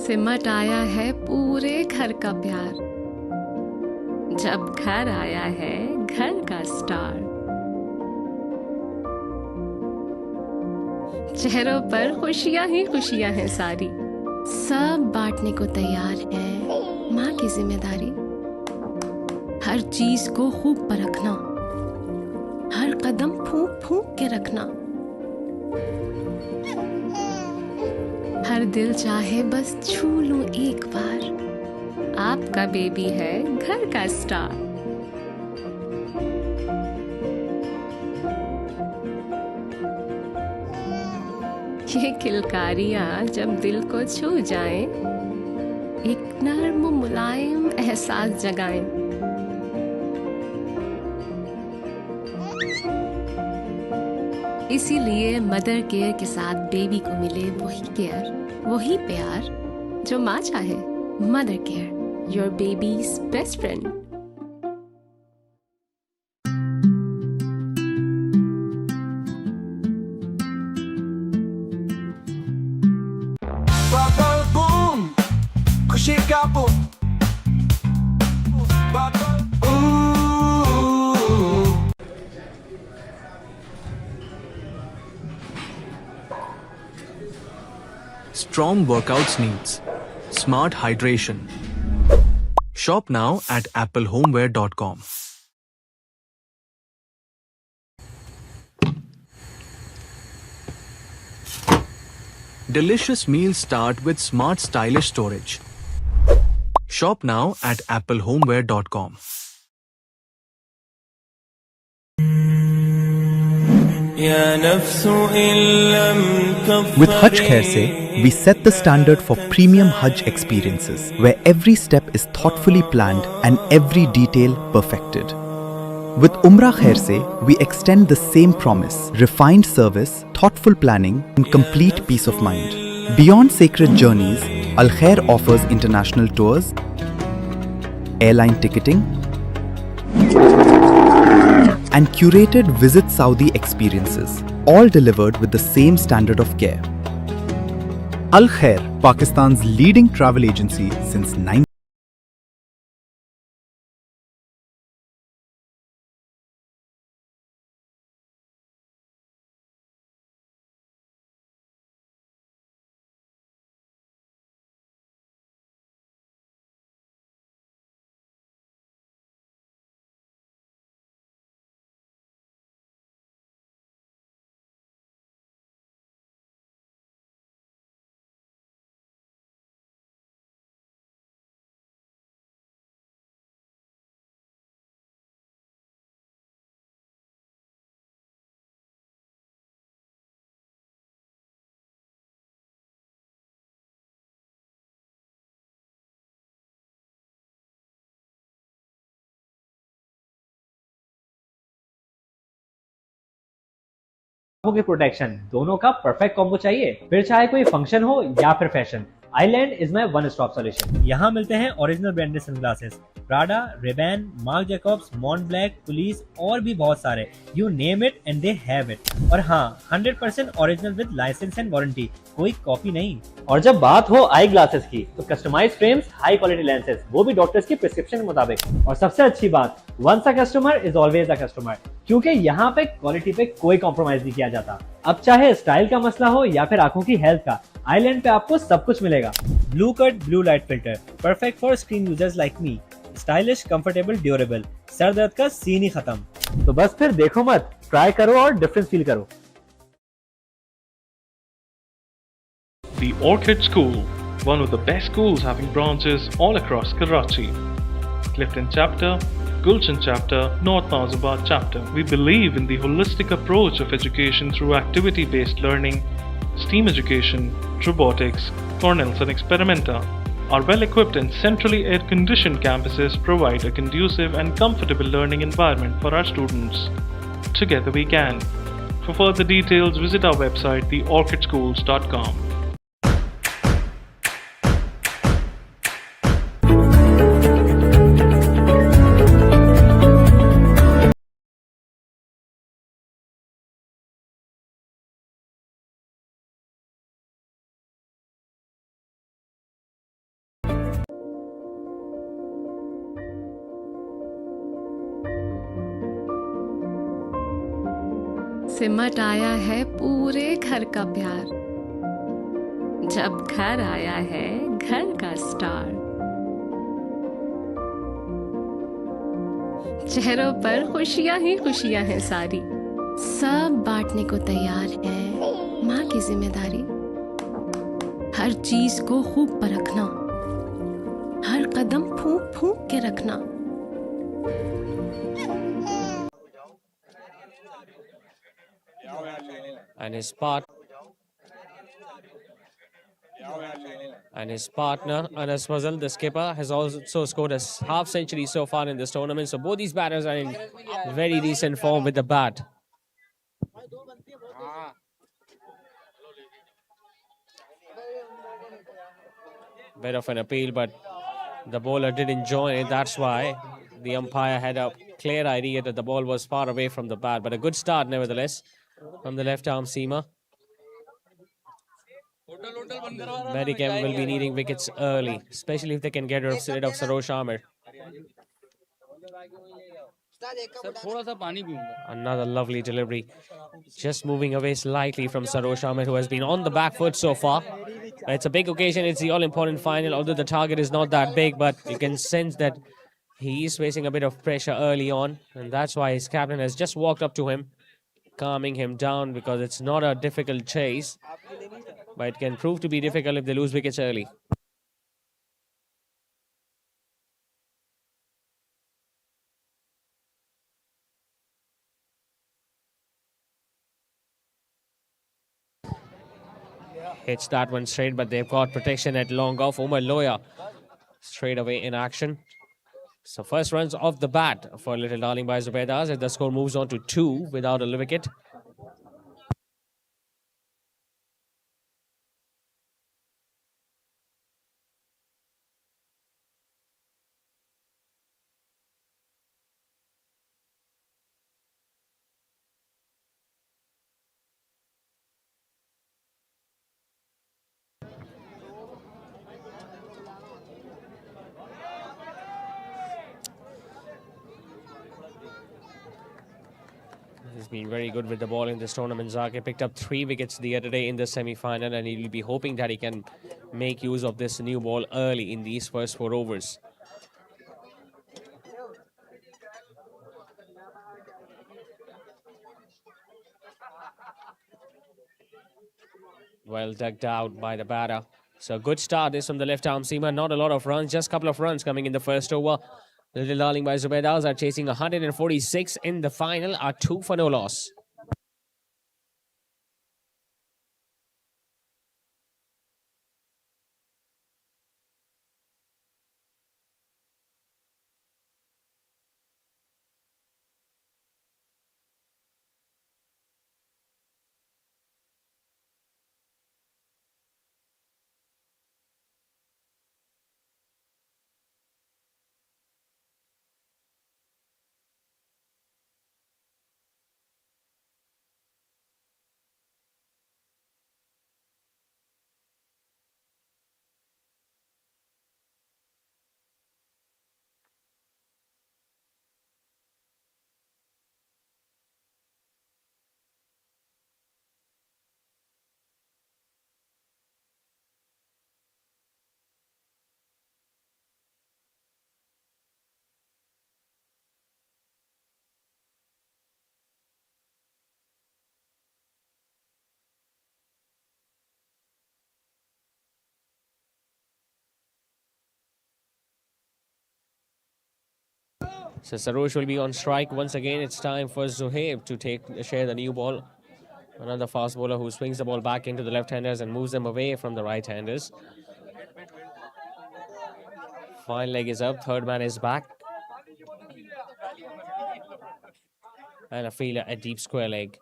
सिमट आया है पूरे घर का प्यार। जब घर आया है घर का स्टार। चेहरों पर खुशियां ही खुशियां हैं सारी। सब बांटने को तैयार है माँ की जिम्मेदारी। हर चीज को खूब परखना, हर कदम फूंक फूंक के रखना। हर दिल चाहे बस छू लूं एक बार। आपका बेबी है घर का स्टार। ये किलकारियां जब दिल को छू जाएं, एक नर्म मुलायम एहसास जगाएं। इसीलिए मदर केयर के साथ बेबी को मिले वही केयर, वही प्यार जो माँ चाहे। Mother care, your babies best friend. Bubble boom, खुशी का boom. Bubble ooh. Strong workouts needs smart hydration. Shop now at applehomeware.com. Delicious meals start with smart stylish storage. Shop now at applehomeware.com. With Hajj Khair Se, we set the standard for premium Hajj experiences, where every step is thoughtfully planned and every detail perfected. With Umrah Khair Se, we extend the same promise: refined service, thoughtful planning, and complete peace of mind. Beyond sacred journeys, Al Khair offers international tours, airline ticketing, and curated Visit Saudi experiences, all delivered with the same standard of care. Al Khair, Pakistan's leading travel agency since 19. के protection दोनों का perfect combo चाहिए, फिर चाहे कोई function हो या फिर fashion, Island is my one stop solution. यहाँ मिलते हैं original branded sunglasses, Prada, Ray Ban, Marc Jacobs, Mont Blanc, Police और भी बहुत सारे। You name it and they have it. और हाँ, 100% original with licence and warranty, कोई कॉपी नहीं। और जब बात हो आई ग्लासेस की, तो customised frames, high quality lenses, वो भी डॉक्टर्स की प्रिस्क्रिप्शन के मुताबिक। और सबसे अच्छी बात, once a customer is always a customer, क्योंकि यहाँ पे क्वालिटी पे कोई कॉम्प्रोमाइज नहीं किया जाता। अब चाहे स्टाइल का मसला हो या फिर आंखों की हेल्थ का, आईलैंड पे आपको सब कुछ मिलेगा। Blue cut blue light filter, perfect for screen users like me, stylish, comfortable, durable, sir दर्द का सीन ही खत्म। तो बस फिर देखो मत, ट्राई करो और डिफरेंस फील करो। The Orchid School, one of the best schools having branches all across Karachi. Clifton Chapter, Gulshan Chapter, North Nazabad Chapter. We believe in the holistic approach of education through activity-based learning, STEAM education, robotics, Cornells and Experimenta. Our well-equipped and centrally air-conditioned campuses provide a conducive and comfortable learning environment for our students. Together we can. For further details, visit our website, theorchidschools.com. सिमट आया है पूरे घर का प्यार। जब घर आया है घर का स्टार। चेहरों पर खुशियां ही खुशियां हैं सारी। सब बांटने को तैयार है माँ की जिम्मेदारी। हर चीज को खूब परखना, हर कदम फूंक फूंक के रखना। And his partner, Anas Fazal, the skipper, has also scored a half century so far in this tournament. So both these batters are in very decent form with the bat. Bit of an appeal, but the bowler didn't join it. That's why the umpire had a clear idea that the ball was far away from the bat. But a good start nevertheless from the left arm seamer. Medicam will be needing wickets early, especially if they can get rid of Sarosh Amir. Another lovely delivery. Just moving away slightly from Sarosh Amir, who has been on the back foot so far. It's a big occasion. It's the all-important final, although the target is not that big, but you can sense that he is facing a bit of pressure early on, and that's why his captain has just walked up to him, calming him down, because it's not a difficult chase, but it can prove to be difficult if they lose wickets early. Hits that one straight, but they've got protection at long off. Umar Loya straight away in action. So first runs off the bat for Little Darling by Zubaidas as the score moves on to 2 without a wicket. He's been very good with the ball in this tournament. Zakir picked up 3 wickets the other day in the semi-final, and he'll be hoping that he can make use of this new ball early in these first 4 overs. Well dug out by the batter. So good start this from the left arm seamer. Not a lot of runs, just a couple of runs coming in the first over. Little Darling by Zubaidas are chasing 146 in the final, are 2 for no loss. So Sarosh will be on strike once again. It's time for Zuhaib to share the new ball. Another fast bowler who swings the ball back into the left-handers and moves them away from the right-handers. Fine leg is up. Third man is back. And a fielder at deep square leg.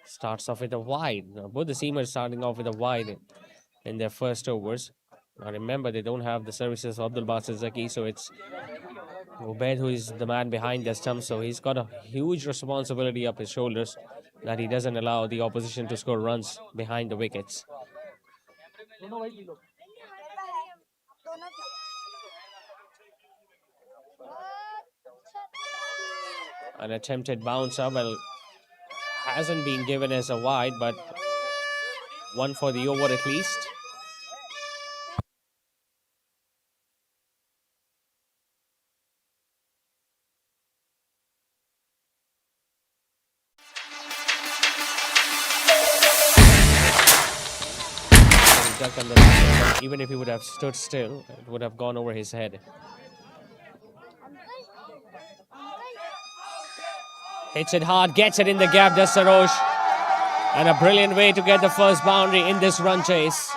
Starts off with a wide. Now, both the seamers starting off with a wide in their first overs. Now remember, they don't have the services of Abdul Basit Zaki, so it's Ubaid who is the man behind the stump, so he's got a huge responsibility up his shoulders that he doesn't allow the opposition to score runs behind the wickets. An attempted bouncer, well, hasn't been given as a wide, but one for the over at least. Ducked under that, but even if he would have stood still, it would have gone over his head. Hits it hard, gets it in the gap, does Sarosh. And a brilliant way to get the first boundary in this run chase.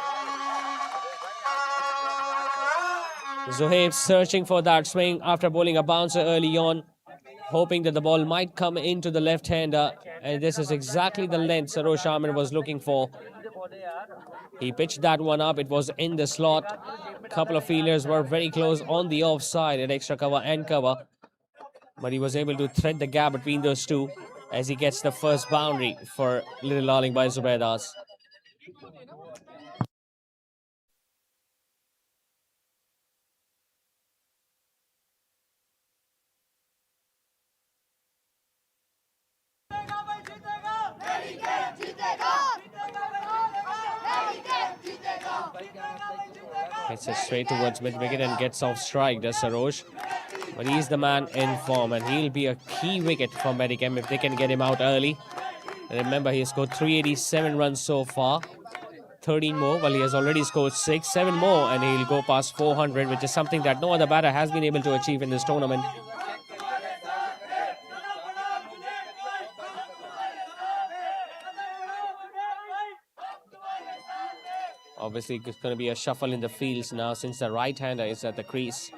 Zohaib searching for that swing after bowling a bouncer early on, hoping that the ball might come into the left-hander. And this is exactly the length Sarosh Ahmed was looking for. He pitched that one up, it was in the slot. A couple of fielders were very close on the offside at extra cover and cover. But he was able to thread the gap between those two as he gets the first boundary for Little Darling by Zubaidas. Hits it straight towards mid-wicket and gets off strike, does Sarosh. But he's the man in form and he'll be a key wicket for Medicam if they can get him out early. And remember, he has scored 387 runs so far. 13 more, well, he has already scored 7 more and he'll go past 400, which is something that no other batter has been able to achieve in this tournament. Obviously, it's going to be a shuffle in the fields now since the right-hander is at the crease.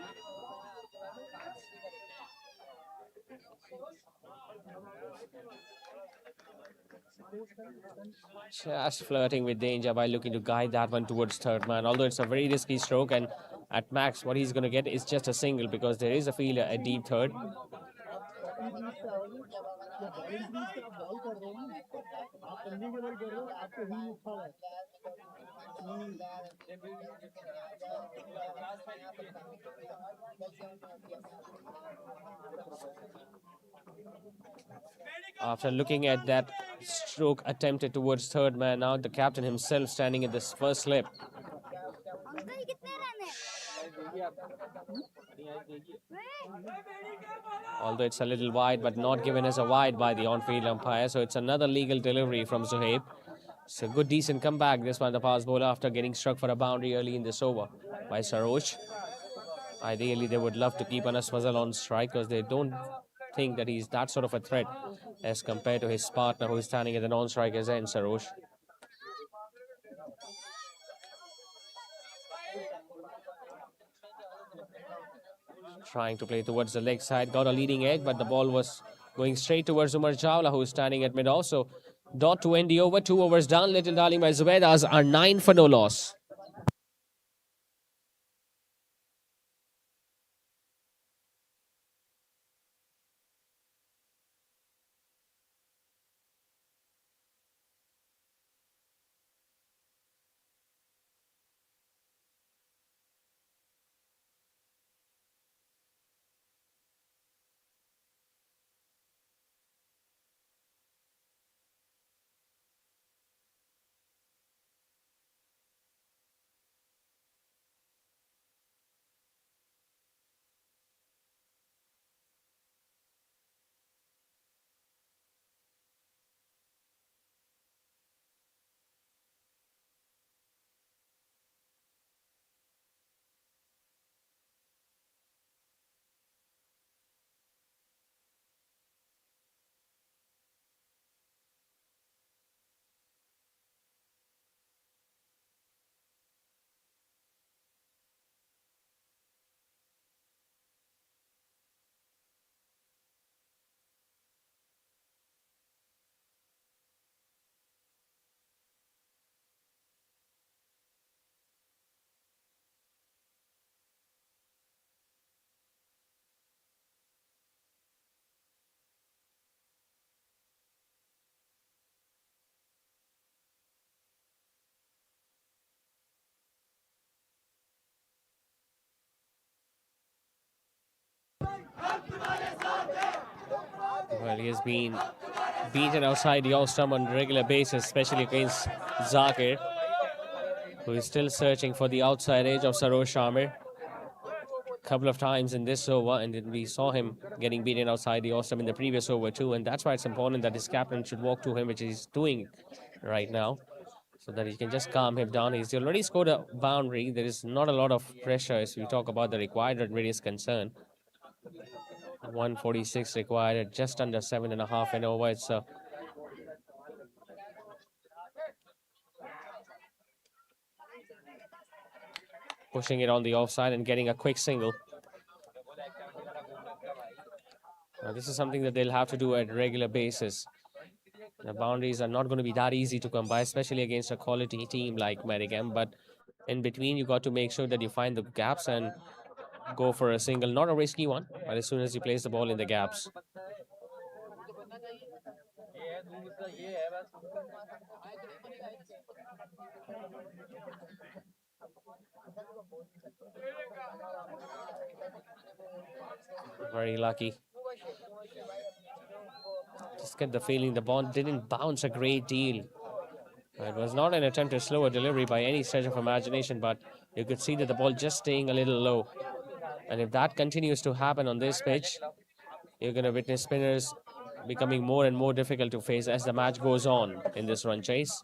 Just flirting with danger by looking to guide that one towards third man. Although it's a very risky stroke and at max what he's going to get is just a single because there is a fielder at deep third. After looking at that stroke attempted towards third man, now the captain himself standing at this first slip. Although it's a little wide, but not given as a wide by the on-field umpire. So it's another legal delivery from Zohaib. It's a good, decent comeback, this one, the fast bowler, after getting struck for a boundary early in this over by Sarosh. Ideally, they would love to keep Anas Fazal on strike because they don't think that he's that sort of a threat as compared to his partner who is standing at the non-striker's end, Sarosh. Trying to play towards the leg side, got a leading edge, but the ball was going straight towards Umar Chawla, who's standing at mid-off. So, dot to end the over, 2 overs down. Little Darling by Zubaidas are 9 for no loss. Well, he has been beaten outside the off-stump on a regular basis, especially against Zakir, who is still searching for the outside edge of Sarosh Shamir. Couple of times in this over, and then we saw him getting beaten outside the off-stump in the previous over too, and that's why it's important that his captain should walk to him, which he's doing right now, so that he can just calm him down. He's already scored a boundary. There is not a lot of pressure as we talk about the required run rate is concerned. 146 required at just under 7.5 and over. It's pushing it on the offside and getting a quick single. Now, this is something that they'll have to do at regular basis. The boundaries are not going to be that easy to come by, especially against a quality team like Medicam. But in between, you got to make sure that you find the gaps and go for a single. Not a risky one, but as soon as you place the ball in the gaps. Very lucky. Just get the feeling the ball didn't bounce a great deal. It was not an attempt to slow a delivery by any stretch of imagination, but you could see that the ball just staying a little low. And if that continues to happen on this pitch, you're going to witness spinners becoming more and more difficult to face as the match goes on in this run chase.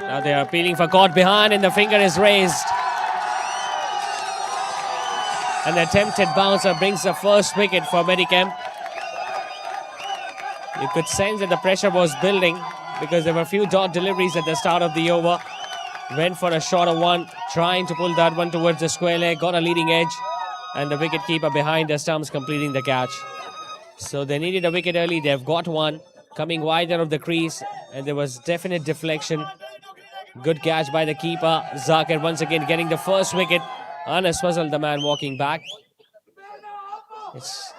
Now they are appealing for caught behind and the finger is raised. An attempted bouncer brings the first wicket for Medicam. You could sense that the pressure was building because there were a few dot deliveries at the start of the over. Went for a shorter one, trying to pull that one towards the square leg, got a leading edge, and the wicketkeeper behind the stumps completing the catch. So they needed a wicket early, they've got one, coming wider of the crease, and there was definite deflection. Good catch by the keeper. Zakir once again getting the first wicket. Anas Fazal, the man walking back. It's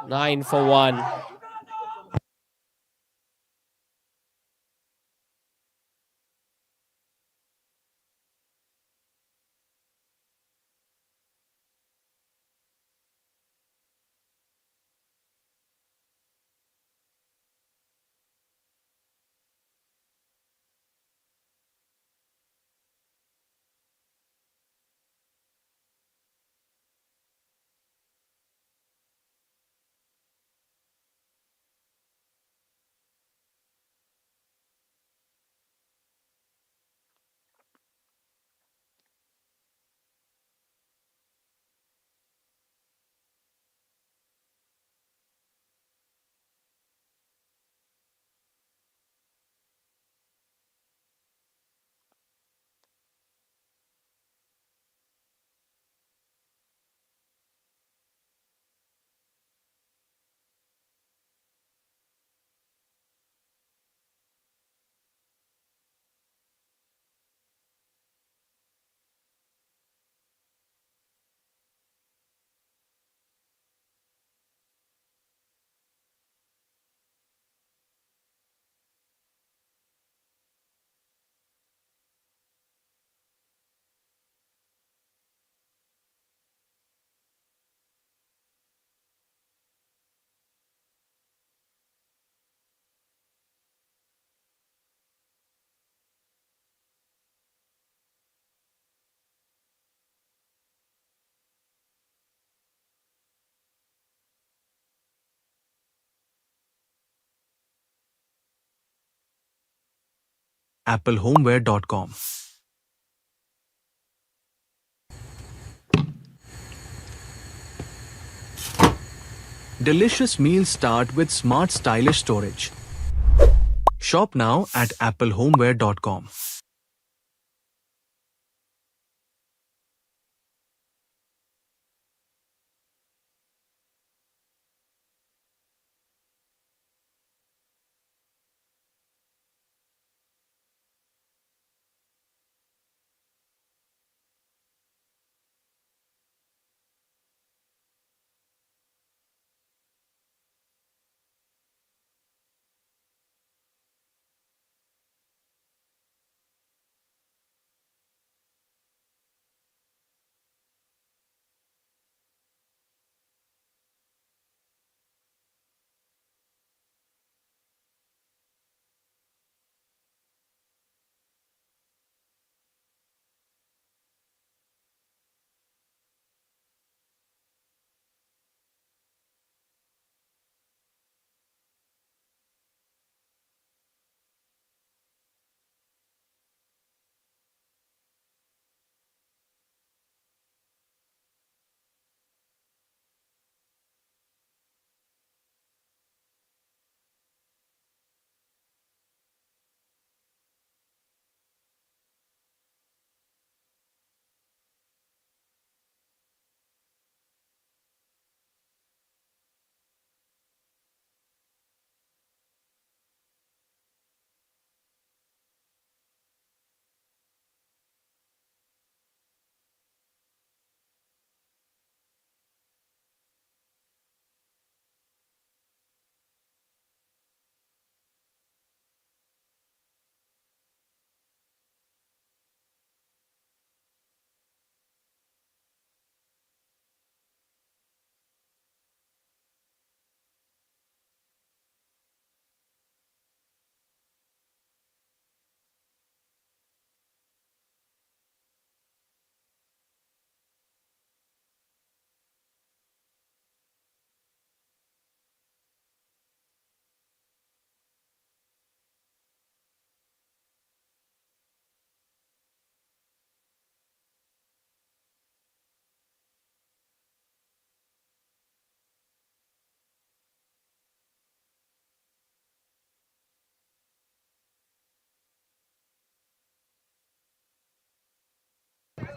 9 for 1. applehomeware.com. Delicious meals start with smart, stylish storage. Shop now at applehomeware.com.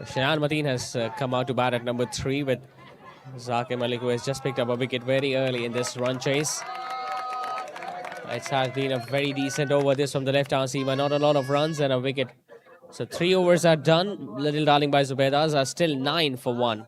Shayan Mateen has come out to bat at number 3 with Zakir Malik, who has just picked up a wicket very early in this run chase. It has been a very decent over this from the left-hand seamer. Not a lot of runs and a wicket. So 3 overs are done. Little Darling by Zubaidas are still 9 for 1.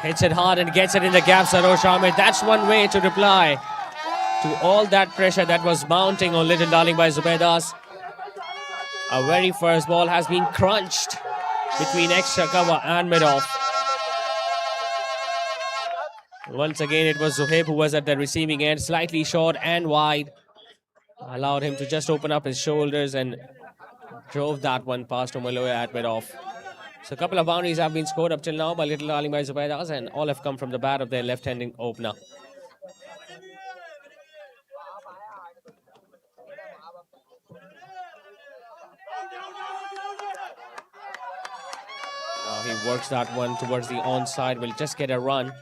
Hits it hard and gets it in the gap, Sarosh Ahmed. That's one way to reply to all that pressure that was mounting on Little Darling by Zubaidas. A very first ball has been crunched between extra cover and mid-off. Once again, it was Zuhaib who was at the receiving end, slightly short and wide. Allowed him to just open up his shoulders and drove that one past Omaloya at mid-off. So a couple of boundaries have been scored up till now by Little Darling by Zubaidas, and all have come from the bat of their left-handing opener. Now he works that one towards the onside, will just get a run.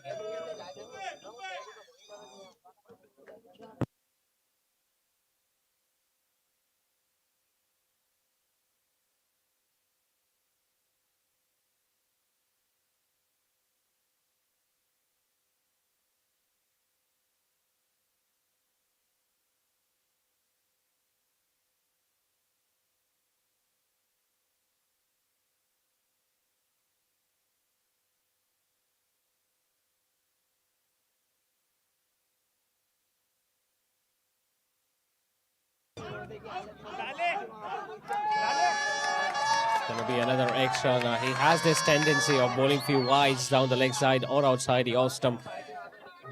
Going to be another extra. Now he has this tendency of bowling few wides down the leg side or outside the off stump.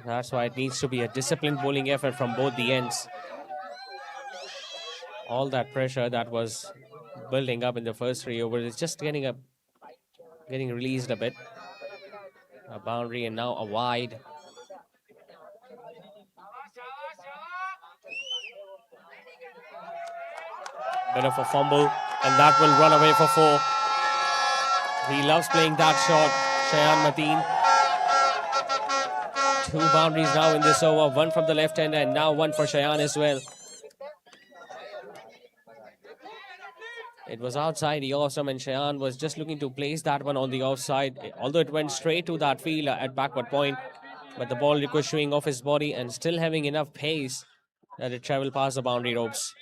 That's why it needs to be a disciplined bowling effort from both the ends. All that pressure that was building up in the first 3 overs is just getting released a bit. A boundary and now a wide. Bit of a fumble, and that will run away for 4. He loves playing that shot, Shayan Mateen. 2 boundaries now in this over, 1 from the left hander and now 1 for Shayan as well. It was outside the off stump and Shayan was just looking to place that one on the offside, although it went straight to that fielder at backward point. But the ball ricocheting off his body and still having enough pace that it traveled past the boundary ropes.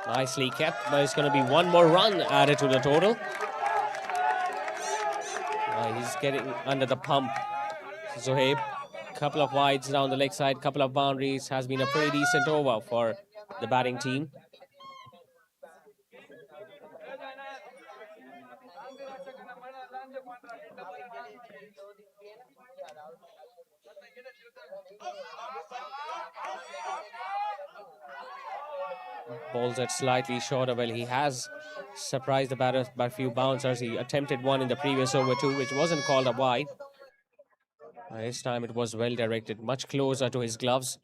Nicely kept, but it's going to be 1 more run added to the total. He's getting under the pump. Zohaib, couple of wides down the leg side, couple of boundaries. Has been a pretty decent over for the batting team. Bowls it slightly shorter. Well, he has surprised the batters by a few bouncers. He attempted one in the previous over too, which wasn't called a wide. This time it was well directed, much closer to his gloves.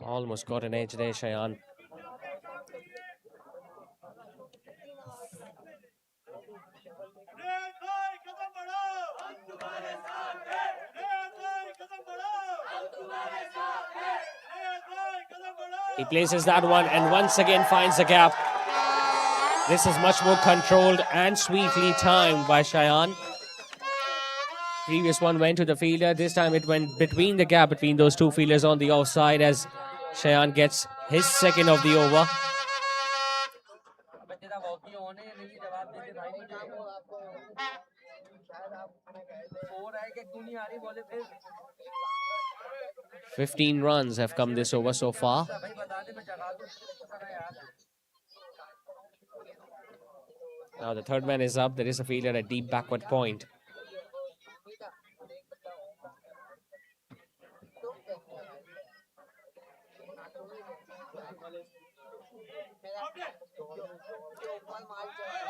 Almost got an edge there, Shayan. He places that one and once again finds the gap. This is much more controlled and sweetly timed by Shayan. Previous one went to the fielder. This time it went between the gap between those 2 fielders on the offside as Shayan gets his second of the over. "15 runs have come this over so far. Now the third man is up. There is a fielder at deep backward point.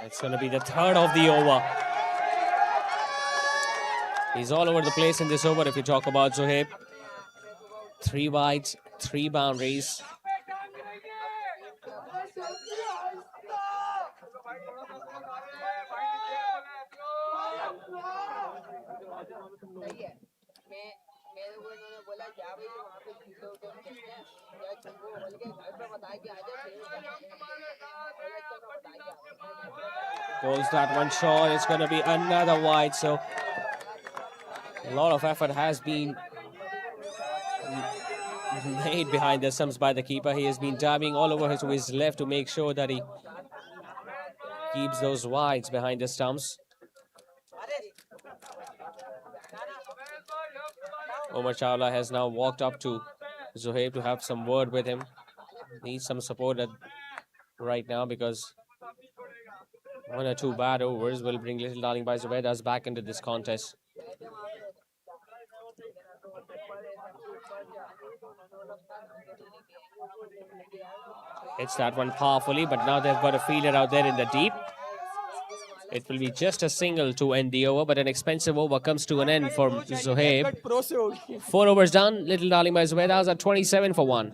It's going to be the third of the over. He's all over the place in this over if you talk about Zohaib. 3 wides, 3 boundaries. Pulls that one short. It's going to be another wide. So a lot of effort has been made behind the stumps by the keeper. He has been diving all over to his left to make sure that he keeps those wides behind the stumps. Omar Chawla has now walked up to Zohaib to have some word with him. Needs some support right now because 1 or 2 bad overs will bring Little Darling by Zubaidas back into this contest. Hits that one powerfully, but now they've got a fielder out there in the deep. It will be just a single to end the over, but an expensive over comes to an end for Zohaib. 4 overs done. Little Darling by Zubaidas at 27 for 1.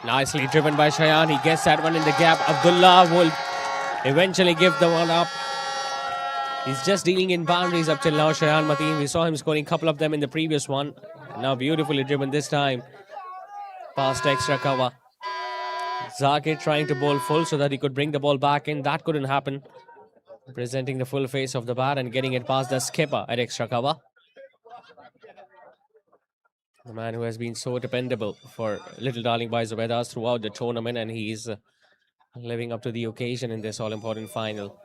Nicely driven by Shayan. He gets that one in the gap. Abdullah will eventually give the one up. He's just dealing in boundaries up till now, Shayan Mateen. We saw him scoring a couple of them in the previous one. And now beautifully driven this time. Past extra cover. Zakir trying to bowl full so that he could bring the ball back in. That couldn't happen. Presenting the full face of the bat and getting it past the skipper at extra cover. The man who has been so dependable for Little Darling by Zubaidas throughout the tournament, and he's living up to the occasion in this all-important final.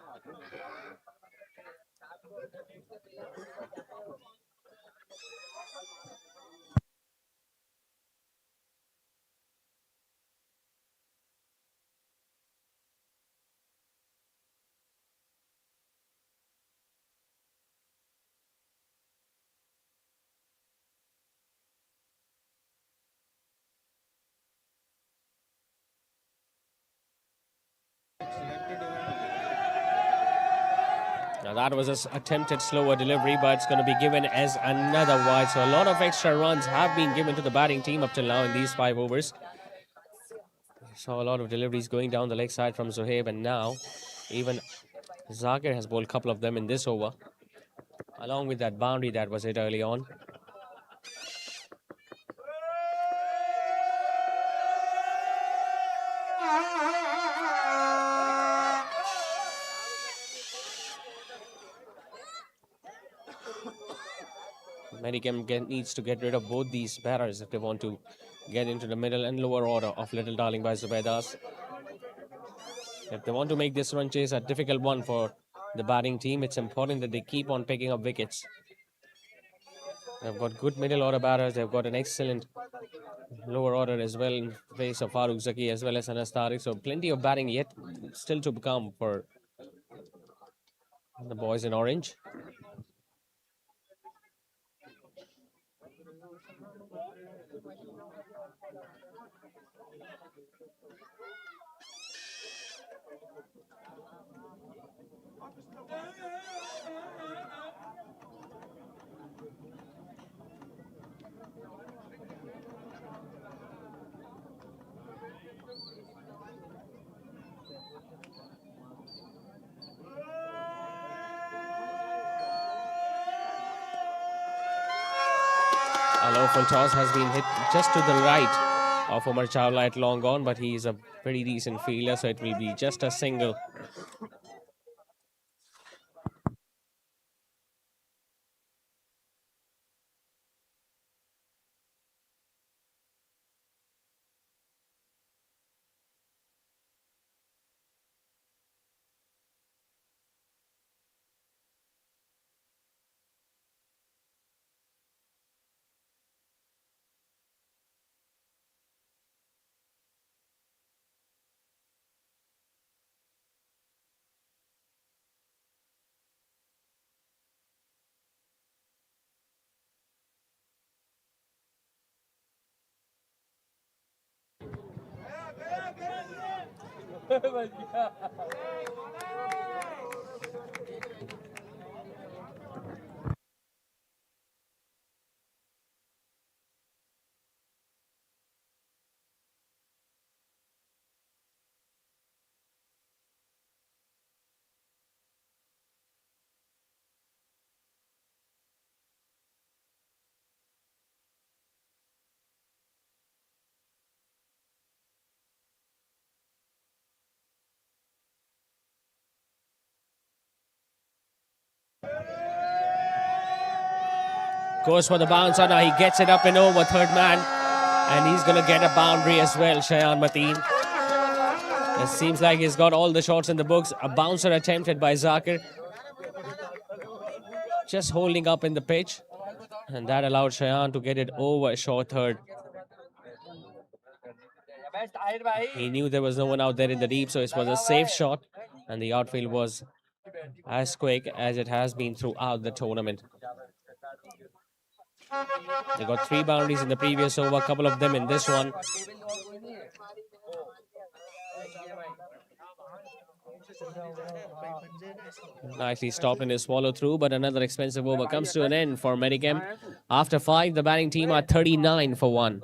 Now that was an attempted slower delivery, but it's going to be given as another wide. So a lot of extra runs have been given to the batting team up till now in these 5 overs. Saw a lot of deliveries going down the leg side from Zohaib, and now even Zakir has bowled a couple of them in this over, along with that boundary that was hit early on. Medicam needs to get rid of both these batters if they want to get into the middle and lower order of Little Darling by Zubaidas. If they want to make this run chase a difficult one for the batting team, it's important that they keep on picking up wickets. They've got good middle order batters. They've got an excellent lower order as well in face of Farooq Zaki as well as Anas Tariq. So plenty of batting yet still to come for the boys in orange. A lawful toss has been hit just to the right of Umar Chawla at long on, but he is a pretty decent fielder, so it will be just a single. Goes for the bouncer. Now he gets it up and over, third man. And he's going to get a boundary as well, Shayan Mateen. It seems like he's got all the shots in the books. A bouncer attempted by Zakir. Just holding up in the pitch. And that allowed Shayan to get it over short third. He knew there was no one out there in the deep, so it was a safe shot. And the outfield was as quick as it has been throughout the tournament. They got 3 boundaries in the previous over, a couple of them in this one. Nicely stopped in his follow through, but another expensive over comes to an end for Medicam. After 5, the batting team are 39 for 1.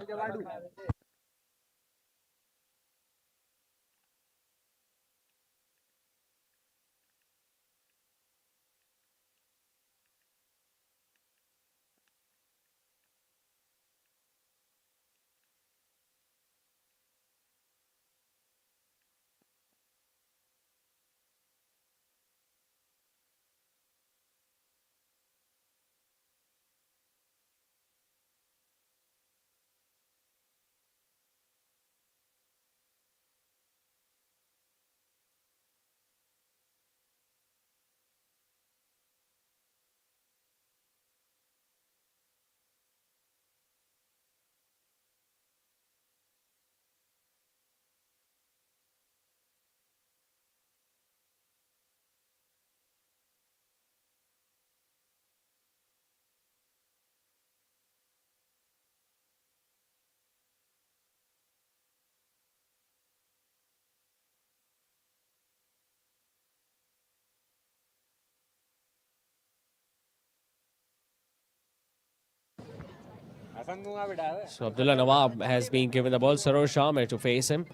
So Abdullah Nawab has been given the ball. Sarosh Shamir to face him.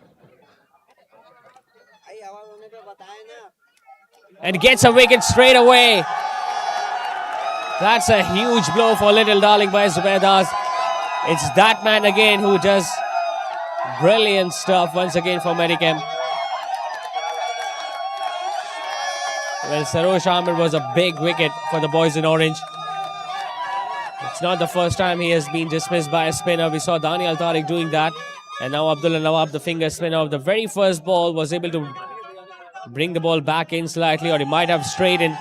And gets a wicket straight away. That's a huge blow for Little Darling by Zubaidas. It's that man again who does brilliant stuff once again for Medicam. Well, Sarosh Ahmed was a big wicket for the boys in orange. It's not the first time he has been dismissed by a spinner. We saw Daniel Tariq doing that. And now Abdullah Nawab, the finger spinner of the very first ball, was able to bring the ball back in slightly, or he might have straightened.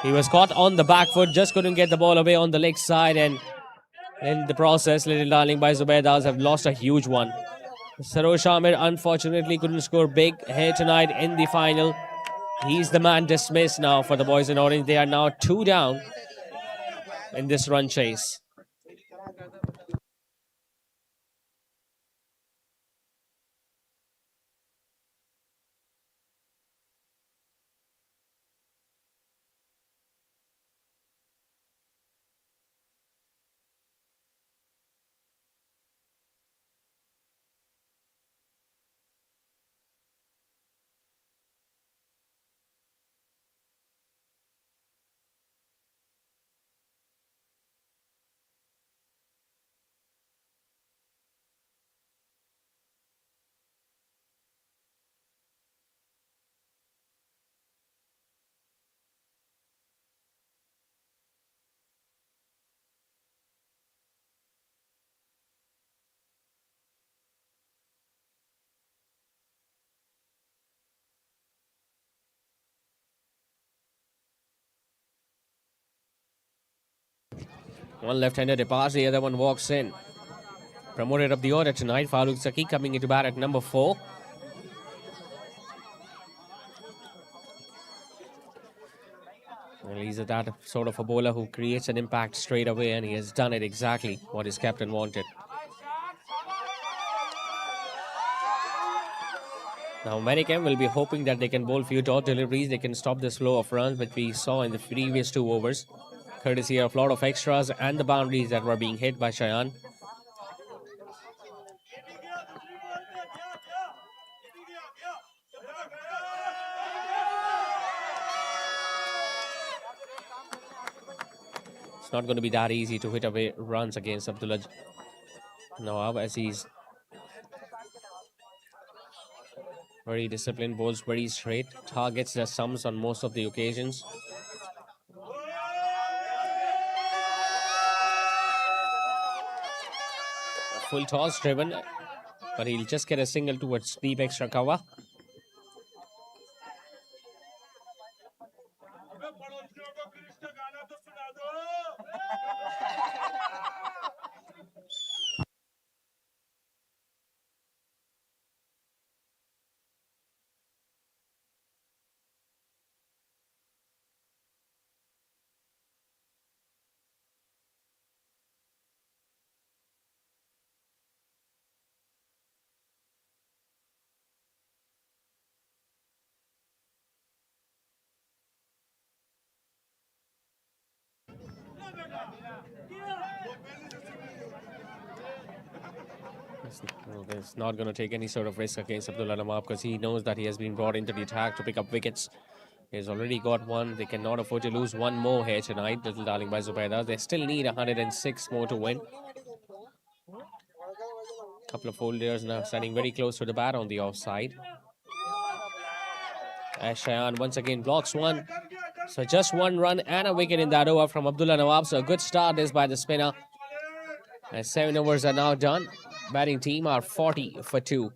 He was caught on the back foot, just couldn't get the ball away on the leg side, and in the process, Little Darling by Zubaidas have lost a huge one. Sarosh Amir unfortunately couldn't score big here tonight in the final. He's the man dismissed now for the boys in orange. They are now 2 down in this run chase. One left-hander departs, the other one walks in. Promoted up the order tonight, Farooq Saki coming into bat at number 4. Well, he's that sort of a bowler who creates an impact straight away, and he has done it exactly what his captain wanted. Now, Medicam will be hoping that they can bowl few dot deliveries. They can stop this flow of runs which we saw in the previous 2 overs, courtesy of a lot of extras and the boundaries that were being hit by Shayan. It's not going to be that easy to hit away runs against Abdullah Nawab, as he's very disciplined, bowls very straight, targets the sums on most of the occasions. A full toss driven, but he'll just get a single towards deep extra cover. He's not going to take any sort of risk against Abdullah Nawab because he knows that he has been brought into the attack to pick up wickets. He's already got one. They cannot afford to lose one more here tonight. Little Darling by Zubaidas. They still need 106 more to win. Couple of holders now standing very close to the bat on the offside. As Shayan once again blocks one. So just 1 run and a wicket in that over from Abdullah Nawab. So a good start is by the spinner. And 7 overs are now done. Batting team are 40 for 2.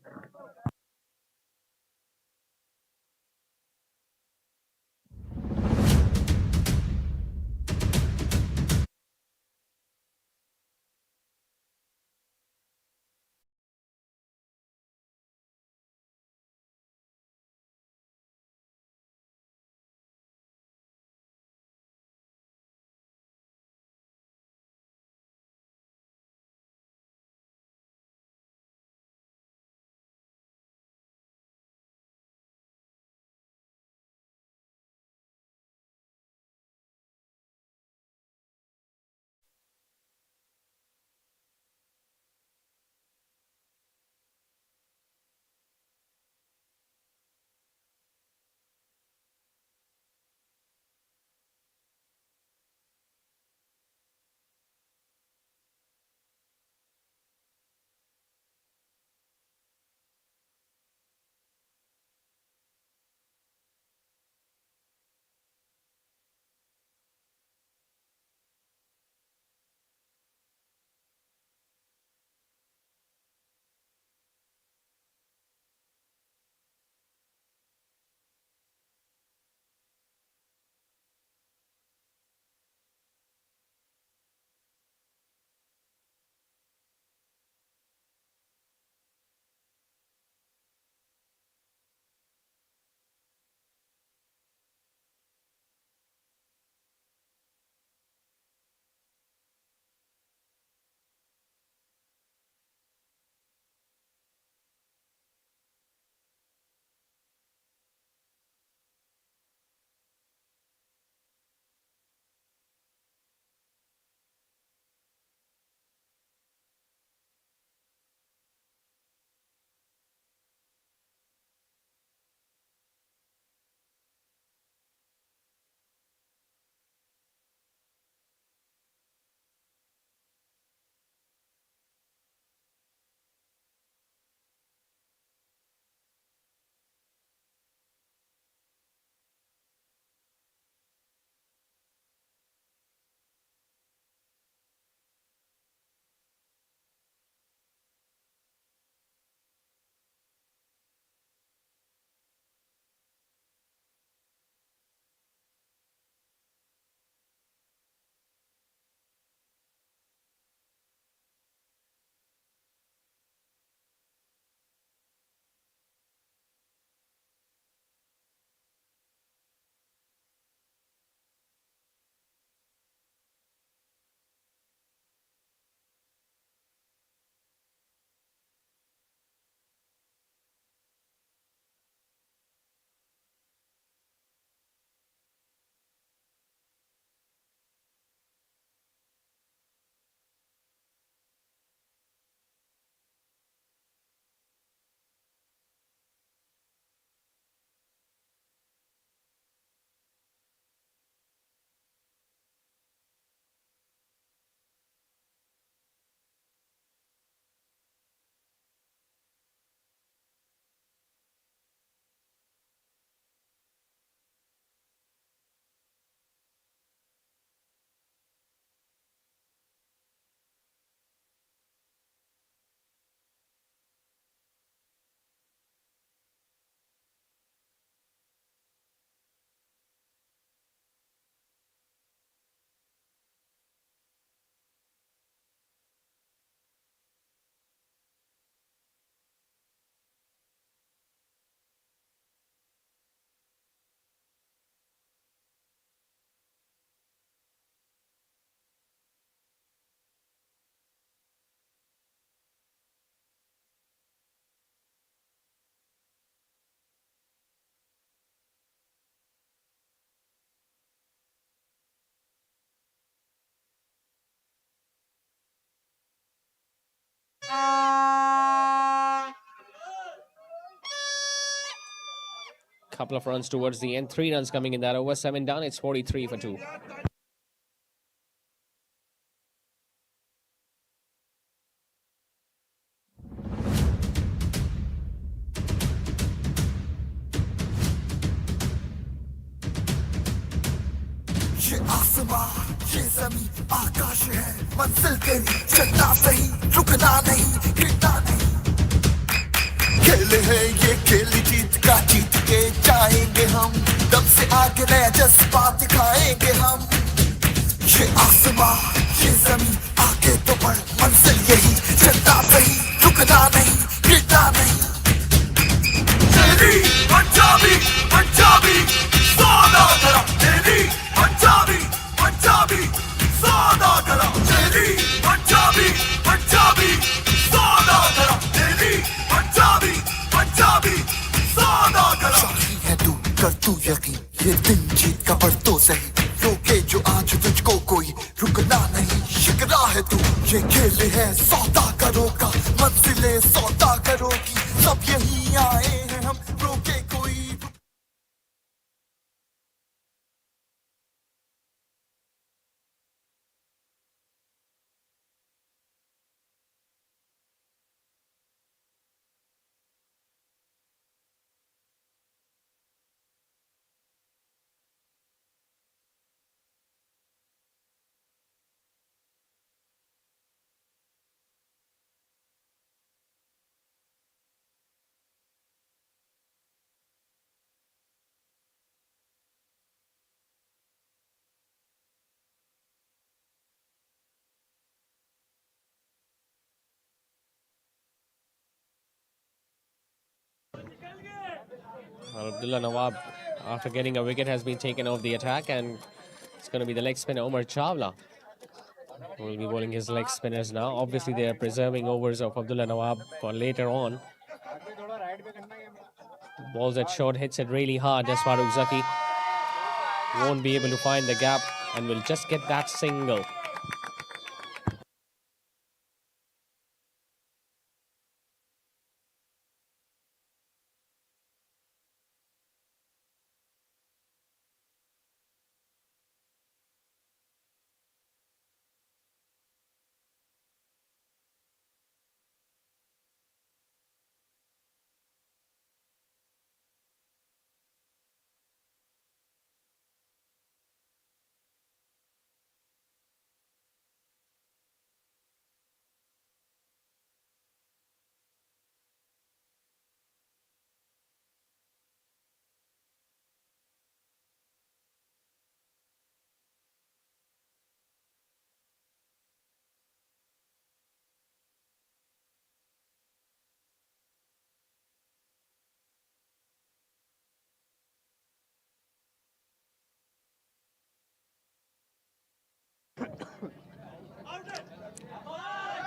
couple of runs towards the end. 3 runs coming in that over. 7 down. It's 43 for 2. ये आसमां ये जमीन आकाश है मंजिल तेरी चलना सही रुकना नहीं गिरना नहीं खेले हैं ये खेल जीत का जीत के जाएंगे हम दम से आगे नया जज्बा दिखाएंगे हम ये आसमां ये जमीन आगे तो बढ़ मंजिल यही चलना सही रुकना नहीं गिरना नहीं तेरी पंजाबी पंजाबी सौदागरा तेरी पंजाबी पंजाबी सौदागरा तेरी पंजाबी पंजाबी सौदागरा तेरी पंजाबी पंजाबी सौदागरा चाही है तू कर तू यकीन ये दिन जीत का बढ़ तो सही रोके जो आज तुझको कोई रुकना नहीं शिकरा है तू ये खेल है सौदागरों का मंजिलें सौदागरों की सब यहीं आए हैं हम रोके कोई Abdullah Nawab, after getting a wicket, has been taken off the attack, and it's going to be the leg spinner Umar Chawla who will be bowling his leg spinners now. Obviously, they are preserving overs of Abdullah Nawab for later on. Balls at short, hits it really hard. As Farooq Zaki won't be able to find the gap and will just get that single.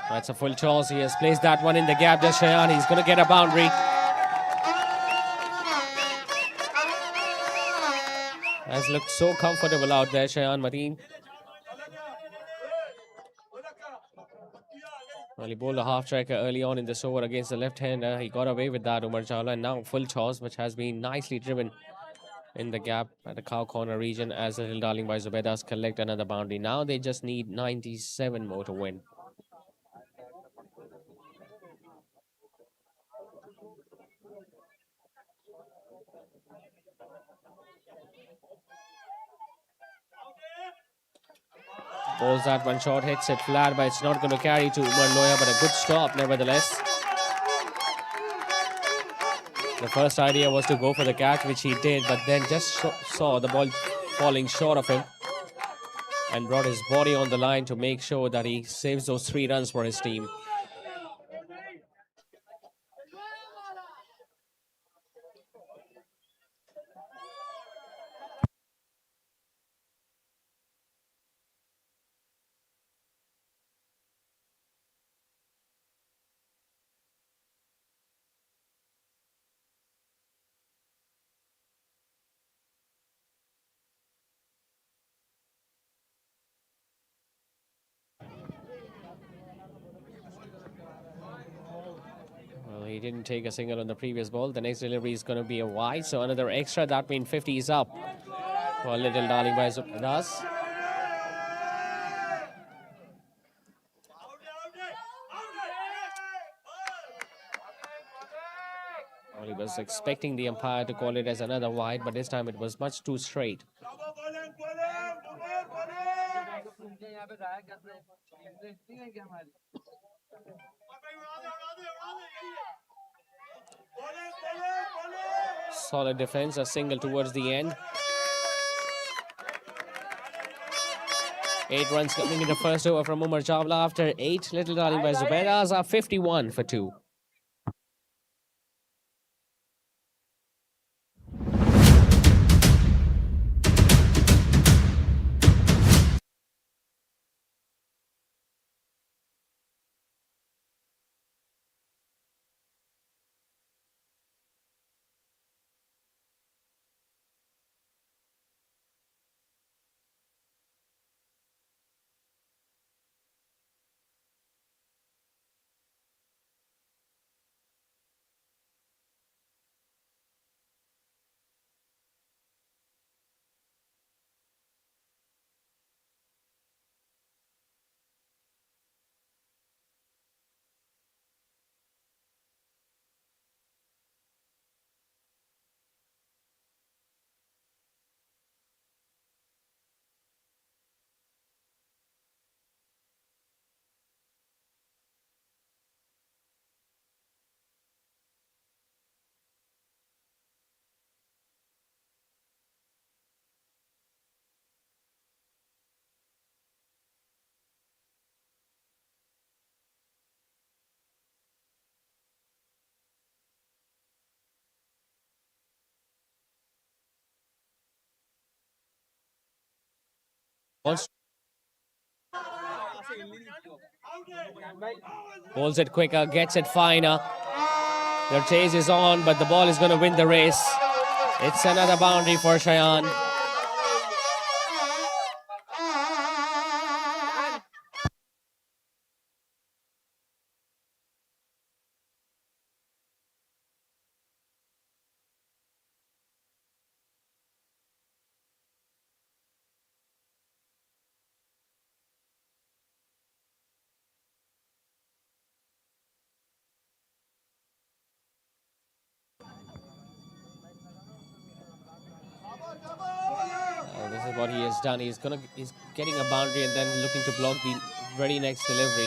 That's a full toss. He has placed that one in the gap. Just Shayan, he's going to get a boundary. Has looked so comfortable out there, Shayan Mateen. Well, he bowled a half-striker early on in this over against the left-hander. He got away with that, Umar Chawla, and now full toss, which has been nicely driven in the gap at the cow corner region as the Hill Darling by Zubaidas collect another boundary. Now they just need 97 more to win. Bowls that one short, hits it flat, but it's not going to carry to Umar Loya, but a good stop nevertheless. The first idea was to go for the catch, which he did, but then just saw the ball falling short of him and brought his body on the line to make sure that he saves those 3 runs for his team. He didn't take a single on the previous ball. The next delivery is going to be a wide, so another extra. That means 50 is up for Little Darling by Zubaidas. Well, he was expecting the umpire to call it as another wide, but this time it was much too straight. Solid defense, a single towards the end. 8 runs coming in the first over from Umar Chawla. After 8, Little Darling by Zubaidas are 51 for 2. Pulls it quicker, gets it finer. Their chase is on, but the ball is going to win the race. It's another boundary for Cheyenne. This is what he has done. He's getting a boundary and then looking to block the very next delivery.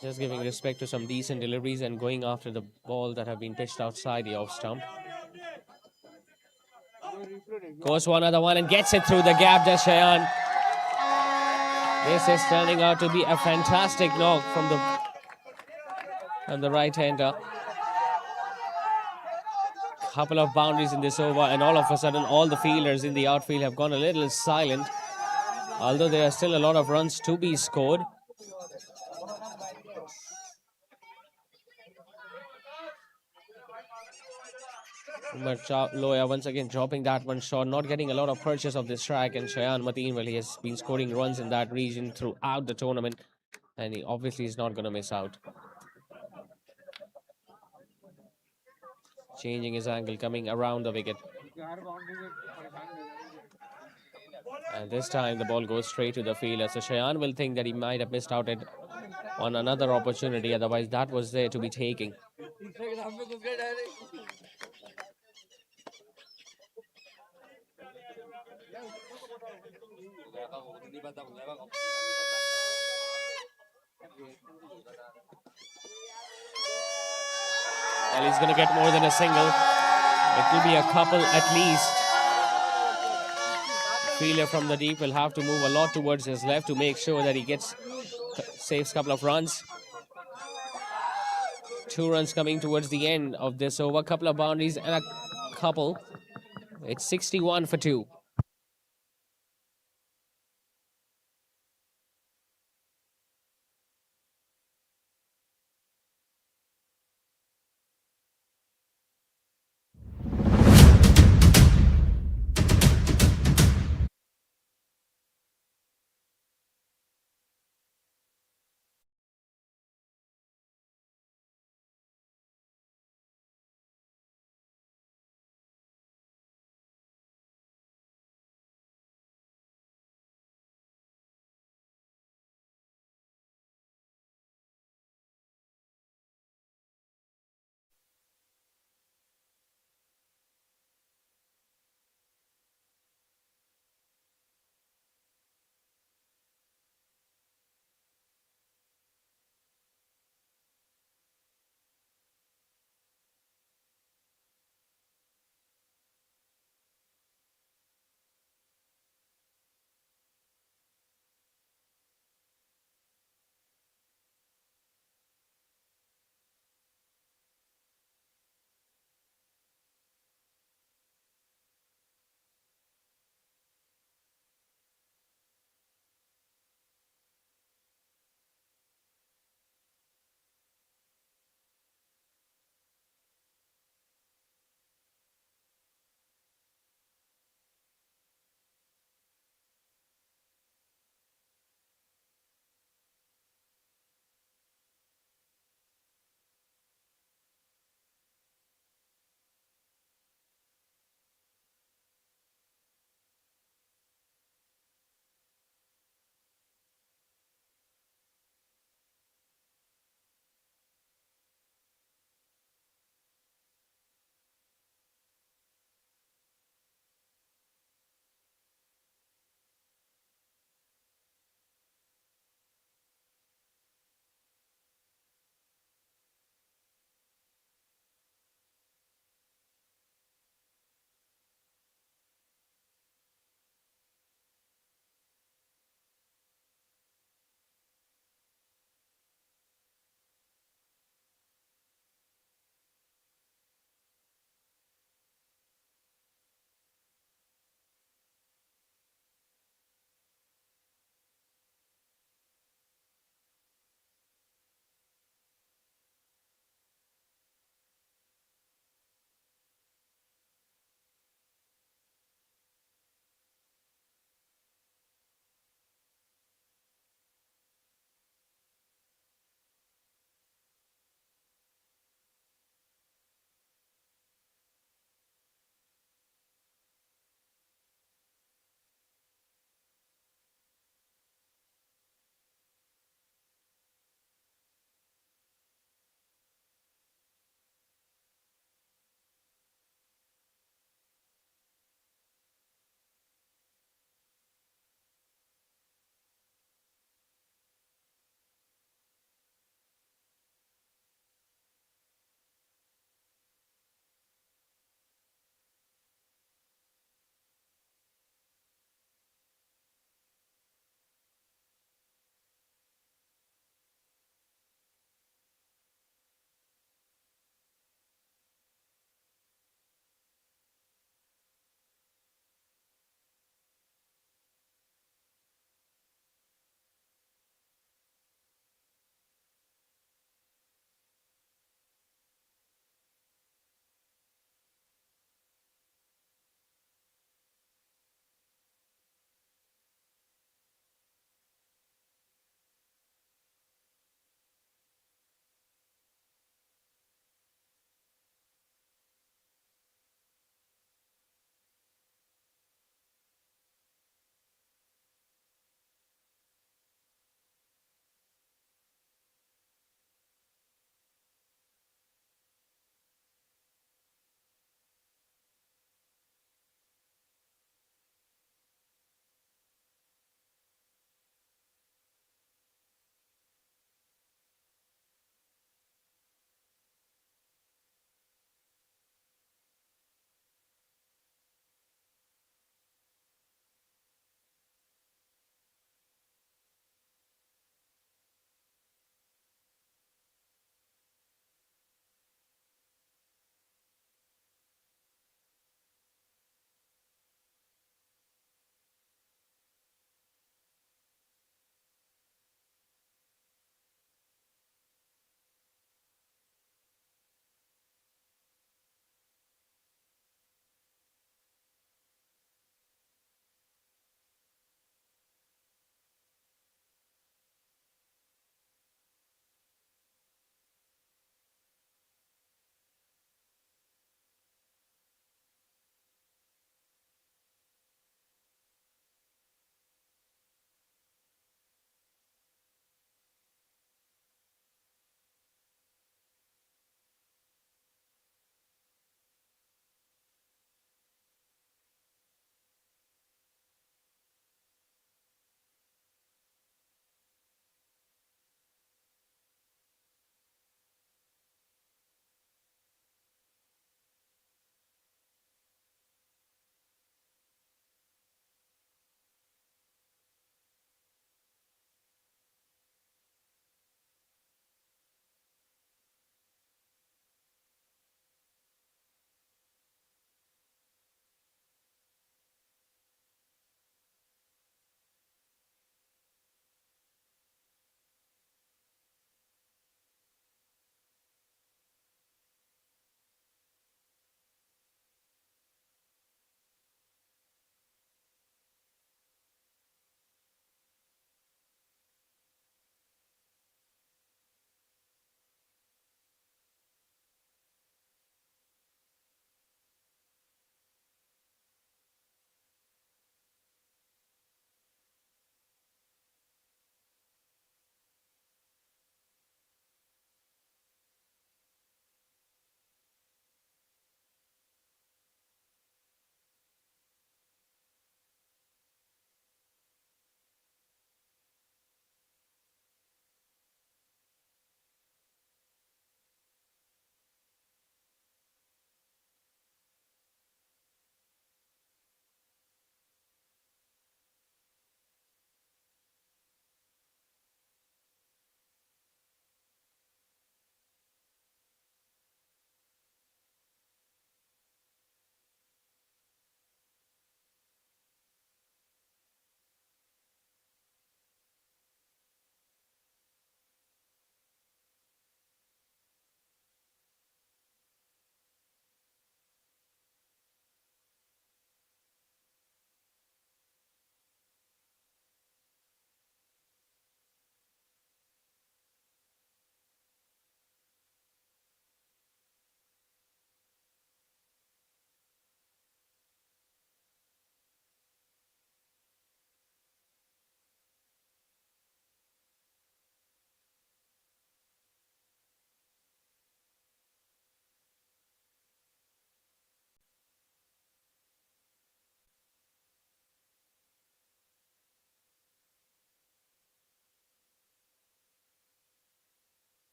Just giving respect to some decent deliveries and going after the ball that have been pitched outside the off stump. Goes for another one and gets it through the gap, just Cheyenne. This is turning out to be a fantastic knock from the right-hander. Couple of boundaries in this over, and all of a sudden all the fielders in the outfield have gone a little silent, although there are still a lot of runs to be scored. Umar Chawla once again dropping that one shot, not getting a lot of purchase of this track, and Cheyenne Mateen, well, he has been scoring runs in that region throughout the tournament, and he obviously is not going to miss out. Changing his angle, coming around the wicket. And this time the ball goes straight to the fielder. So Cheyenne will think that he might have missed out on another opportunity. Otherwise, that was there to be taken. Well, he's going to get more than a single. It will be a couple at least. Fielder from the deep will have to move a lot towards his left to make sure that he saves a couple of runs. 2 runs coming towards the end of this over. Couple of boundaries and a couple. It's 61 for 2.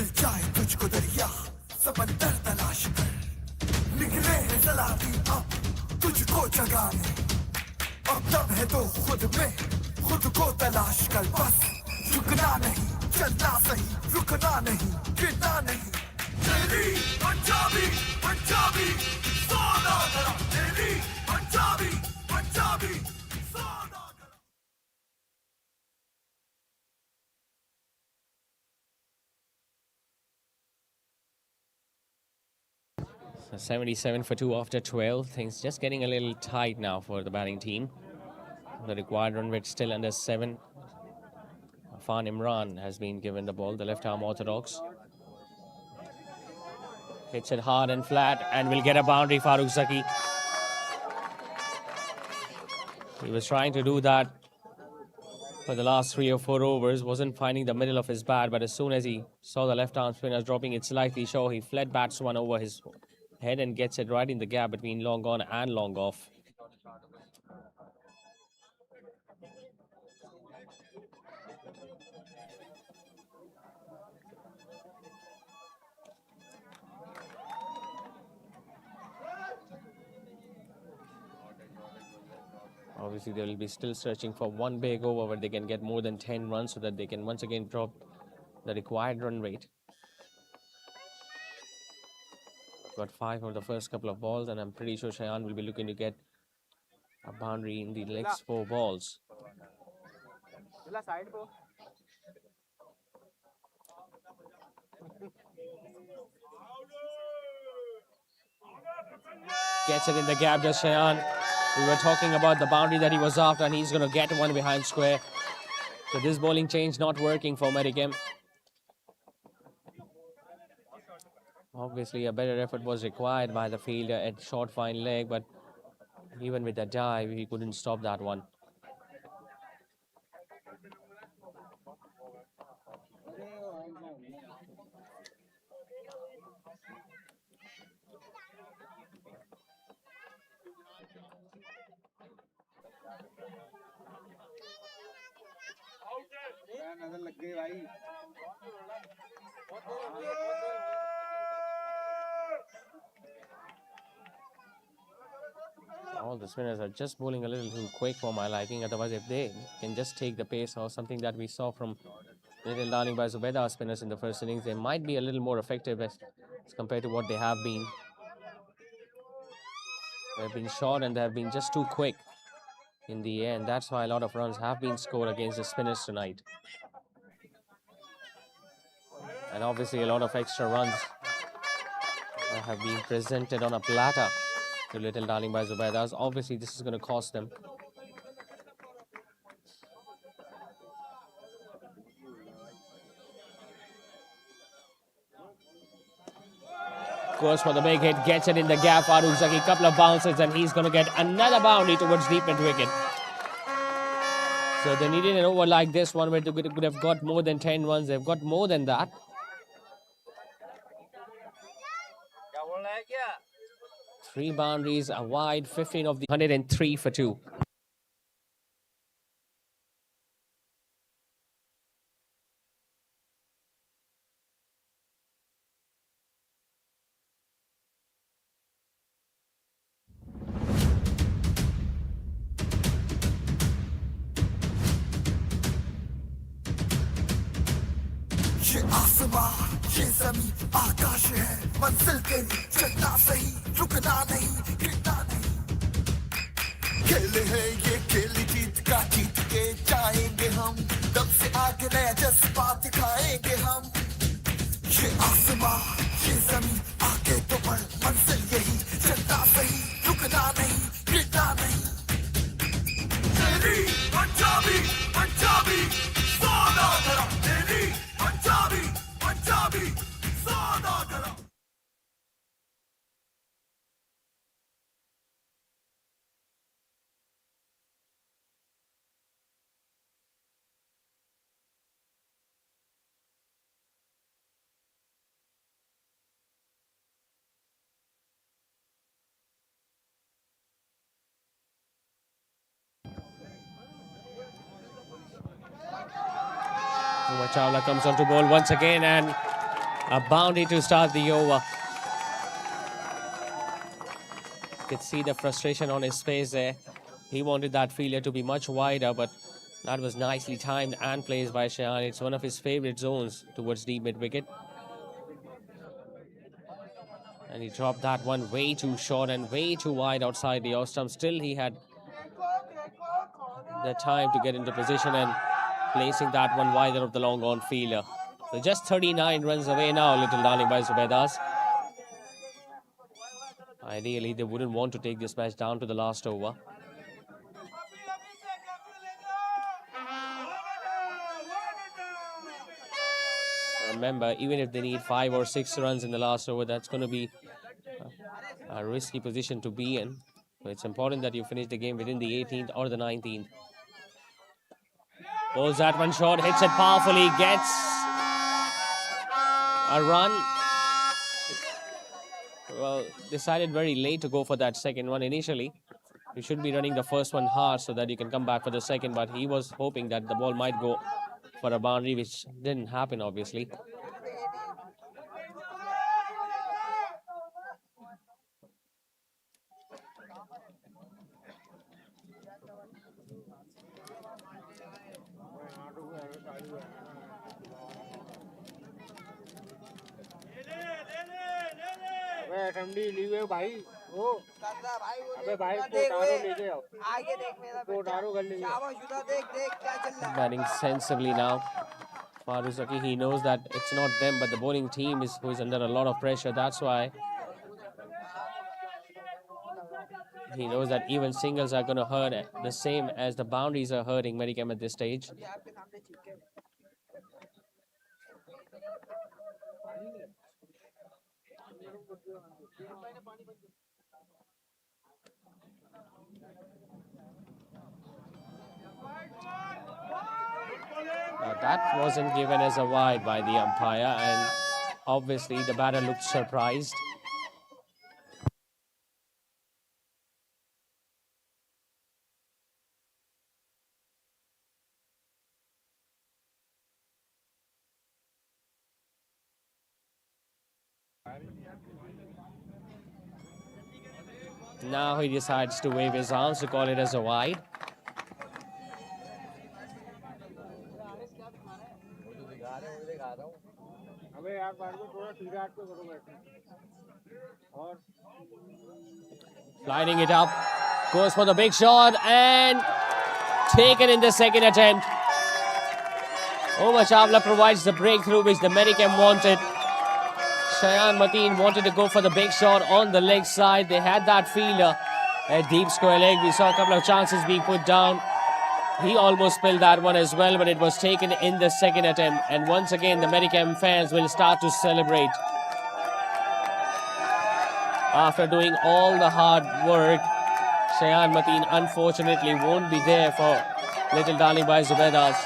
मिल जाए तुझको दरिया समंदर तलाश कर निकले हैं सलामी अब तुझको जगाने अब दम है तो खुद में खुद को तलाश कर बस झुकना नहीं चलना सही रुकना नहीं गिरना नहीं तेरी पंजाबी पंजाबी सौदागरा तेरी Punjabi Punjabi Saudagar 77 for 2 after 12. Things just getting a little tight now for the batting team. The required run rate still under 7. Afan Imran has been given the ball, the left arm orthodox. Hits it hard and flat and will get a boundary, Farooq Zaki. He was trying to do that for the last 3 or 4 overs, wasn't finding the middle of his bat, but as soon as he saw the left arm spinner dropping it slightly short, he fled batsman over his head and gets it right in the gap between long on and long off. Obviously, they will be still searching for one big over where they can get more than 10 runs so that they can once again drop the required run rate. Got 5 of the first couple of balls, and I'm pretty sure Shayan will be looking to get a boundary in the next 4 balls. Gets it in the gap, just Shayan. We were talking about the boundary that he was after, and he's going to get one behind square. So this bowling change not working for Medicam. Obviously, a better effort was required by the fielder at short fine leg, but even with the dive, he couldn't stop that one. All the spinners are just bowling a little too quick for my liking. Otherwise, if they can just take the pace or something that we saw from Little Darling by Zubaidas spinners in the first innings, they might be a little more effective as compared to what they have been. They've been short and they have been just too quick in the air, and that's why a lot of runs have been scored against the spinners tonight. And obviously a lot of extra runs have been presented on a platter to Little Darling by Zubaidas. Obviously this is going to cost them. Goes for the big hit, gets it in the gap. Farooq Zaki, couple of bounces, and he's going to get another boundary towards deep mid wicket. So they needed an over like this one where they could have got more than 10 runs. They've got more than that. 3 boundaries, a wide, 15 of the 103 for 2. ये आसमां ये ज़मीं आकाश है मंजिल के लिए चलना सही रुकना नहीं गिरना नहीं खेले हैं ये खेल जीत का जीत के जाएंगे हम दम से आगे नया जज्बा दिखाएंगे हम ये आसमां ये ज़मीं आगे तो बढ़ मंजिल यही चलना सही रुकना नहीं गिरना नहीं तेरी पंजाबी पंजाबी सौदागरा तेरी Punjabi Punjabi Saudagar Chawla comes on to bowl once again, and A boundary to start the over. You could see the frustration on his face there. He wanted that fielder to be much wider, but that was nicely timed and placed by Shayan. It's one of his favorite zones towards deep mid-wicket. And he dropped that one way too short and way too wide outside the off stump. Still, he had the time to get into position and placing that one wider of the long on fielder. So just 39 runs away now, Little Darling by Zubaidas. Ideally, they wouldn't want to take this match down to the last over. Remember, even if they need 5 or 6 runs in the last over, that's going to be a risky position to be in. So it's important that you finish the game within the 18th or the 19th. Pulls that one short, hits it powerfully, gets a run. Well, decided very late to go for that second one initially. You should be running the first one hard so that you can come back for the second, but he was hoping that the ball might go for a boundary, which didn't happen, obviously. Batting sensibly now. Faruzaki, he knows that it's not them, but the bowling team who is under a lot of pressure. That's why he knows that even singles are going to hurt the same as the boundaries are hurting Medicam at this stage. Now that wasn't given as a wide by the umpire, and obviously the batter looked surprised. Now he decides to wave his arms to call it as a wide. Lining it up, goes for the big shot and taken in the second attempt. Omar Chawla provides the breakthrough which the Medicam wanted. Shayan Mateen wanted to go for the big shot on the leg side. They had that fielder at deep square leg. We saw a couple of chances being put down. He almost spilled that one as well, but it was taken in the second attempt. And once again, the Medicam fans will start to celebrate. After doing all the hard work, Shayan Mateen unfortunately won't be there for Little Darling by Zubaidas.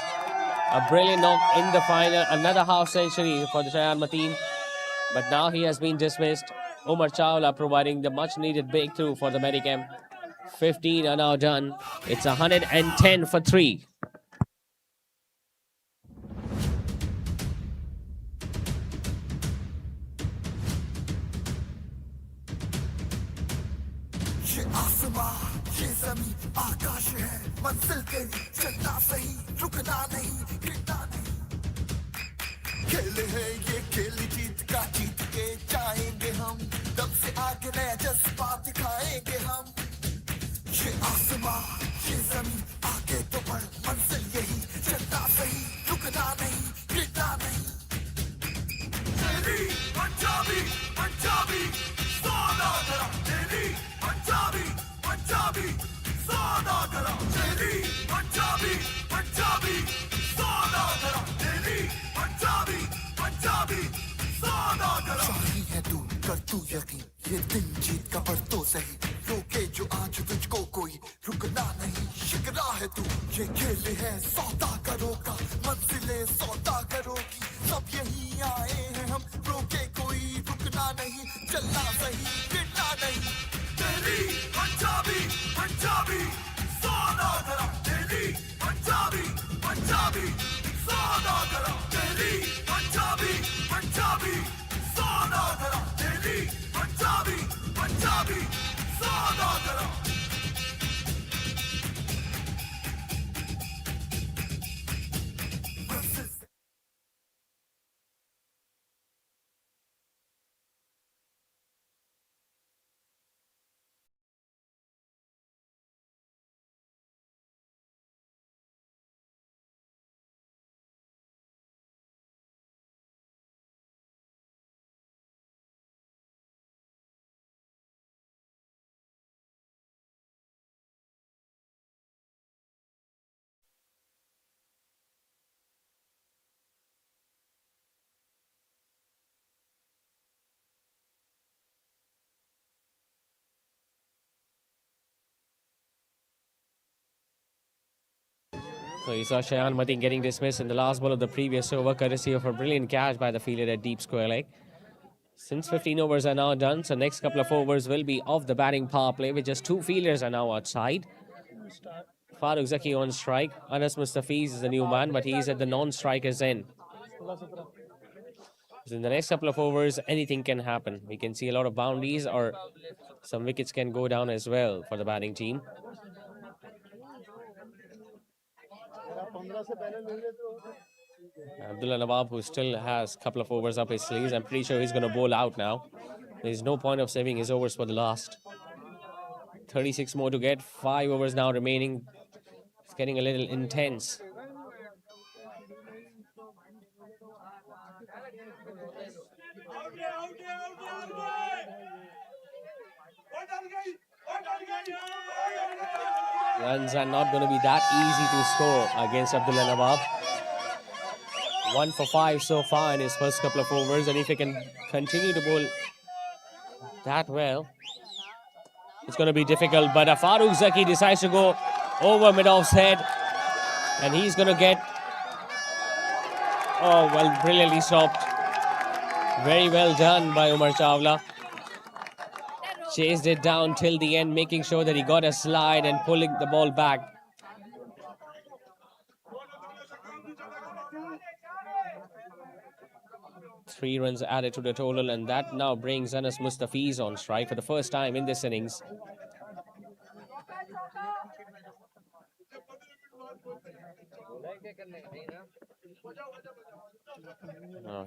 A brilliant knock in the final, another half century for the Shayan Mateen. But now he has been dismissed. Omar Chawla providing the much needed breakthrough for the Medicam. 15 are now done. It's 110 for 3. ये आसमां ये ज़मीं आकाश है मंजिल के चलना सही रुकना नहीं गिरना नहीं खेले हैं ये खेल जीत का जीत के जाएंगे हम दम से आगे नया जज्बा दिखाएंगे हम ये आसमां ये ज़मीं आगे तो बढ़ मंजिल यही चलना सही रुकना नहीं गिरना नहीं तेरी पंजाबी पंजाबी सौदागरा तेरी पंजाबी पंजाबी सौदागरा तेरी पंजाबी पंजाबी सौदागरा तेरी पंजाबी पंजाबी सौदागरा शाही है तू कर तू यकीन ये दिन जीत का पर तो सही रोके जो आज तुझको कोई रुकना नहीं शिकरा है तू ये खेल है सौदागरों का मंजिलें सौदागरों की सब यही आए हैं हम रोके कोई रुकना नहीं चलना सही गिरना नहीं तेरी पंजाबी पंजाबी सौदागरा तेरी पंजाबी पंजाबी सौदागरा तेरी Punjabi Punjabi So you saw Shayan Madin getting dismissed in the last ball of the previous over, courtesy of a brilliant catch by the fielder at deep square leg. Since 15 overs are now done, so next couple of overs will be off the batting power play, with just 2 fielders are now outside. Farooq Zaki on strike. Anas Mustafiz is the new man, but he is at the non-strikers end. So in the next couple of overs, anything can happen. We can see a lot of boundaries, or some wickets can go down as well for the batting team. Abdullah Nawab, who still has a couple of overs up his sleeves, I'm pretty sure he's going to bowl out now. There's no point of saving his overs for the last. 36 more to get, 5 overs now remaining. It's getting a little intense. Runs are not going to be that easy to score against Abdullah Nawab. 1 for 5 so far in his first couple of overs, and if he can continue to bowl that well, it's going to be difficult. But Farooq Zaki decides to go over mid-off's head, and he's going to get... Oh, well, brilliantly stopped. Very well done by Umar Chawla. Chased it down till the end, making sure that he got a slide and pulling the ball back. Three runs added to the total, and that now brings Anas Mustafiz on strike for the first time in this innings.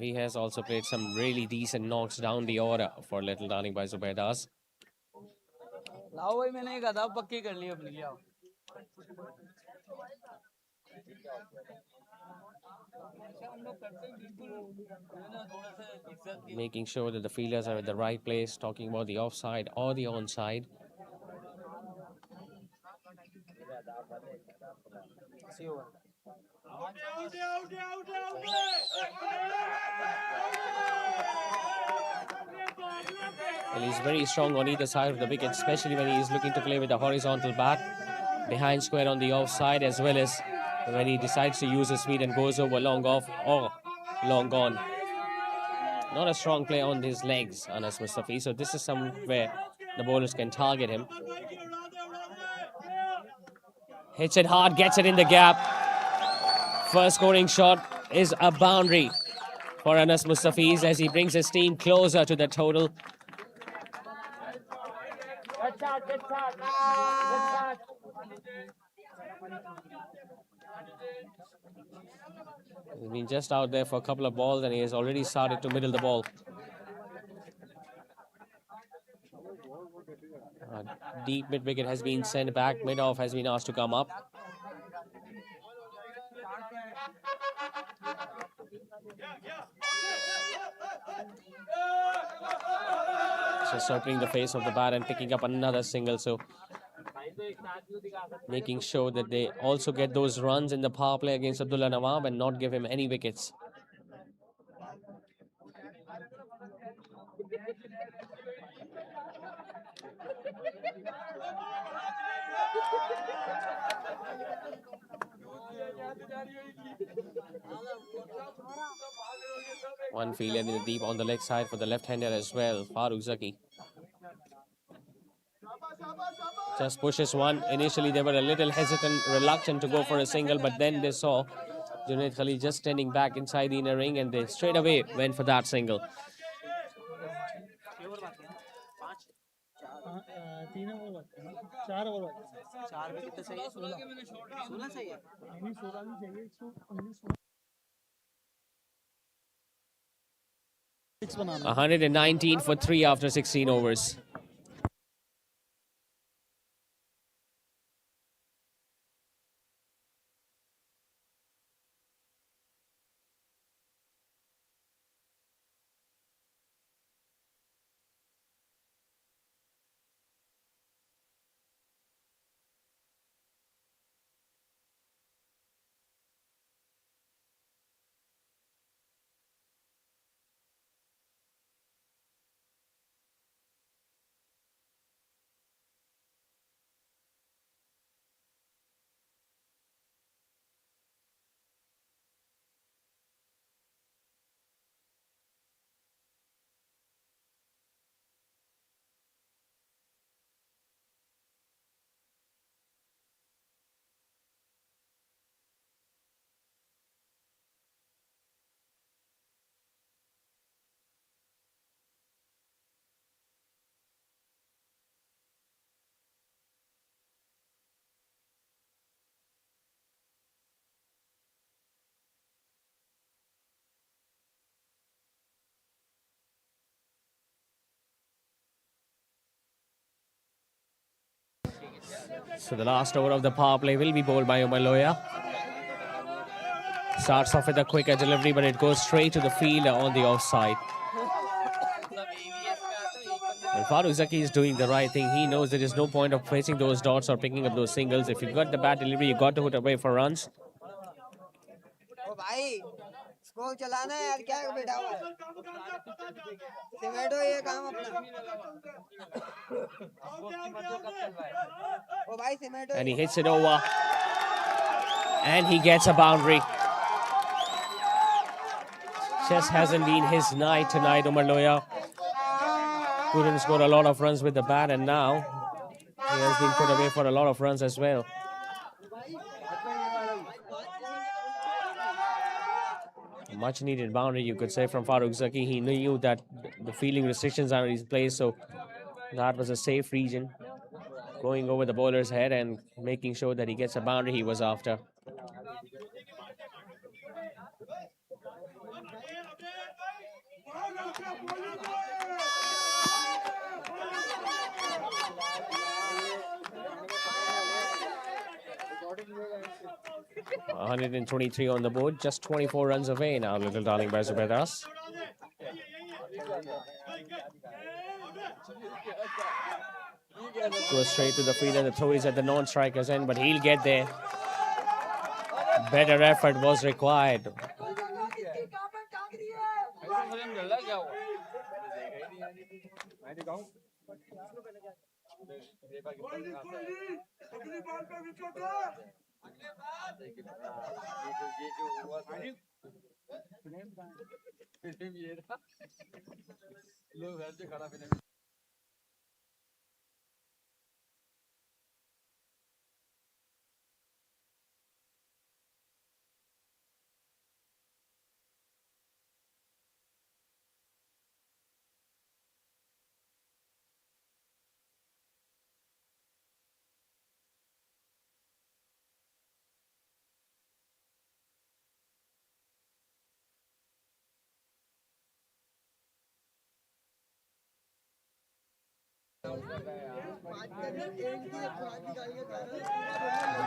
He has also played some really decent knocks down the order for Little Darling by Zubaidas. Making sure that the fielders are at the right place, talking about the offside or the onside. Well, he's very strong on either side of the wicket, especially when he is looking to play with a horizontal bat behind square on the offside, as well as when he decides to use his speed and goes over long off or long gone. Not a strong play on his legs, Anas Mustafi, so this is somewhere the bowlers can target him. Hits it hard, gets it in the gap. First scoring shot is a boundary for Anas Mustafiz as he brings his team closer to the total. He's been just out there for a couple of balls and he has already started to middle the ball. Deep mid wicket has been sent back, mid off has been asked to come up. So circling the face of the bat and picking up another single, so making sure that they also get those runs in the power play against Abdullah Nawab and not give him any wickets. One fielder in the deep on the leg side for the left-hander as well, Farooq Zaki. Just pushes one. Initially they were a little hesitant, reluctant to go for a single, but then they saw Junaid Khalil just standing back inside the inner ring and they straight away went for that single. Banana 119 for 3 after 16 overs. So the last over of the power play will be bowled by Umaloya. Starts off with a quicker delivery, but it goes straight to the fielder on the offside. And Farooq Zaki is doing the right thing. He knows there is no point of placing those dots or picking up those singles. If you got the bad delivery, you got to put away for runs. ओ भाई score चलाना है यार, क्या बैठा हुआ है? सिमेटो ये काम अपना। ओ भाई सिमेटो। And he hits it over. And he gets a boundary. Just hasn't been his night tonight, Umaloya. Couldn't score a lot of runs with the bat, and now he has been put away for a lot of runs as well. Much needed boundary, you could say, from Farooq Zaki. He knew that the fielding restrictions are in his place, so that was a safe region. Going over the bowler's head and making sure that he gets a boundary he was after. $123 on the board, just 24 runs away now, Little Darling by Zubaidas. Goes straight to the field and the throw is at the non-striker's end, but he'll get there. Better effort was required.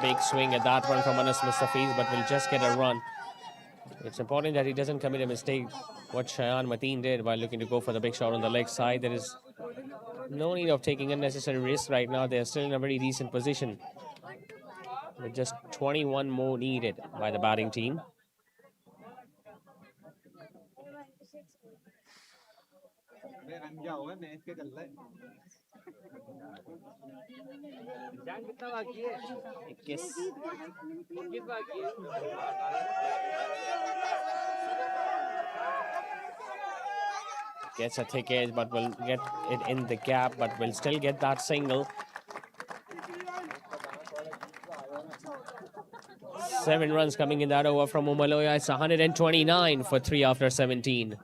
Big swing at that one from Anas Mustafiz, but will just get a run. It's important that he doesn't commit a mistake, what Shayan Mateen did by looking to go for the big shot on the leg side. There is no need of taking unnecessary risks right now. They're still in a very decent position, with just 21 more needed by the batting team. Gets a thick edge, but will get it in the gap, but will still get that single. 7 runs coming in that over from Umaloya. It's 129 for 3 after 17.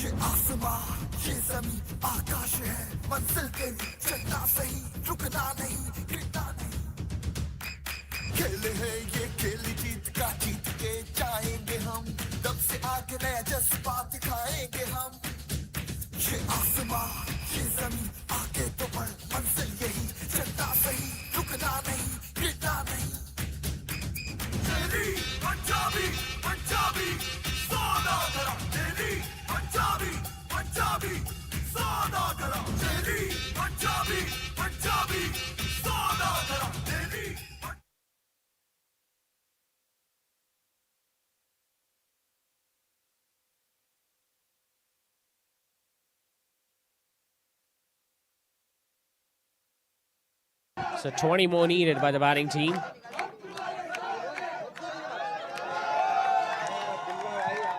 ये आसमां ये ज़मीं आकाश है मंजिल तेरी चलना सही रुकना नहीं गिरना नहीं खेले हैं ये खेल जीत का जीत के जाएंगे हम दम से आगे नया जज्बा दिखाएंगे हम ये आसमां ये ज़मीं आगे तो बढ़ मंजिल यही चलना सही रुकना नहीं गिरना नहीं तेरी पंजाबी पंजाबी सौदागरा तेरी पंजाबी पंजाबी सौदागरा तेरी पंजाबी पंजाबी सौदागरा तेरी So 20 more needed by the batting team.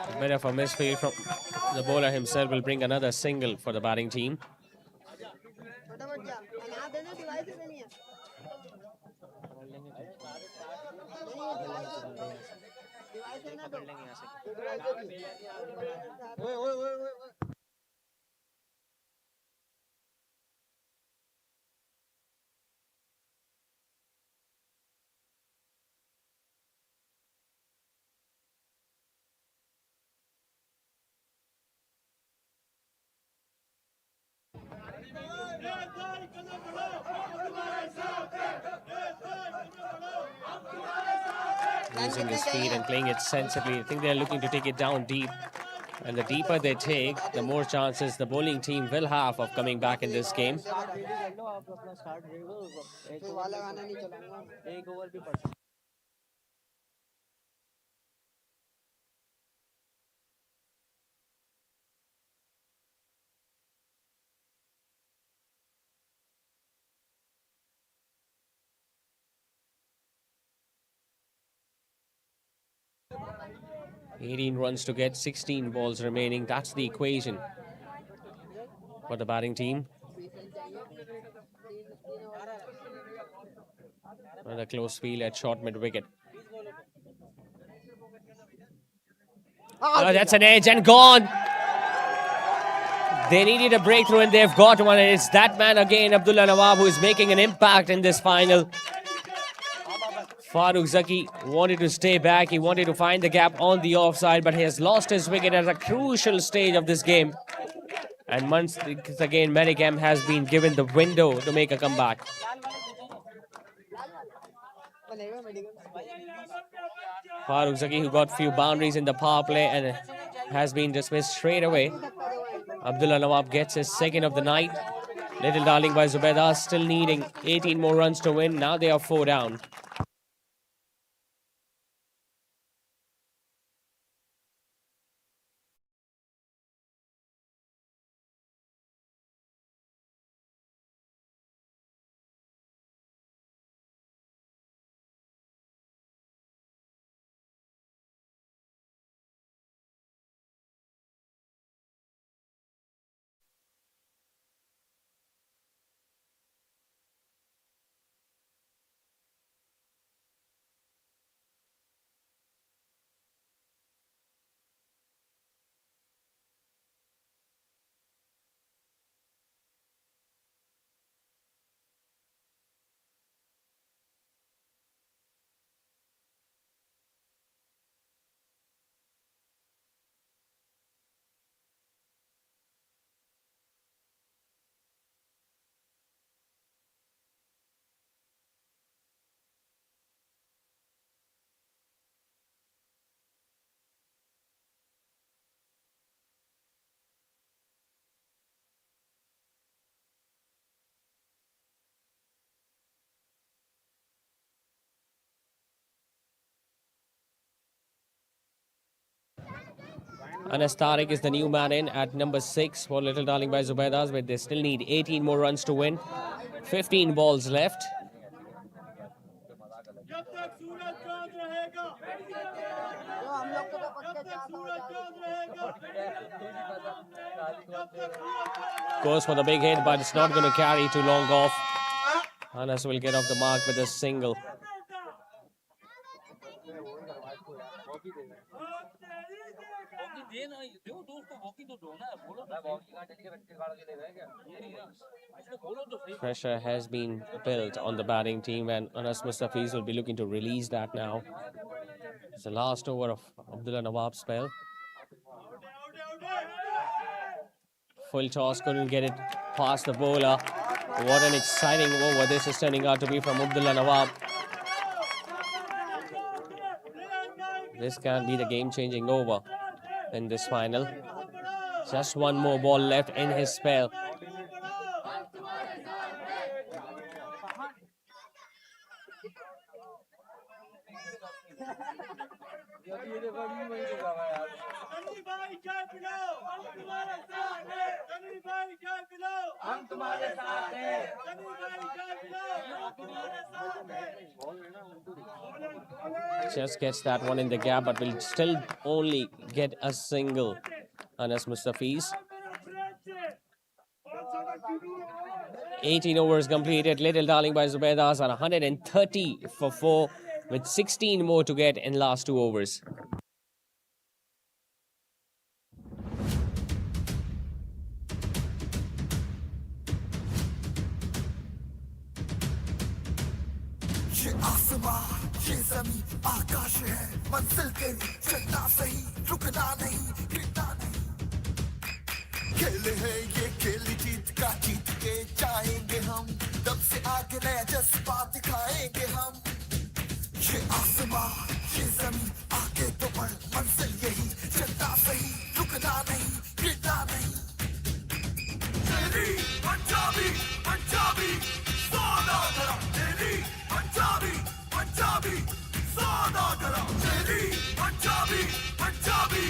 A bit of a misfield from the bowler himself will bring another single for the batting team. using his feet and playing it sensibly. I think they're looking to take it down deep. And the deeper they take, the more chances the bowling team will have of coming back in this game. 18 runs to get, 16 balls remaining. That's the equation for the batting team. Another close field at short mid-wicket. Oh, that's an edge and gone. They needed a breakthrough and they've got one. And it's that man again, Abdullah Nawab, who is making an impact in this final. Farooq Zaki wanted to stay back. He wanted to find the gap on the offside, but he has lost his wicket at a crucial stage of this game. And once again, Medicam has been given the window to make a comeback. Farooq Zaki, who got few boundaries in the power play and has been dismissed straight away. Abdullah Nawab gets his second of the night. Little Darling by Zubaidas still needing 18 more runs to win. Now they are 4 down. Anas Tariq is the new man in at number 6 for Little Darling by Zubaidas, but they still need 18 more runs to win. 15 balls left. Goes for the big hit, but it's not going to carry too long off. Anas will get off the mark with a single. Pressure has been built on the batting team, and Anas Mustafiz will be looking to release that now. It's the last over of Abdullah Nawab's spell. Full toss, couldn't get it past the bowler. What an exciting over this is turning out to be from Abdullah Nawab. This can be the game-changing over in this final. Just one more ball left in his spell. Just gets that one in the gap, but will still only get a single. Anas Mustafiz. 18 overs completed. Little Darling by Zubaidas are 130 for 4 with 16 more to get in last 2 overs. ये आसमां ये ज़मीं आकाश है मंजिल तेरी चलना सही रुकना नहीं गिरना नहीं खेले हैं ये खेल जीत का जीत के जाएंगे हम दम से आगे नया जज्बा दिखाएंगे हम ये आसमां ये ज़मीं आगे तो बढ़ मंजिल यही चलना सही रुकना नहीं गिरना नहीं तेरी पंजाबी पंजाबी सौदागरा तेरी पंजाबी पंजाबी सौदागरा तेरी Punjabi Punjabi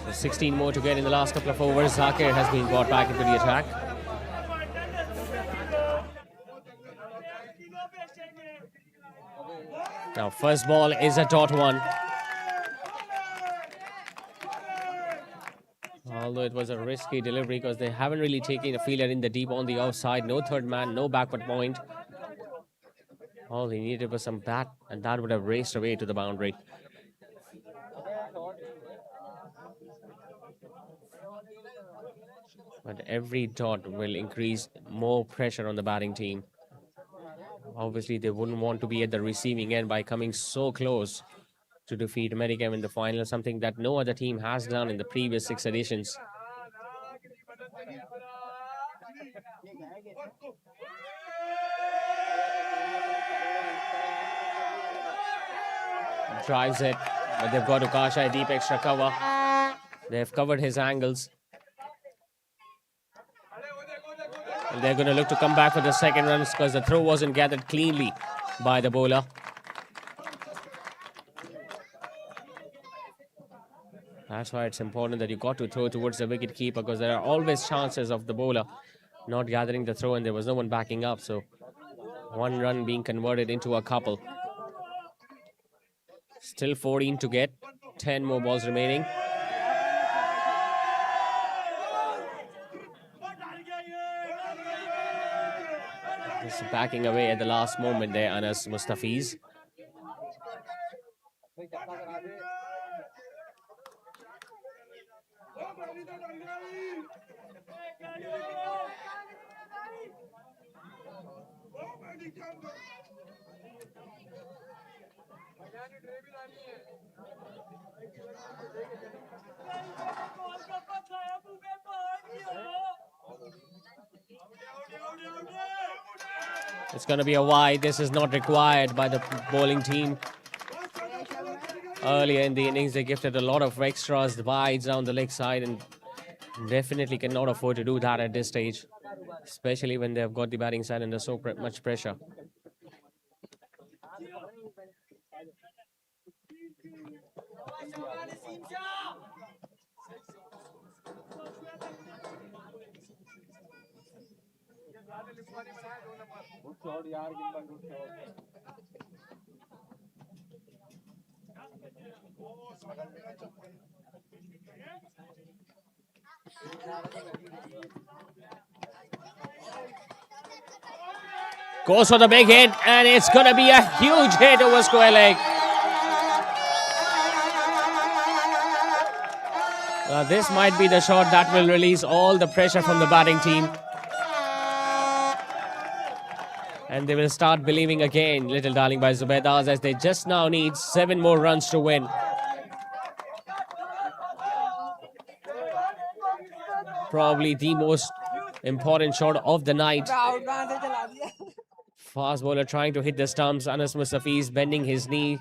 So 16 more to get in the last couple of overs. Zakir has been brought back into the attack. Now first ball is a dot one. Although it was a risky delivery because they haven't really taken a fielder in the deep on the outside. No third man, no backward point. All he needed was some bat, and that would have raced away to the boundary. But every dot will increase more pressure on the batting team. Obviously, they wouldn't want to be at the receiving end by coming so close to defeat Medicam in the final, something that no other team has done in the previous 6 editions. Drives it, but they've got Ukasha a deep extra cover. They've covered his angles. And they're going to look to come back for the second runs because the throw wasn't gathered cleanly by the bowler. That's why it's important that you got to throw towards the wicket keeper because there are always chances of the bowler not gathering the throw and there was no one backing up. So one run being converted into a couple. Still 14 to get, 10 more balls remaining. Just backing away at the last moment there, Anas Mustafiz. It's going to be a wide. This is not required by the bowling team. Earlier in the innings, they gifted a lot of extras, wides down the leg side, and definitely cannot afford to do that at this stage, especially when they've got the batting side under so much pressure. Goes for the big hit, and it's going to be a huge hit over square leg. This might be the shot that will release all the pressure from the batting team. And they will start believing again, Little Darling by Zubaidas, as they just now need 7 more runs to win. probably the most important shot of the night. Fast bowler trying to hit the stumps. Anas Mustafiz bending his knee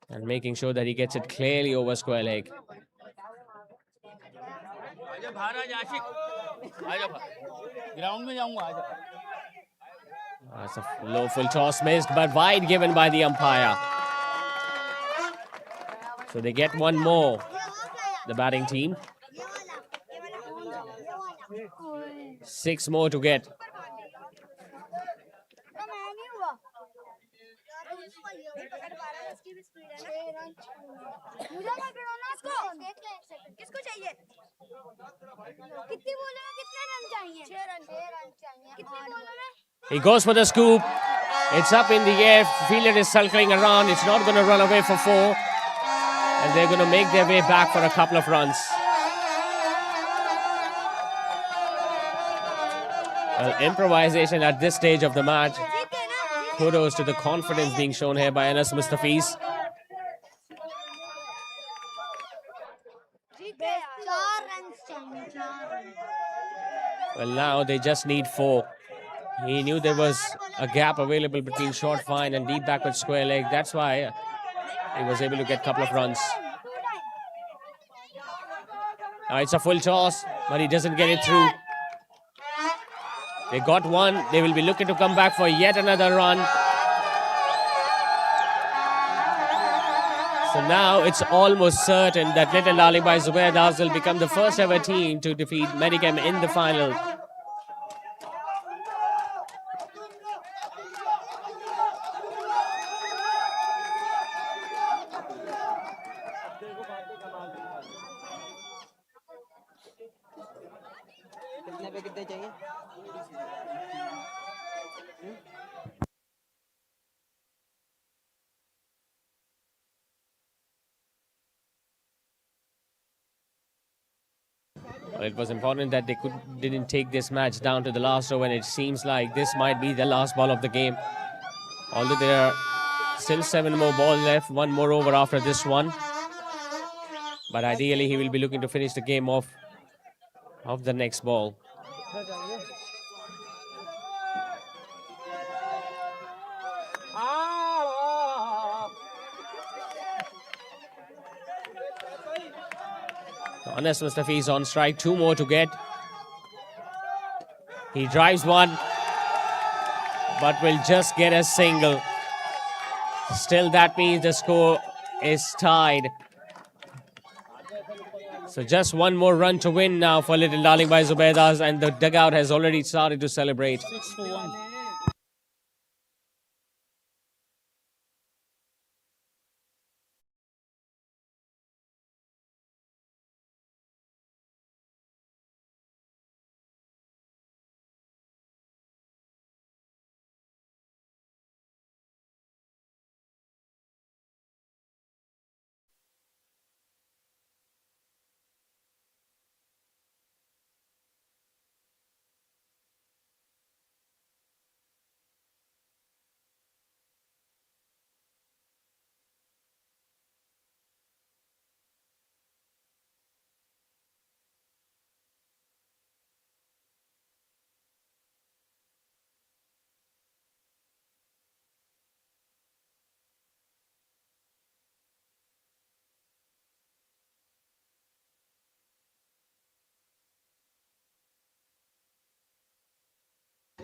and making sure that he gets it clearly over square leg. That's a low full toss missed, but wide given by the umpire. So they get one more, the batting team. 6 more to get. He goes for the scoop. It's up in the air. Fielder is circling around. It's not going to run away for 4. And they're going to make their way back for a couple of runs. Well, improvisation at this stage of the match. Kudos to the confidence being shown here by Anas Mustafiz. Well, now they just need 4. He knew there was a gap available between short fine and deep backward square leg. That's why he was able to get a couple of runs. Now it's a full toss, but he doesn't get it through. They got one. They will be looking to come back for yet another run. So now it's almost certain that Little Darling by Zubaidas will become the first ever team to defeat Medicam in the final. Well, it was important that they didn't take this match down to the last over, and it seems like this might be the last ball of the game. Although there are still 7 more balls left, 1 more over after this one. But ideally, he will be looking to finish the game off of the next ball. Anas Mustafiz on strike, 2 more to get. He drives one, but will just get a single. Still, that means the score is tied. So just 1 more run to win now for Little Darling by Zubaidas, and the dugout has already started to celebrate. 6 for 1.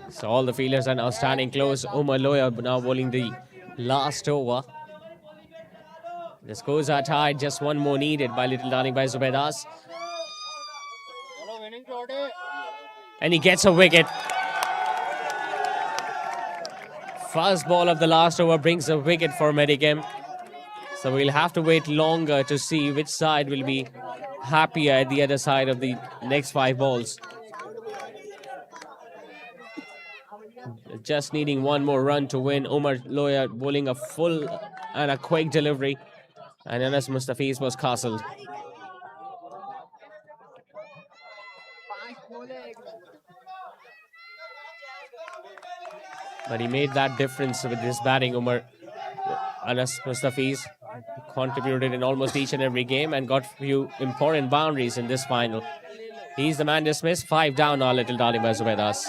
So all the fielders are now standing close. Umar Loya now bowling the last over. The scores are tied. Just 1 more needed by Little Darling by Zubaidas. And he gets a wicket. First ball of the last over brings a wicket for Medicam. So we'll have to wait longer to see which side will be happier at the other side of the next 5 balls. Just needing 1 more run to win. Umar Loya bowling a full and a quick delivery. And Anas Mustafiz was castled. But he made that difference with his batting. Anas Mustafiz contributed in almost each and every game and got few important boundaries in this final. He's the man dismissed. 5 down now, little darling by Zubaidas.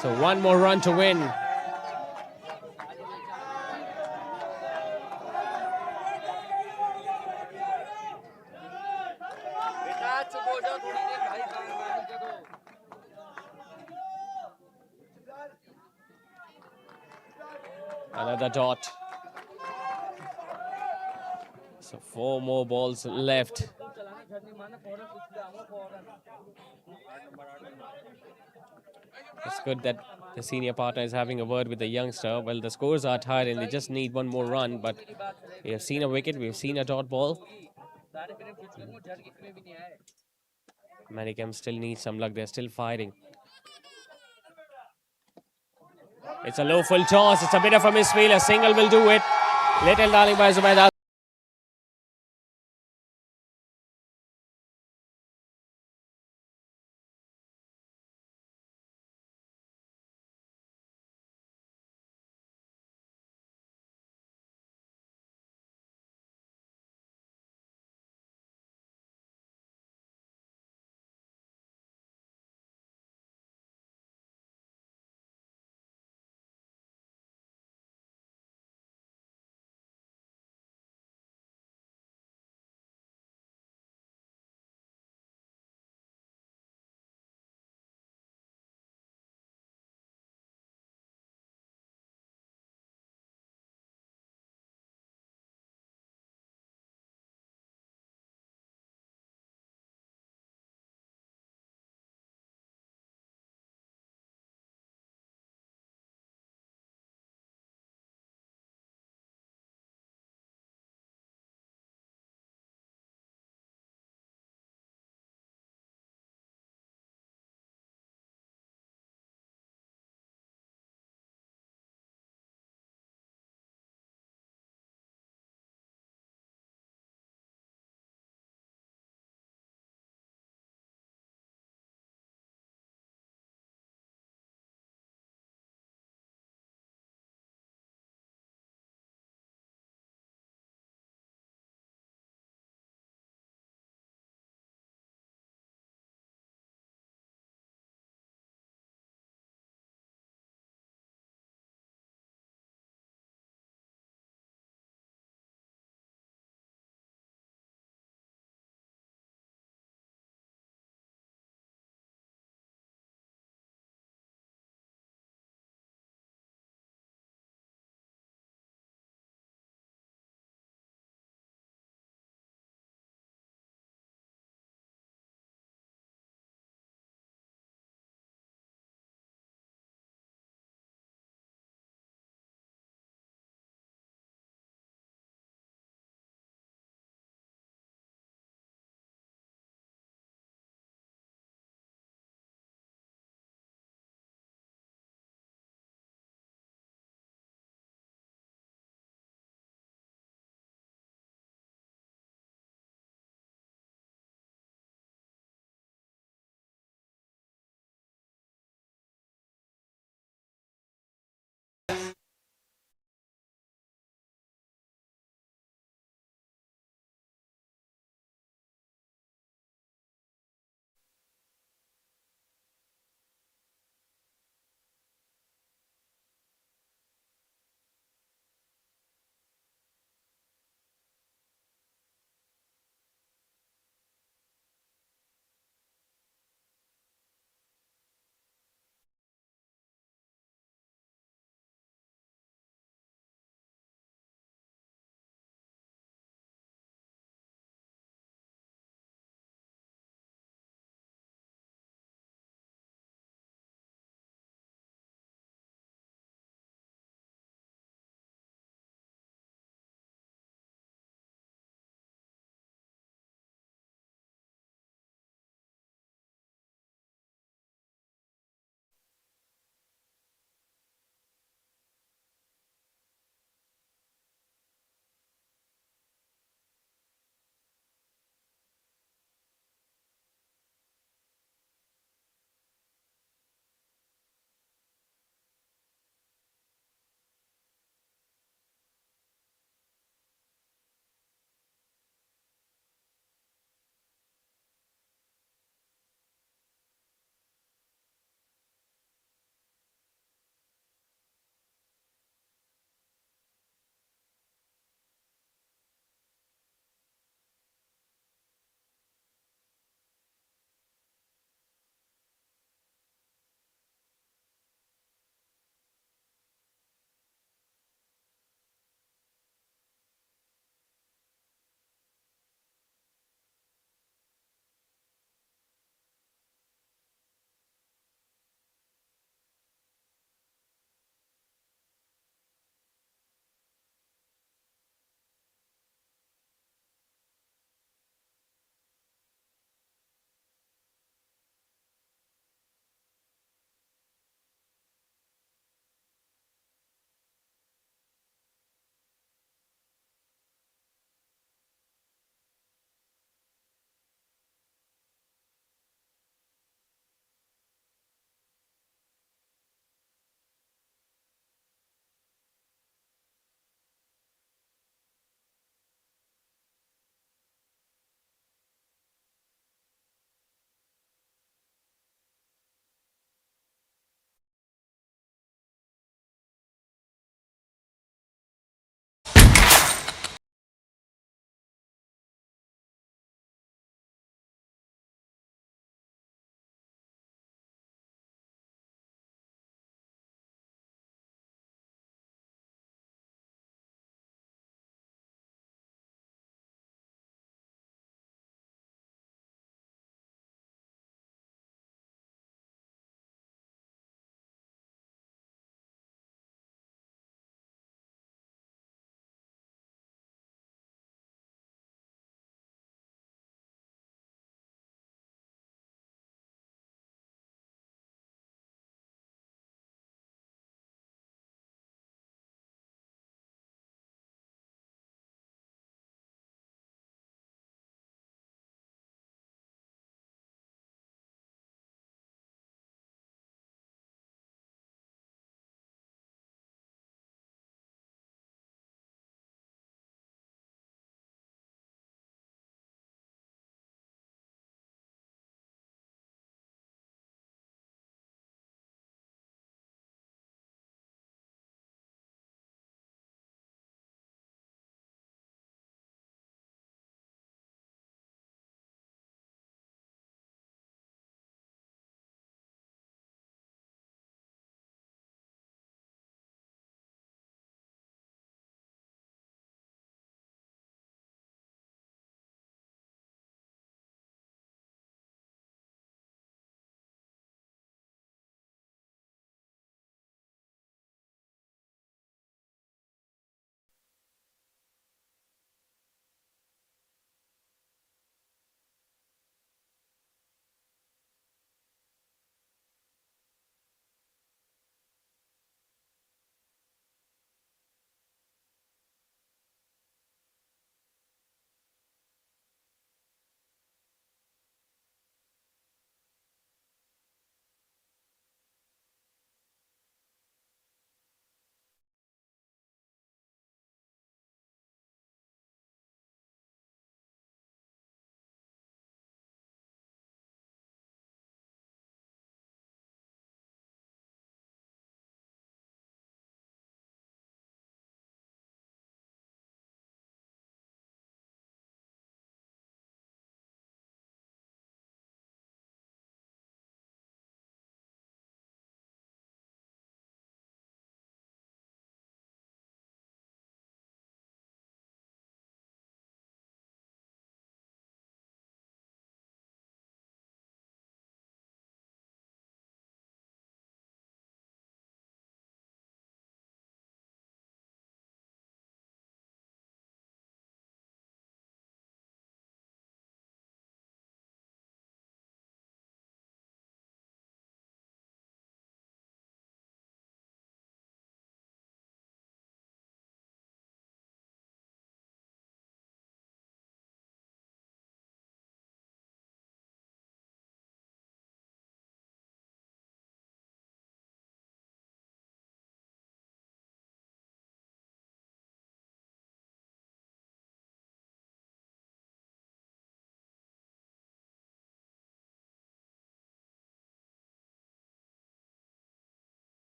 So one more run to win. Another dot. So 4 more balls left. It's good that the senior partner is having a word with the youngster. Well, the scores are tied and they just need one more run. But we have seen a wicket, we have seen a dot ball. Medicam still needs some luck. They're still fighting. It's a low full toss. It's a bit of a misfield. A single will do it. Little darling by Zubaidas.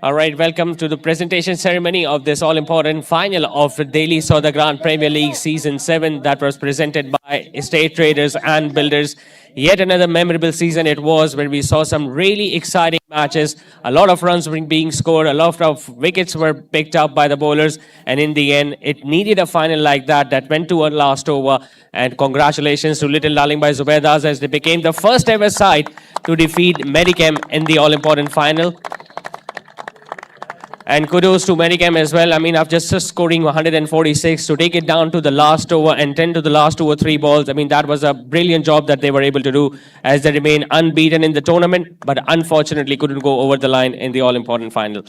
All right, welcome to the presentation ceremony of this all-important final of the Delhi Saudagran Premier League Season 7 that was presented by estate traders and builders. Yet another memorable season it was, where we saw some really exciting matches. A lot of runs were being scored, a lot of wickets were picked up by the bowlers, and in the end, it needed a final like that went to a last over. And congratulations to Little Darling by Zubaidas, as they became the first ever side to defeat Medicam in the all-important final. And kudos to Medicam as well. I mean, after just scoring 146 to take it down to the last over and 10 to the last 2 or 3 balls. I mean, that was a brilliant job that they were able to do, as they remain unbeaten in the tournament, but unfortunately couldn't go over the line in the all-important final.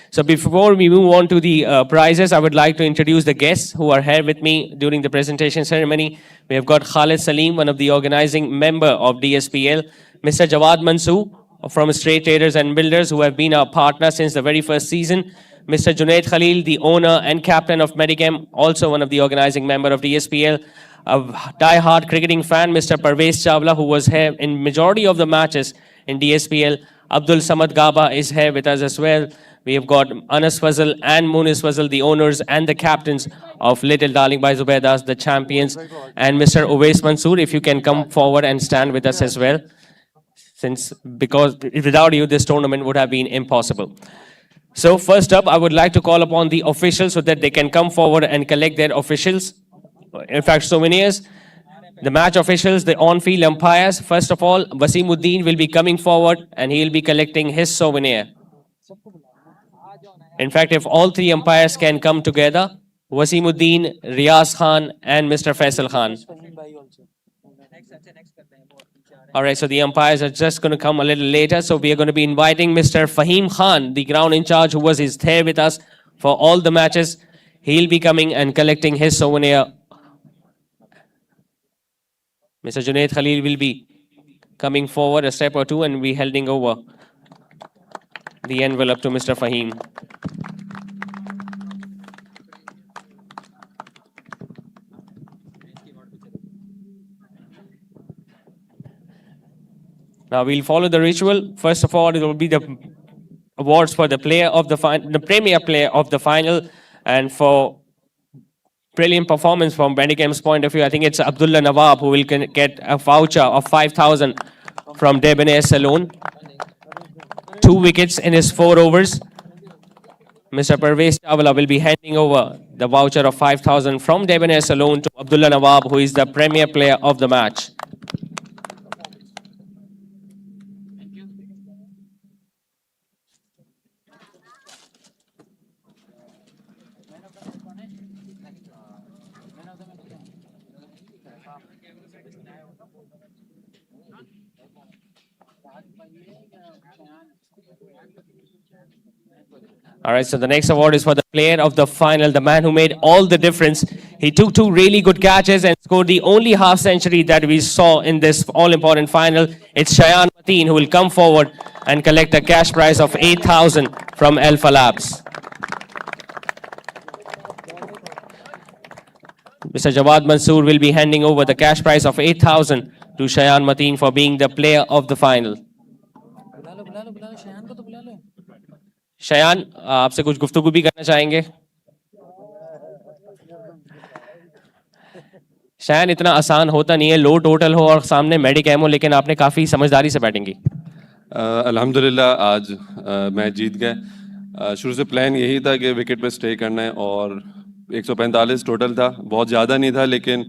So before we move on to the prizes, I would like to introduce the guests who are here with me during the presentation ceremony. We have got Khalid Salim, one of the organizing member of DSPL, Mr. Jawad Mansoor, from Straight Traders and Builders, who have been our partner since the very first season. Mr. Junaid Khalil, the owner and captain of Medicam, also one of the organizing member of DSPL. A die-hard cricketing fan, Mr. Parvez Chawla, who was here in majority of the matches in DSPL. Abdul Samad Gaba is here with us as well. We have got Anas Fazal and Munis Fazal, the owners and the captains of Little Darling by Zubaidas, the champions. And Mr. Uwais Mansoor, if you can come forward and stand with us as well, because without you, this tournament would have been impossible. So first up, I would like to call upon the officials so that they can come forward and collect their souvenirs. The match officials, the on-field umpires. First of all, Wasimuddin will be coming forward and he will be collecting his souvenir. In fact, if all 3 umpires can come together, Wasimuddin, Riyaz Khan and Mr. Faisal Khan. All right, so the umpires are just going to come a little later. So we are going to be inviting Mr. Fahim Khan, the ground in charge, who was there with us for all the matches. He'll be coming and collecting his souvenir. Mr. Junaid Khalil will be coming forward a step or two and be handing over the envelope to Mr. Fahim. Now we'll follow the ritual. First of all, it will be the awards for the player of the premier player of the final, and for brilliant performance from Medicam's point of view, I think it's Abdullah Nawab who will get a voucher of 5,000 from Debonair Saloon. 2 wickets in his 4 overs. Mr. Parvez Chawla will be handing over the voucher of 5,000 from Debonair Saloon to Abdullah Nawab, who is the premier player of the match. All right, so the next award is for the player of the final, the man who made all the difference. He took 2 really good catches and scored the only half century that we saw in this all-important final. It's Shayan Mateen who will come forward and collect a cash prize of 8,000 from Alpha Labs. Mr. Jawad Mansoor will be handing over the cash prize of 8,000 to Shayan Mateen for being the player of the final. Shayan, आपसे कुछ गुफ्तगू भी करना चाहेंगे? शयान, इतना आसान होता नहीं है, लो टोटल हो और सामने मेडिकैम हो, लेकिन आपने काफ़ी समझदारी से बैटिंग की। अल्हम्दुलिल्लाह आज मैच जीत गए। शुरू से प्लान यही था कि विकेट पे स्टे करना है और 145 टोटल था, बहुत ज़्यादा नहीं था, लेकिन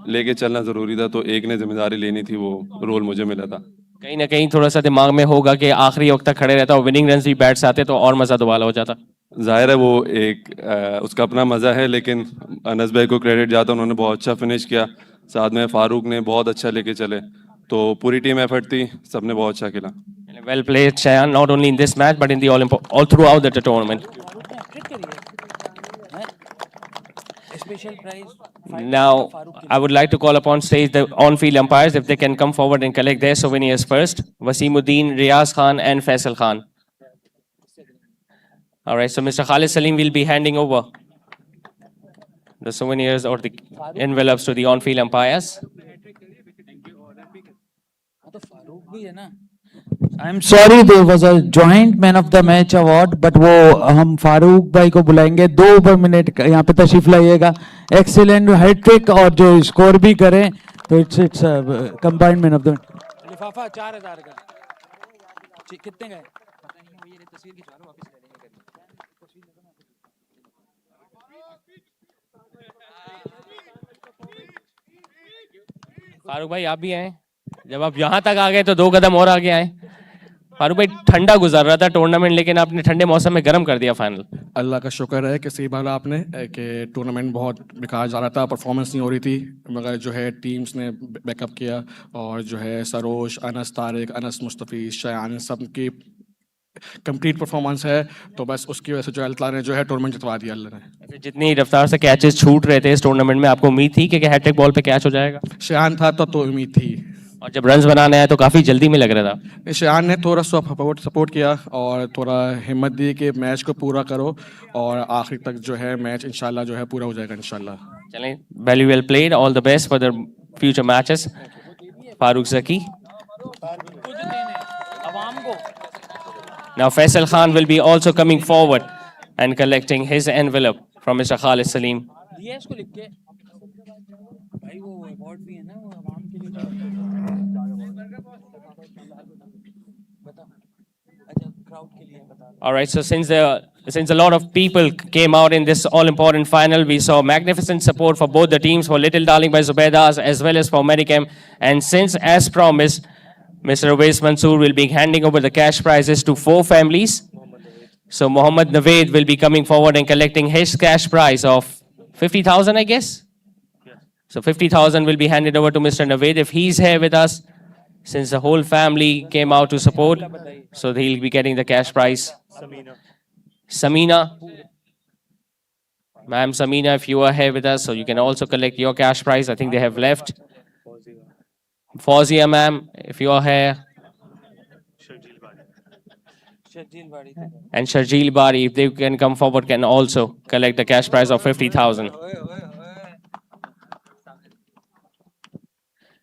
लेके चलना ज़रूरी था, तो एक ने जिम्मेदारी लेनी थी, वो रोल मुझे मिला था। कहीं ना कहीं थोड़ा सा दिमाग में होगा कि आखिरी वक्त तक खड़े रहता और विनिंग रन भी बैट से आते तो और मज़ा दोबारा हो जाता। जाहिर है वो एक उसका अपना मज़ा है, लेकिन अनस भाई को क्रेडिट जाता, उन्होंने बहुत अच्छा फिनिश किया, साथ में फारूक ने बहुत अच्छा लेके चले, तो पूरी टीम एफर्ट थी, सबने बहुत अच्छा खेला। Well played, Shayan, not only in this match but in the all throughout the tournament. Now, I would like to call upon stage the on-field umpires if they can come forward and collect their souvenirs first. Wasimuddin, Riyaz Khan and Faisal Khan. All right, so Mr. Khalid Salim will be handing over the souvenirs or the envelopes to the on-field umpires. I am sorry there was a joint man of the match award, but वो हम फारूक भाई को बुलाएंगे 2 minute यहाँ पे तशरीफ लाइएगा। Excellent hat trick और जो स्कोर भी करें, तो it's combined man of the लिफाफा 4000 का कितने गए पता नहीं है, ये तस्वीर खिंचवा लो वापस ले लेंगे। फारूक भाई आप भी आए, जब आप यहाँ तक आ गए तो 2 कदम और आगे आए। फारूक भाई ठंडा गुजर रहा था टूर्नामेंट, लेकिन आपने ठंडे मौसम में गर्म कर दिया फाइनल। अल्लाह का शुक्र है कि सही बाला आपने कि टूर्नामेंट बहुत बेकार जा रहा था, परफॉर्मेंस नहीं हो रही थी, मगर जो है टीम्स ने बैकअप किया और जो है सरोश, अनस तारिक, अनस मुस्तफ़ी, शयान सब की कंप्लीट परफॉर्मेंस है, तो बस उसकी वजह से जो अल्लाह ने जो है टूर्नामेंट जितवा दिया अल्लाह ने। जितनी रफ्तार से कैचेस छूट रहे थे इस टूर्नामेंट में, आपको उम्मीद थी कि हैट्रिक बॉल पे कैच हो जाएगा? शयान था तो उम्मीद थी, और जब रन्स बनाने आए तो काफी जल्दी में लग रहा था। शयान ने थोड़ा सपोर्ट किया और थोड़ा हिम्मत दी कि मैच को पूरा करो और आखिर तक जो है मैच इंशाल्लाह जो है पूरा हो जाएगा इंशाल्लाह। चलें, very well played, all the best for the future matches Farooq Zaki. Now Faisal Khan will be also coming forward and collecting his envelope from Mr. Khalid Salim. All right, so since a lot of people came out in this all-important final, we saw magnificent support for both the teams, for Little Darling by Zubaidas as well as for Medicam. And since, as promised, Mr. Uwais Mansoor will be handing over the cash prizes to 4 families. So Mohammad Naveed will be coming forward and collecting his cash prize of 50,000, I guess. So 50,000 will be handed over to Mr. Naveed if he's here with us, since the whole family came out to support. So he'll be getting the cash prize. Samina. Ma'am Samina, if you are here with us, so you can also collect your cash prize. I think they have left. Fawzia ma'am, if you are here. And Sharjeel Bari, if they can come forward, can also collect the cash prize of 50,000.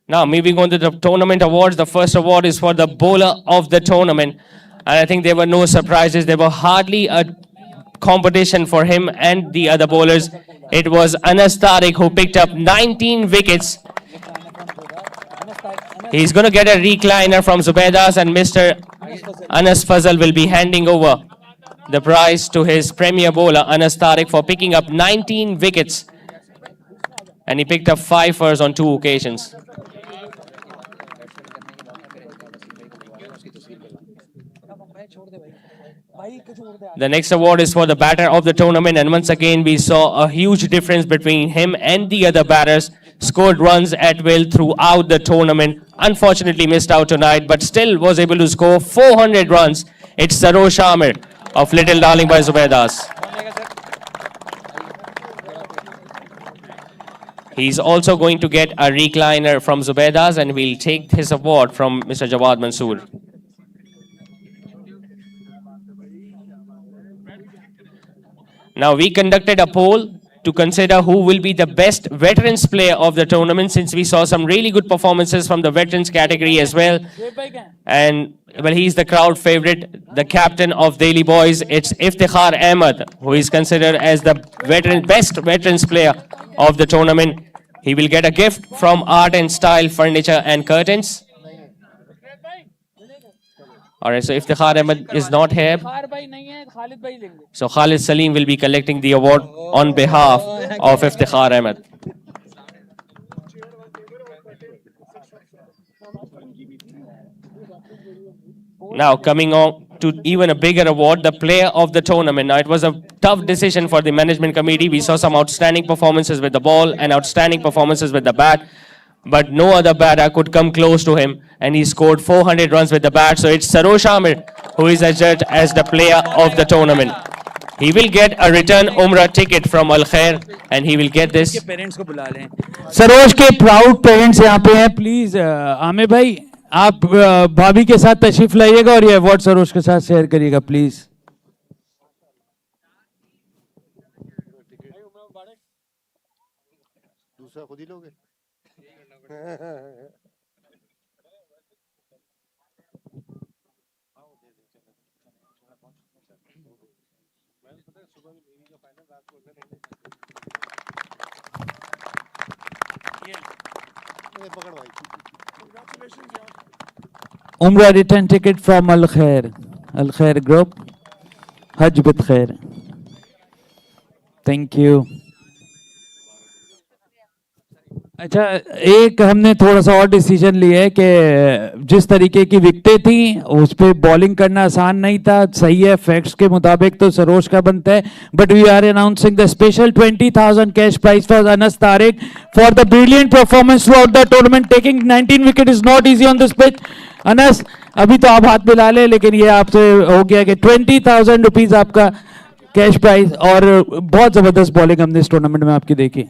Now, moving on to the tournament awards, the first award is for the bowler of the tournament. And I think there were no surprises. There were hardly a competition for him and the other bowlers. It was Anas Tariq who picked up 19 wickets. He's going to get a recliner from Zubaidas, and Mr. Anas Fazal will be handing over the prize to his premier bowler, Anas Tariq, for picking up 19 wickets. And he picked up 5 fers on 2 occasions. The next award is for the batter of the tournament, and once again we saw a huge difference between him and the other batters. Scored runs at will throughout the tournament. Unfortunately missed out tonight, but still was able to score 400 runs. It's Sarosh Amir of Little Darling by Zubaidas. He's also going to get a recliner from Zubaidas, and we'll take his award from Mr. Jawad Mansoor. Now, we conducted a poll to consider who will be the best veterans player of the tournament, since we saw some really good performances from the veterans category as well. And, well, he's the crowd favorite, the captain of Daily Boys. It's Iftikhar Ahmed, who is considered as the best veterans player of the tournament. He will get a gift from Art and Style Furniture and Curtains. All right, so Iftikhar Ahmed is not here. So Khalid Salim will be collecting the award on behalf of Iftikhar Ahmed. Now coming on to even a bigger award, the player of the tournament. Now it was a tough decision for the management committee. We saw some outstanding performances with the ball and outstanding performances with the bat, but no other batter could come close to him, and he scored 400 runs with the bat. So it's Sarosh Amir who is adjudged as the player of the tournament. He will get a return Umrah ticket from Al Khair, and he will get this. Saroj के proud parents यहाँ पे हैं, please Aamir भाई आप भाभी के साथ तशरीफ लाइएगा और ये अवार्ड सरोज के साथ शेयर करिएगा प्लीज। दूसरा खुद ही लोगे। Umrah return ticket from Al Khair Group. Hajj bit khair. Thank you. अच्छा, एक हमने थोड़ा सा और डिसीजन लिया है कि जिस तरीके की विकेटें थी उस पे बॉलिंग करना आसान नहीं था. सही है, फैक्ट्स के मुताबिक तो सरोज का बनता है, but we are announcing the special 20,000 cash prize for Anas Tariq for the brilliant performance throughout the tournament. Taking 19 wicket is not easy on this pitch. Anas, अभी तो आप हाथ मिला ले, लेकिन ये आपसे हो गया कि 20,000 रुपीज आपका कैश प्राइज, और बहुत जबरदस्त बॉलिंग हमने इस टूर्नामेंट में आपकी देखी.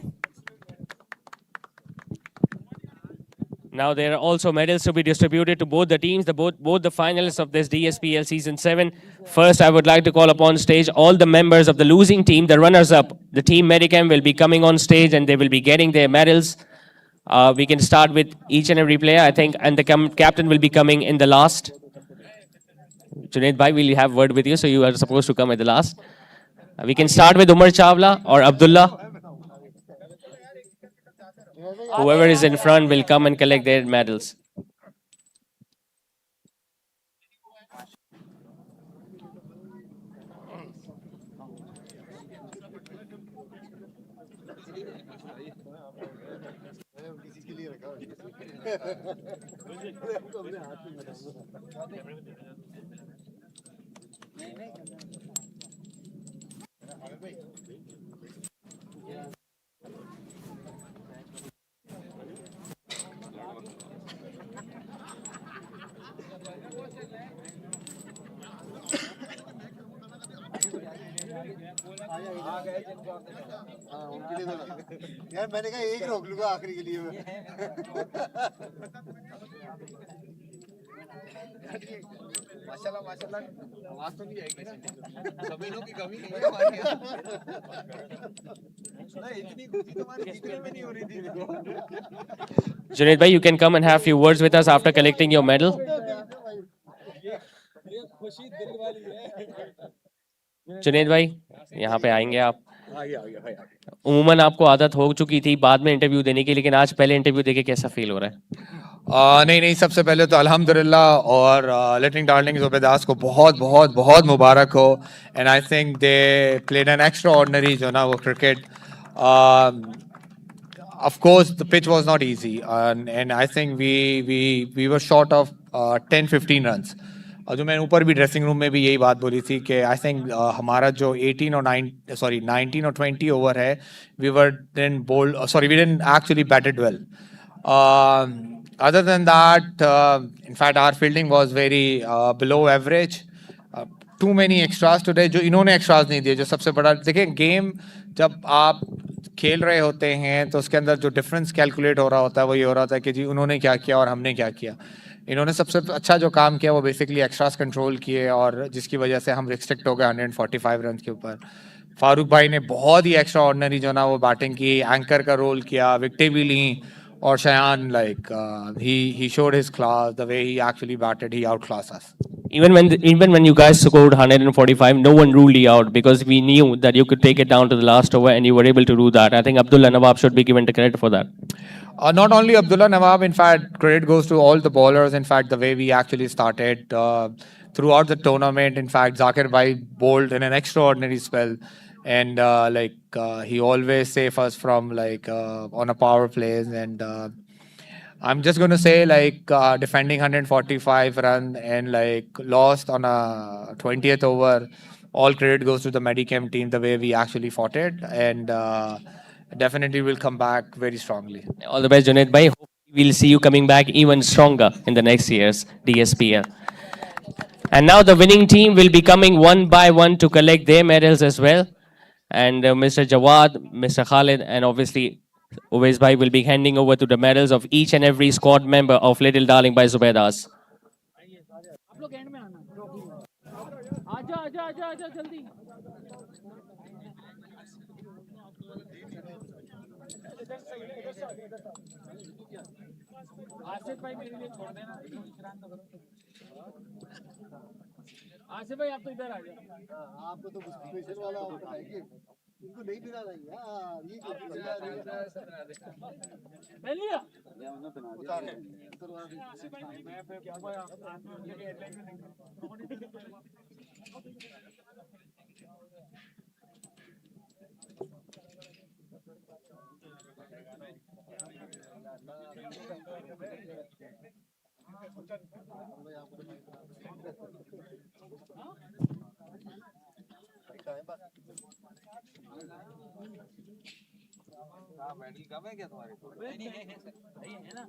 Now there are also medals to be distributed to both the teams, both the finalists of this DSPL Season 7. First, I would like to call upon stage all the members of the losing team, the runners-up. The team Medicam will be coming on stage and they will be getting their medals. We can start with each and every player, I think, and the captain will be coming in the last. Junaid Bhai, we'll have word with you, so you are supposed to come at the last. We can start with Umar Chawla or Abdullah. Whoever is in front will come and collect their medals. यार मैंने कहा एक रोक लूंगा आखिरी के लिए मैं. माशाल्लाह माशाल्लाह, आवाज तो नहीं आएगी, जमीनों की कमी नहीं है हमारे यहाँ. ना इतनी खुशी तुम्हारी जीतने में नहीं हो रही थी. Junaid Bhai, you can come and have few words with us after collecting your medal. Junaid भाई, यहाँ पे आएंगे आप. उमूमन आपको आदत हो चुकी थी बाद में इंटरव्यू देने की, लेकिन आज पहले इंटरव्यू देके कैसा फील हो रहा है? नहीं, सबसे पहले तो अल्हम्दुलिल्लाह, और लिटिल डार्लिंग ज़ुबैदास को बहुत बहुत बहुत मुबारक हो. And I think they played an extra ordinary जो ना वो cricket. Of course, the pitch was not easy, and I think we were short of 10-15 runs. और जो मैंने ऊपर भी ड्रेसिंग रूम में भी यही बात बोली थी कि आई थिंक हमारा जो 19 और 20 ओवर है, we didn't actually batted well. Other than that, in fact, our fielding was very below average. Too many extras today, जो इन्होंने extras नहीं दिए. जो सबसे बड़ा देखिए, गेम जब आप खेल रहे होते हैं तो उसके अंदर जो डिफरेंस कैलकुलेट हो रहा होता है वो ये हो रहा था कि जी उन्होंने क्या किया और हमने क्या किया. इन्होंने सबसे अच्छा जो काम किया वो बेसिकली एक्स्ट्रास कंट्रोल किए, और जिसकी वजह से हम रिस्ट्रिक्ट हो गए 145 रन के ऊपर. फारूक भाई ने बहुत ही एक्स्ट्रा ऑर्डिनरी जो ना वो बैटिंग की, एंकर का रोल किया, विकेटें भी ली, और Shayan he showed his class, the way he actually batted, he outclassed us. Even when you guys scored 145, no one ruled you out because we knew that you could take it down to the last over and you were able to do that. I think Abdullah Nawab should be given the credit for that. Not only Abdullah Nawab, in fact, credit goes to all the bowlers. In fact, the way we actually started throughout the tournament, in fact, Zakir Bhai bowled in an extraordinary spell. And he always saved us from on a power plays. And I'm just going to say defending 145 run and lost on a 20th over. All credit goes to the Medicam team, the way we actually fought it. And definitely will come back very strongly. All the best, Junaid Bhai. Hopefully we'll see you coming back even stronger in the next year's DSPL. And now the winning team will be coming one by one to collect their medals as well. And Mr. Jawad, Mr. Khalid, and obviously Uwais Bhai will be handing over to the medals of each and every squad member of Little Darling by Zubaidas. Asif भाई आप तो इधर आ जाओ। आपको तो special वाला बताएंगे, इनको नहीं दिला देंगे। हाँ ये ले लिया मेडल कम है क्या तुम्हारे को? नहीं है सर, सही है ना।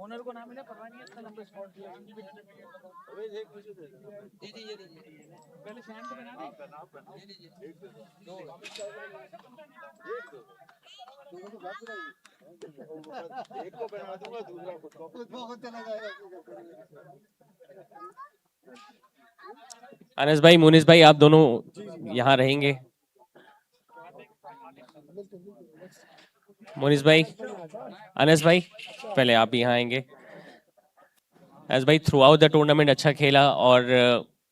ओनर को नाम मिला, पता नहीं इतना लंबा स्पॉट दिया। जी जी जी पहले शाम को बना दे। दो एक को बना दूंगा, दूसरा खुद को बहुत चला जाएगा। अनस भाई, मुनिस भाई, आप दोनों यहाँ रहेंगे। मुनिस भाई, अनस भाई, पहले आप भी यहाँ आएंगे। अनस भाई, थ्रू आउट द टूर्नामेंट अच्छा खेला और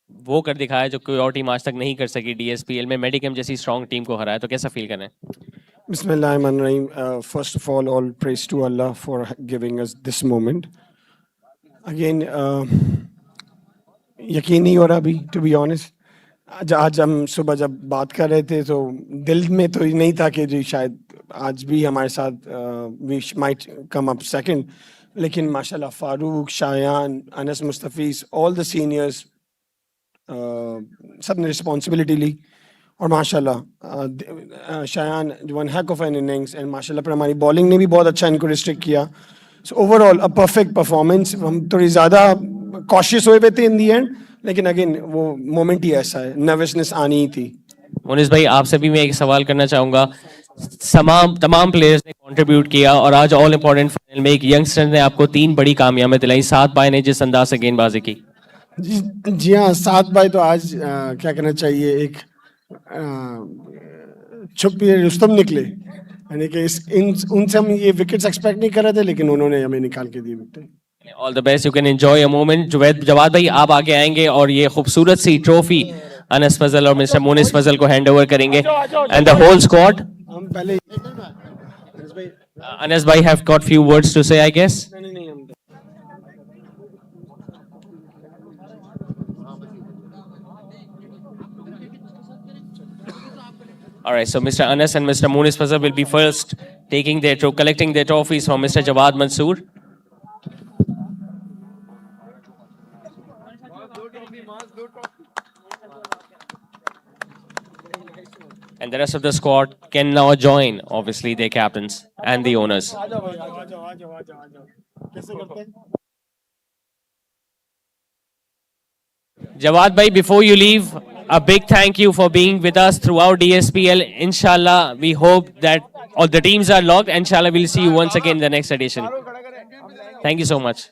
वो कर दिखाया जो कोई और टीम आज तक नहीं कर सकी। डीएसपीएल में मेडिकम जैसी स्ट्रॉन्ग टीम को हराया, तो कैसा फील कर रहे हैं? Bismillahirrahmanirrahim. First of all praise to Allah for giving us this moment. Again, यकीन नहीं हो रहा अभी, to be honest. आज हम सुबह जब बात कर रहे थे तो दिल में तो नहीं था कि जी शायद आज भी हमारे साथ we might come up second. लेकिन माशाल्लाह Farooq, Shayan, Anas Mustafiz, all the seniors सब ने रिस्पॉन्सिबिलिटी ली और माशाल्लाह Shayan one heck of an innings and माशाल्लाह पर हमारी बॉलिंग ने भी बहुत अच्छा इनको रिस्ट्रिक्ट किया। So overall a perfect performance. हम थोड़ी ज़्यादा कॉशियस हुए थे इन दी एंड, लेकिन अगेन वो मोमेंट ही ऐसा है, नर्वसनेस आनी ही थी। मुनिस भाई, आपसे भी मैं एक सवाल करना चाहूँगा। तमाम प्लेयर्स ने कंट्रीब्यूट किया और आज ऑल इंपॉर्टेंट फाइनल में एक यंगस्टर ने आपको 3 बड़ी कामयाबियां दिलाई। 7 बाय ने जिस अंदाज से गेंदबाजी की। जी हाँ, 7 बाय तो आज क्या कहना चाहिए, एक छुप रुस्तम निकले, यानी कि उनसे हम ये विकेट्स एक्सपेक्ट नहीं कर रहे थे, लेकिन उन्होंने हमें निकाल के दी wicket. All the best, you can enjoy a moment. Jawad भाई, आप आगे आएंगे और ये खूबसूरत सी ट्रॉफी अनस फजल और मिस्टर मुनिस फजल को हैंड ओवर करेंगे एंड द होल स्क्वाड। हम पहले अनस भाई have got few words to say, I guess. All right, so Mr. Anas and Mr. Munis Fazal will be first collecting their trophies from Mr. Jawad Mansoor. And the rest of the squad can now join, obviously, their captains and the owners. Jawad bhai, before you leave, a big thank you for being with us throughout DSPL. Inshallah, we hope that all the teams are locked. Inshallah, we'll see you once again in the next edition. Thank you so much.